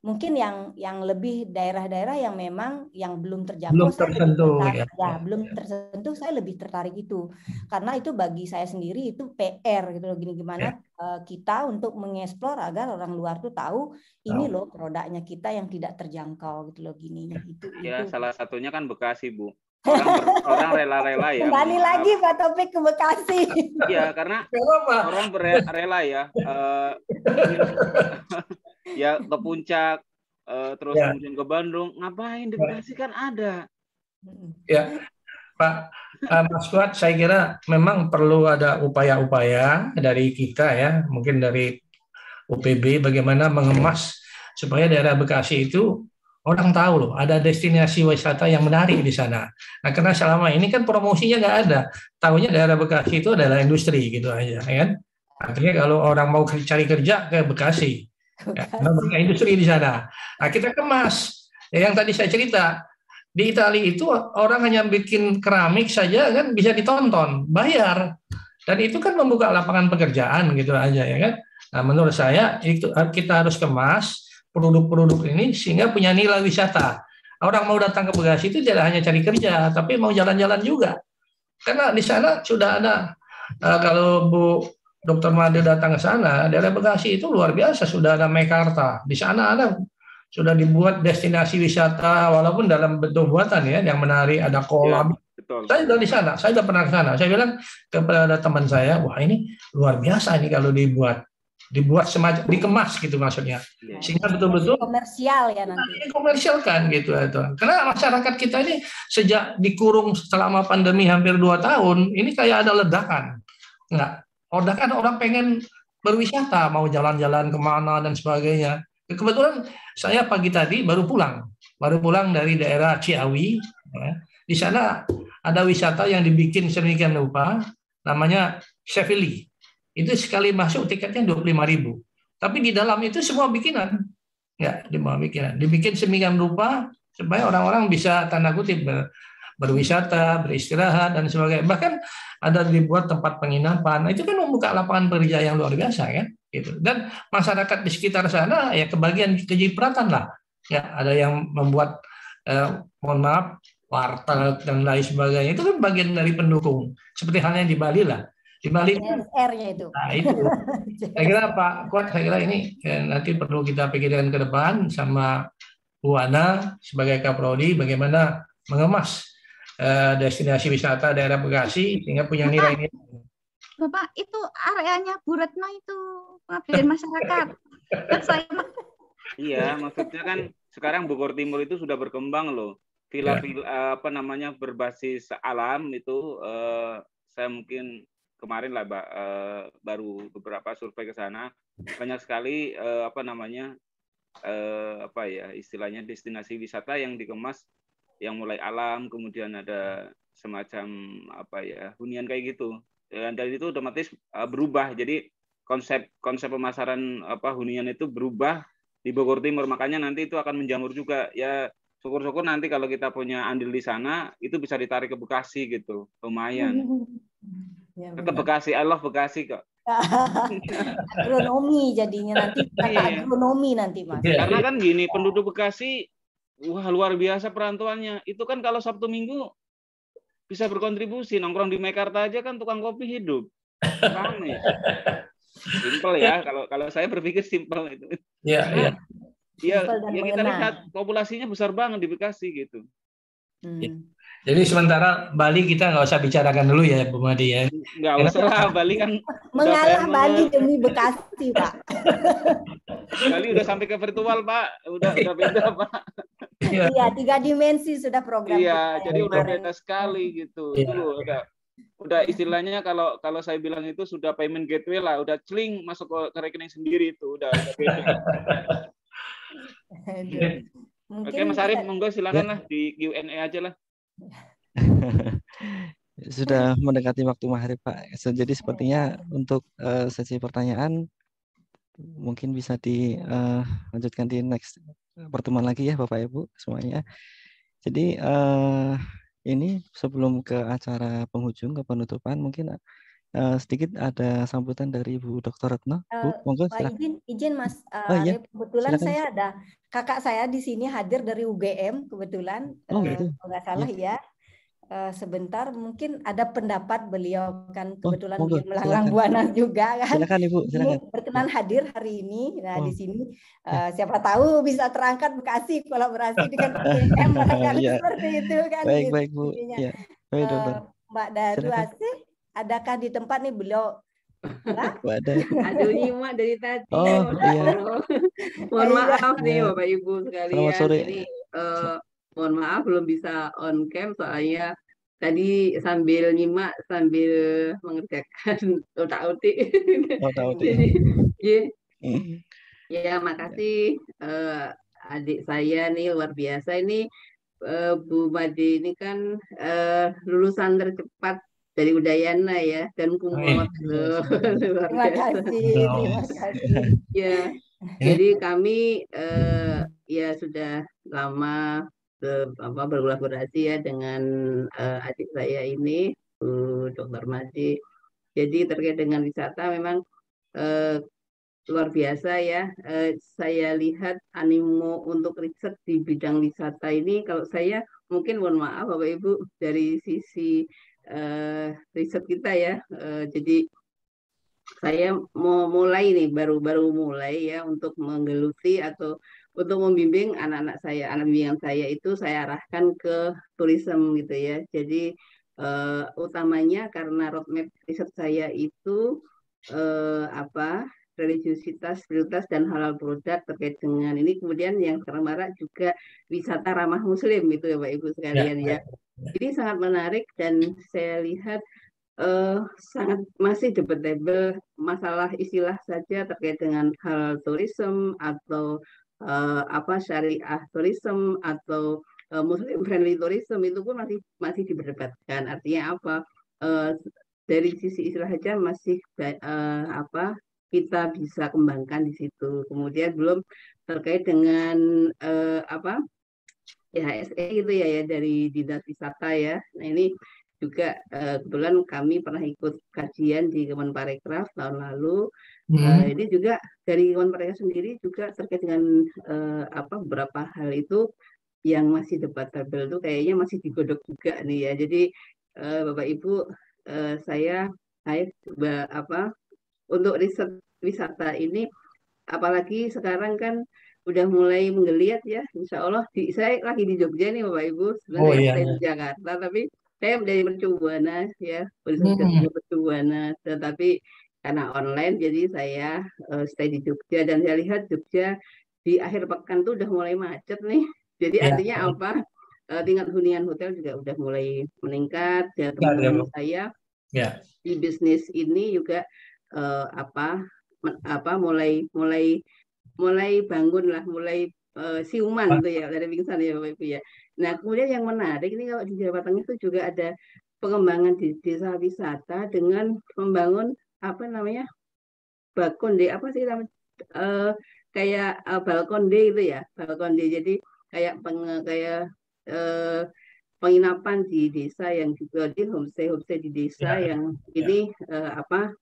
mungkin yang lebih daerah-daerah yang memang yang belum terjangkau, belum tersentuh, belum tersentuh, saya lebih tertarik itu karena itu bagi saya sendiri itu PR gitu loh, gimana kita untuk mengeksplor agar orang luar tuh tahu ini loh produknya kita yang tidak terjangkau gitu loh gininya itu. Salah satunya kan Bekasi Bu. Orang rela-rela ya. Kembali lagi Pak Topik ke Bekasi. Iya, karena orang rela ya. Ya ke puncak, terus kemudian ke Bandung. Ngapain di Bekasi kan ada. Ya, Pak Mas Fuad, saya kira memang perlu ada upaya-upaya dari kita ya, mungkin dari UPB bagaimana mengemas supaya daerah Bekasi itu orang tahu loh ada destinasi wisata yang menarik di sana. Nah, karena selama ini kan promosinya nggak ada, tahunya daerah Bekasi itu adalah industri gitu aja, ya kan? Artinya kalau orang mau cari kerja ke Bekasi, ya, karena banyak industri di sana. Nah, kita kemas. Ya, yang tadi saya cerita, di Italia itu orang hanya bikin keramik saja kan bisa ditonton, bayar. Dan itu kan membuka lapangan pekerjaan gitu aja ya kan. Nah, menurut saya itu kita harus kemas produk-produk ini sehingga punya nilai wisata. Orang mau datang ke Bekasi itu tidak hanya cari kerja, tapi mau jalan-jalan juga. Karena di sana sudah ada kalau Bu Dr. Made datang ke sana, daerah Bekasi itu luar biasa, sudah ada Mekarta. Di sana ada sudah dibuat destinasi wisata walaupun dalam bentuk buatan ya yang menarik, ada kolam. Ya, betul. Saya sudah di sana, saya sudah pernah ke sana. Saya bilang kepada teman saya, wah ini luar biasa ini kalau dibuat semacam dikemas gitu maksudnya. Sehingga betul-betul komersial ya nanti. Komersialkan gitu itu. Karena masyarakat kita ini sejak dikurung selama pandemi hampir 2 tahun, ini kayak ada ledakan. Enggak. Ledakan orang pengen berwisata, mau jalan-jalan kemana dan sebagainya. Kebetulan saya pagi tadi baru pulang dari daerah Ciawi. Ya. Di sana ada wisata yang dibikin sedemikian rupa, namanya Sevili. Itu sekali masuk tiketnya 25.000. Tapi di dalam itu semua bikinan. Ya, dibikin sedemikian rupa supaya orang-orang bisa tanda kutip berwisata, beristirahat dan sebagainya. Bahkan ada dibuat tempat penginapan. Nah, itu kan membuka lapangan kerja yang luar biasa kan, gitu. Dan masyarakat di sekitar sana ya kebagian kejipratan lah. Ya, ada yang membuat mohon maaf warteg dan lain sebagainya. Itu kan bagian dari pendukung. Seperti halnya di Bali lah. Di Bali CSR-nya itu. Nah, itu. Saya kira Pak Kuat, saya kira ini nanti perlu kita pikirkan ke depan sama Bu Ana sebagai Kaprodi bagaimana mengemas destinasi wisata daerah Bekasi sehingga punya nilai-nilai. Bapak, itu areanya Bu Retno itu pengabdian masyarakat. Iya, maksudnya kan sekarang Bogor Timur itu sudah berkembang loh. Villa-villa berbasis alam itu saya mungkin kemarin lah baru beberapa survei ke sana, banyak sekali istilahnya destinasi wisata yang dikemas yang mulai alam, kemudian ada semacam hunian kayak gitu. Dan itu otomatis berubah. Jadi konsep pemasaran hunian itu berubah di Bogor Timur, makanya nanti itu akan menjamur juga. Ya syukur-syukur nanti kalau kita punya andil di sana itu bisa ditarik ke Bekasi gitu. Lumayan. Ya, tetap Bekasi, I love Bekasi kok. Agronomi jadinya nanti agronomi nanti Mas. Karena kan gini, penduduk Bekasi wah luar biasa perantauannya. Itu kan kalau Sabtu Minggu bisa berkontribusi, nongkrong di Mekarta aja kan tukang kopi hidup. Rame. Simpel ya, kalau saya berpikir simpel itu. Iya. Ya kita lihat populasinya besar banget di Bekasi gitu. Jadi sementara Bali kita nggak usah bicarakan dulu ya Bu Madi ya. Nggak usah lah, Bali kan mengalah Bali demi Bekasi Pak. Bali udah sampai ke virtual Pak, udah beda Pak. Iya, 3 dimensi sudah program. Iya, jadi udah beda sekali gitu. Itu loh, udah istilahnya kalau saya bilang itu sudah payment gateway lah, udah celing masuk ke rekening sendiri itu udah beda. Oke Mas Arief, monggo silakan lah di Q&A aja lah. Sudah mendekati waktu maghrib Pak. Jadi sepertinya untuk sesi pertanyaan mungkin bisa dilanjutkan di next pertemuan lagi ya Bapak Ibu semuanya. Jadi ini sebelum ke acara penghujung ke penutupan mungkin sedikit ada sambutan dari Ibu Dr. Retno. Bu, monggo silakan. Izin Mas Arief, kebetulan silakan. Saya ada kakak saya di sini hadir dari UGM kebetulan. Gitu. Kalau nggak salah ya. Sebentar mungkin ada pendapat beliau kan kebetulan beliau melanglang buana juga kan. Silakan Ibu, silakan. Berkenan hadir hari ini. Nah, di sini siapa tahu bisa terangkat Bekasi kolaborasi dengan UGM seperti itu kan. Baik Bu. Ya. Baik Dokter. Mbak Daru Asih, adakah di tempat nih beliau? Aduh nyimak dari tadi. Iya. Mohon maaf nih Bapak Ibu sekalian. Selamat sore. Jadi mohon maaf belum bisa on cam soalnya tadi sambil nyimak sambil mengerjakan otak-atik. Oh, tahu tuh. Jadi, ya, Hmm. ya makasih adik saya nih luar biasa ini Bu Made ini kan lulusan tercepat dari Udayana ya dan kumlot luar Terima biasa. kasih, terima kasih. Ya, jadi kami ya sudah lama berkolaborasi ya dengan adik saya ini Bu Dr. Made. Jadi terkait dengan wisata memang luar biasa ya. Saya lihat animo untuk riset di bidang wisata ini. Kalau saya mungkin mohon maaf Bapak Ibu dari sisi riset kita ya. Jadi saya mau mulai nih baru mulai ya untuk menggeluti atau untuk membimbing anak-anak saya, anak bimbingan saya itu saya arahkan ke tourism gitu ya. Jadi utamanya karena roadmap riset saya itu religiusitas, spiritualitas dan halal produk terkait dengan ini. Kemudian yang sekarang marak juga wisata ramah Muslim itu ya Pak Ibu sekalian ya. Ini sangat menarik dan saya lihat sangat masih debatable masalah istilah saja terkait dengan halal tourism atau syariah tourism atau Muslim friendly tourism itu pun masih diperdebatkan. Artinya apa? Dari sisi istilah saja masih kita bisa kembangkan di situ. Kemudian belum terkait dengan HSE gitu ya dari Dinas Wisata ya. Nah ini juga kebetulan kami pernah ikut kajian di Kemenparekraf tahun lalu. Ini juga dari Kemenparekraf sendiri juga terkait dengan beberapa hal itu yang masih debatable itu kayaknya masih digodok juga nih ya. Jadi Bapak Ibu saya coba untuk riset wisata ini, apalagi sekarang kan udah mulai menggeliat ya, insya Allah. Saya lagi di Jogja nih Bapak Ibu, sebenarnya saya di Jakarta, tapi saya dari Mercu Buana ya, Mercu Buana, tetapi karena online jadi saya stay di Jogja dan saya lihat Jogja di akhir pekan tuh udah mulai macet nih. Jadi artinya apa? Tingkat hunian hotel juga udah mulai meningkat. Ya, teman-teman saya di bisnis ini juga mulai bangun lah, mulai siuman tuh ya dari pingsan ya Bapak Ibu ya. Nah kemudian yang menarik ini kalau di Jawa Tengah itu juga ada pengembangan di desa wisata dengan membangun balkonde kayak balkonde itu ya, balkonde. Jadi kayak penginapan di desa yang juga di homestay di desa yang ini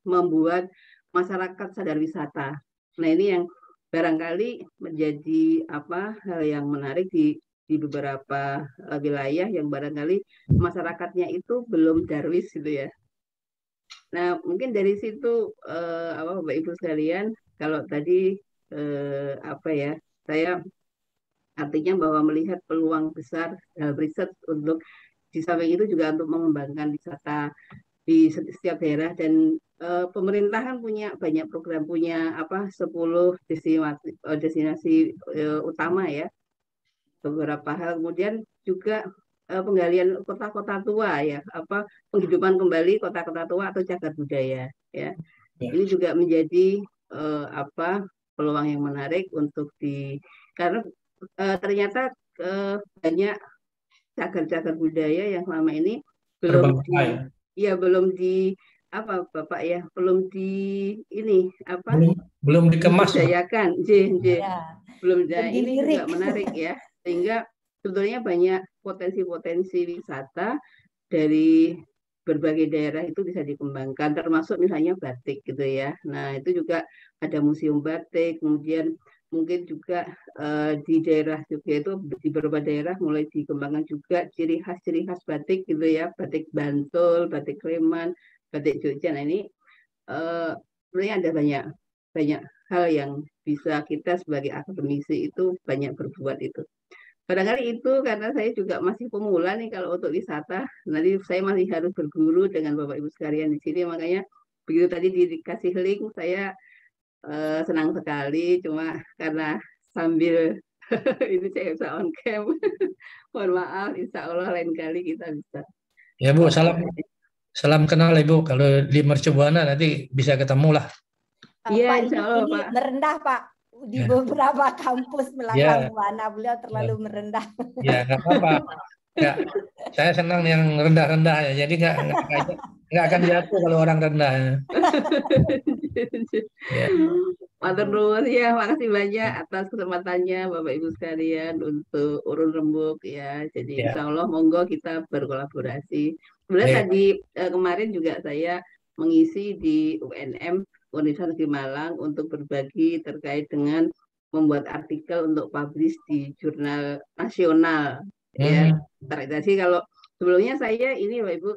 membuat masyarakat sadar wisata. Nah ini yang barangkali menjadi hal yang menarik di beberapa wilayah yang barangkali masyarakatnya itu belum darwis gitu ya. Nah mungkin dari situ Bapak Ibu sekalian, kalau tadi saya artinya bahwa melihat peluang besar riset untuk di samping itu juga untuk mengembangkan wisata di setiap daerah dan pemerintahan punya banyak program, punya 10 destinasi utama ya, beberapa hal. Kemudian juga penggalian kota-kota tua ya, penghidupan kembali kota-kota tua atau cagar budaya ya. Ini juga menjadi peluang yang menarik untuk karena ternyata banyak cagar-cagar budaya yang selama ini belum dikemas, belum ini juga menarik ya, sehingga sebetulnya banyak potensi-potensi wisata dari berbagai daerah itu bisa dikembangkan, termasuk misalnya batik gitu ya. Nah itu juga ada museum batik, kemudian mungkin juga di daerah Jogja itu di beberapa daerah mulai dikembangkan juga ciri khas batik gitu ya, batik Bantul, batik Sleman, batik Jogja. Nah ini sebenarnya ada banyak hal yang bisa kita sebagai akademisi itu banyak berbuat itu. Barangkali itu karena saya juga masih pemula nih kalau untuk wisata. Nanti saya masih harus berguru dengan Bapak Ibu sekalian di sini, makanya begitu tadi dikasih link saya senang sekali, cuma karena sambil ini saya bisa on cam. Mohon maaf, insya Allah lain kali kita bisa Ya Bu, salam kenal Ibu. Kalau di Mercu Buana nanti bisa ketemu lah. Iya, Pak, insya Allah, ini Pak. merendah Pak di Ya. beberapa kampus melanglang Ya. buana, beliau terlalu merendah. Ya nggak apa-apa. Nggak, saya senang yang rendah-rendah ya. Jadi nggak akan jatuh kalau orang rendah. Ya. Matur nuwun ya, makasih banyak atas kesempatannya Bapak Ibu sekalian untuk urun rembuk ya. Jadi Ya. insya Allah monggo kita berkolaborasi. Sebenarnya Baik. tadi kemarin juga saya mengisi di UNM Universitas Negeri Malang untuk berbagi terkait dengan membuat artikel untuk publish di jurnal nasional ya. Terakreditasi kalau sebelumnya saya ini Bapak Ibu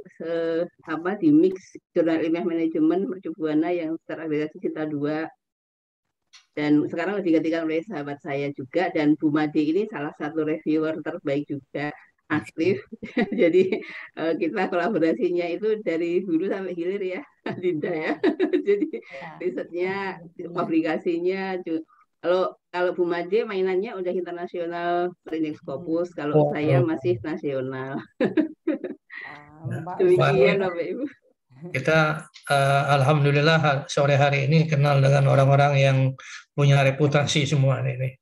di mix jurnal ilmiah manajemen Mercu Buana yang terakreditasi Cita 2. Dan sekarang digantikan oleh sahabat saya juga, dan Bu Made ini salah satu reviewer terbaik juga, aktif. Jadi kita kolaborasinya itu dari hulu sampai hilir ya, Dinda ya. Jadi risetnya, publikasinya kalau Bu Made mainannya udah internasional, Index Scopus, kalau saya masih nasional. Demikian Bapak Ibu. Kita alhamdulillah sore hari ini kenal dengan orang-orang yang punya reputasi semua ini.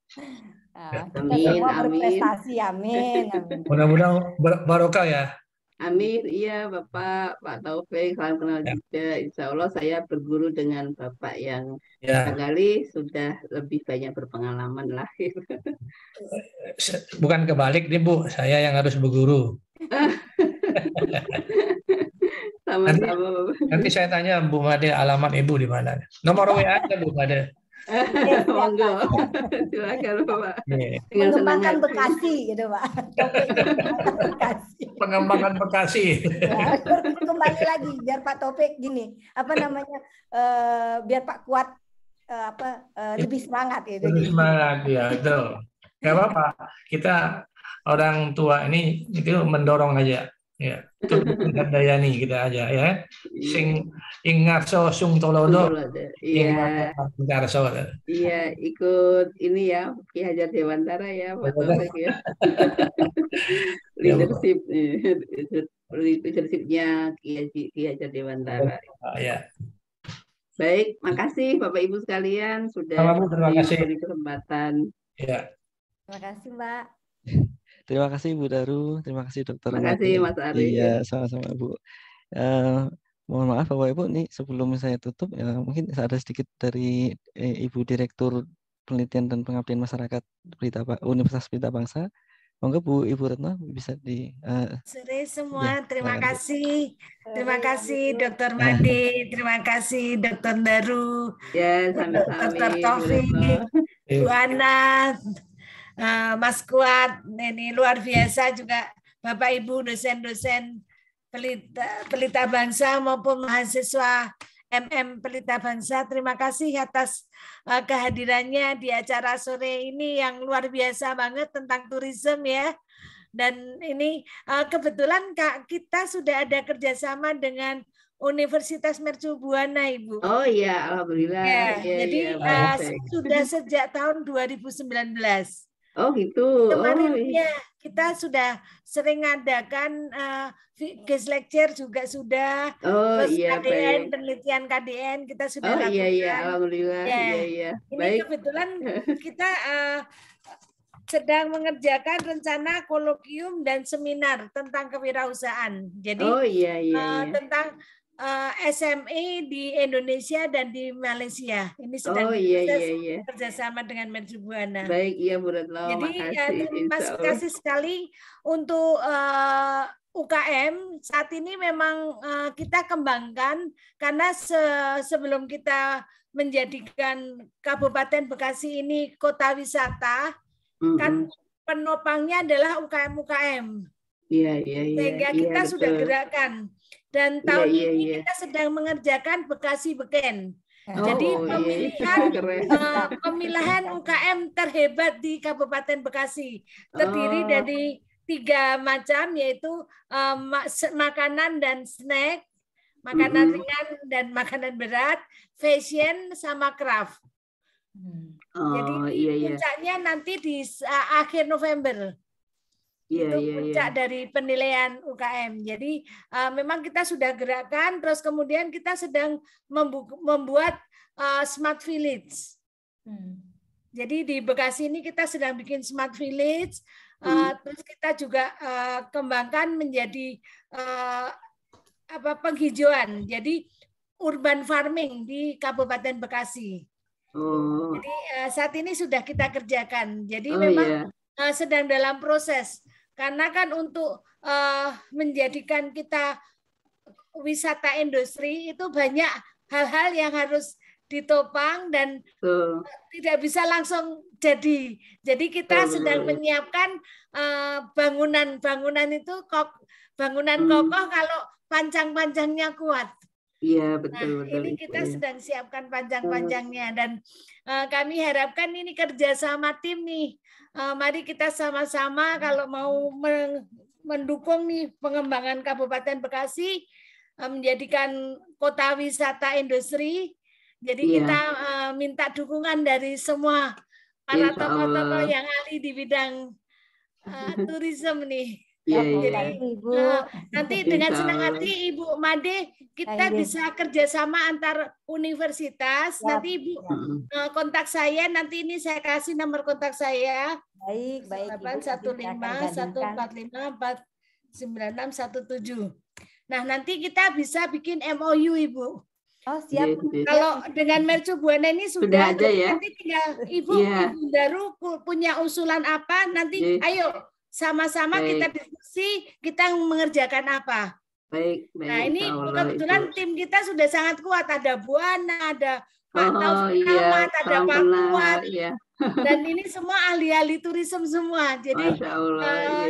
Kita semua berprestasi, amin. Mudah-mudahan barokah ya. Amin, iya Bapak, Pak Taufik, salam kenal juga. Insya Allah saya berguru dengan Bapak yang barangkali sudah lebih banyak berpengalaman lah. Bukan kebalik nih Bu, saya yang harus berguru. Nanti saya tanya Bu Made alamat Ibu di mana. Nomor WA aja Bu Made. Monggo. Silakan Bapak. Mengembangkan Bekasi gitu Pak. Pengembangan Bekasi. Ya, kembali lagi biar Pak Taufik gini, biar Pak Kuat lebih semangat gitu. Lebih semangat ya, betul. Gak apa-apa. Kita orang tua ini itu mendorong aja. Ya, daya nih kita aja ya. Sing ingatso sung tolodo. Iya. Iya, ikut ini ya, Ki Hajar Dewantara ya, Pak Taufik ya. Leadershipnya Ki Hajar Dewantara. Ya. Baik, makasih Bapak Ibu sekalian sudah diberi kesempatan. Ya. Terima kasih Mbak. Terima kasih Bu Daru, terima kasih Dokter Terima kasih Mas Ari. Iya, sama-sama Bu. Mohon maaf Bapak Ibu, nih sebelum saya tutup, mungkin ada sedikit dari Ibu Direktur Penelitian dan Pengabdian Masyarakat Universitas Pelita Bangsa. Monggo Bu Ibu Retno bisa di. Sore semua, terima kasih. Terima kasih Dokter Made, terima kasih Dokter Daru, Dokter Taufik, Bu Ana. Mas Kuat, ini luar biasa juga Bapak Ibu dosen-dosen Pelita Bangsa maupun mahasiswa MM Pelita Bangsa. Terima kasih atas kehadirannya di acara sore ini yang luar biasa banget tentang turisme ya. Dan ini kebetulan kita sudah ada kerjasama dengan Universitas Mercu Buana, Ibu. Oh iya, alhamdulillah. Ya, jadi sudah sejak tahun 2019. Oh gitu. Kemarin ya kita sudah sering ngadakan guest lecture juga sudah. Terus iya, KDN, penelitian KDN kita sudah lakukan. Iya, alhamdulillah. Ya. Iya. Ini Baik. kebetulan kita sedang mengerjakan rencana kolokium dan seminar tentang kewirausahaan. Jadi tentang SME di Indonesia dan di Malaysia. Ini sedang kerjasama dengan Mercu Buana. Baik, iya Bu Retno. Jadi terima kasih sekali untuk UKM. Saat ini memang kita kembangkan karena sebelum kita menjadikan Kabupaten Bekasi ini kota wisata, kan penopangnya adalah UKM-UKM. Iya. Sehingga kita sudah gerakan. Dan tahun ini kita sedang mengerjakan Bekasi Beken. Jadi pemilihan UKM terhebat di Kabupaten Bekasi terdiri dari 3 macam, yaitu makanan dan snack, makanan ringan dan makanan berat, fashion sama craft. Jadi puncaknya nanti di akhir November. Itu puncak dari penilaian UKM. Jadi memang kita sudah gerakan, terus kemudian kita sedang membuat Smart Village. Jadi di Bekasi ini kita sedang bikin Smart Village, terus kita juga kembangkan menjadi penghijauan. Jadi urban farming di Kabupaten Bekasi. Jadi saat ini sudah kita kerjakan. Jadi memang sedang dalam proses. Karena kan untuk menjadikan kita wisata industri itu banyak hal-hal yang harus ditopang dan tidak bisa langsung jadi. Jadi kita sedang menyiapkan bangunan itu bangunan kokoh kalau pancang-pancangnya kuat. Iya, betul. Nah, ini kita sedang siapkan panjang-panjangnya dan kami harapkan ini kerja sama tim nih. Mari kita sama-sama kalau mau mendukung nih pengembangan Kabupaten Bekasi menjadikan kota wisata industri. Jadi kita minta dukungan dari semua para tokoh-tokoh yang ahli di bidang turisme nih. Jadi nanti dengan senang hati Ibu Made kita bisa kerjasama antar universitas. Nanti Ibu kontak saya, nanti ini saya kasih nomor kontak saya. Baik. 815-145-496-17. Nah nanti kita bisa bikin MOU Ibu. Oh siap. Kalau dengan Mercu Buana ini sudah ada ya. Nanti tinggal Ibu Daru punya usulan apa? Nanti ayo sama-sama kita diskusi, kita mengerjakan apa. Baik. Nah ini kebetulan tim kita sudah sangat kuat. Ada Buana, ada Pak Taufik Ahmad, ada Pak Kuat. Dan ini semua ahli-ahli turisme semua. Jadi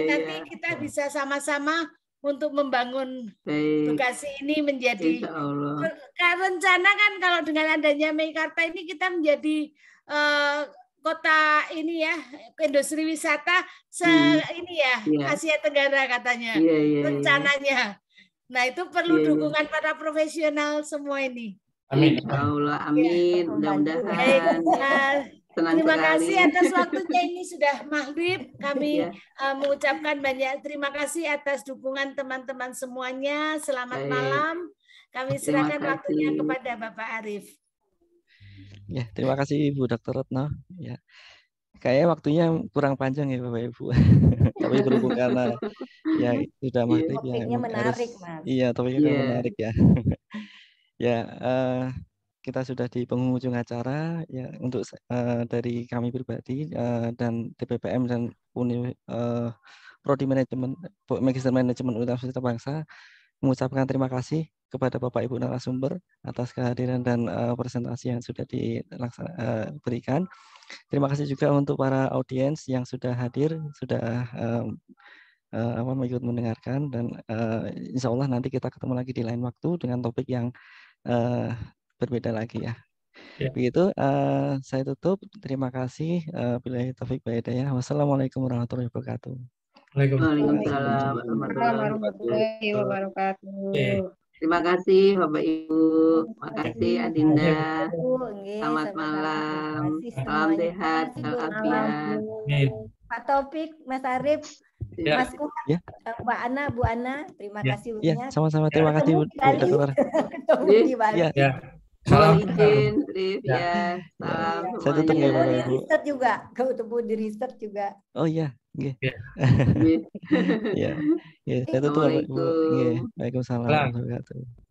nanti kita bisa sama-sama untuk membangun Bekasi ini menjadi rencana kan kalau dengan adanya Meikarta ini kita menjadi kota ini ya, industri wisata ini ya, Asia Tenggara katanya, rencananya. Nah itu perlu dukungan para profesional semua ini. Amin. Allah, amin. Mudah-mudahan. Terima kasih atas waktunya, ini sudah maghrib. Kami mengucapkan banyak terima kasih atas dukungan teman-teman semuanya. Selamat malam. Kami serahkan waktunya kepada Bapak Arief. Ya, terima kasih Ibu Dr. Retno. Ya, kayaknya waktunya kurang panjang ya Bapak Ibu. Tapi berhubung karena ya sudah maghrib ya. Topiknya menarik, Mas. Iya, topiknya menarik ya. Ya, kita sudah di penghujung acara ya untuk dari kami pribadi dan TPPM dan Prodi Manajemen Magister Manajemen Universitas Bangsa mengucapkan terima kasih kepada Bapak Ibu narasumber atas kehadiran dan presentasi yang sudah diberikan. Terima kasih juga untuk para audiens yang sudah hadir, sudah ikut mendengarkan, dan insya Allah nanti kita ketemu lagi di lain waktu dengan topik yang berbeda lagi ya. Begitu saya tutup. Terima kasih. Billahi taufiq wal hidayah. Wassalamualaikum warahmatullahi wabarakatuh. Waalaikumsalam warahmatullahi wabarakatuh. Terima kasih Bapak Ibu. Terima kasih Adinda. Selamat malam. Salam sehat, walafiat. Pak Taufik, Mas Arief, Mas Kuat, Mbak Ana, Bu Ana, terima kasih banyak. Sama-sama, terima kasih Bu Dokter. Salam izin, Rif ya. Salam saya tutup ya Bapak Ibu. Riset juga, ketemu di riset juga. Oh iya, nggih. Ya, saya tutup Bapak Ibu. Nggih. Waalaikumsalam warahmatullahi wabarakatuh.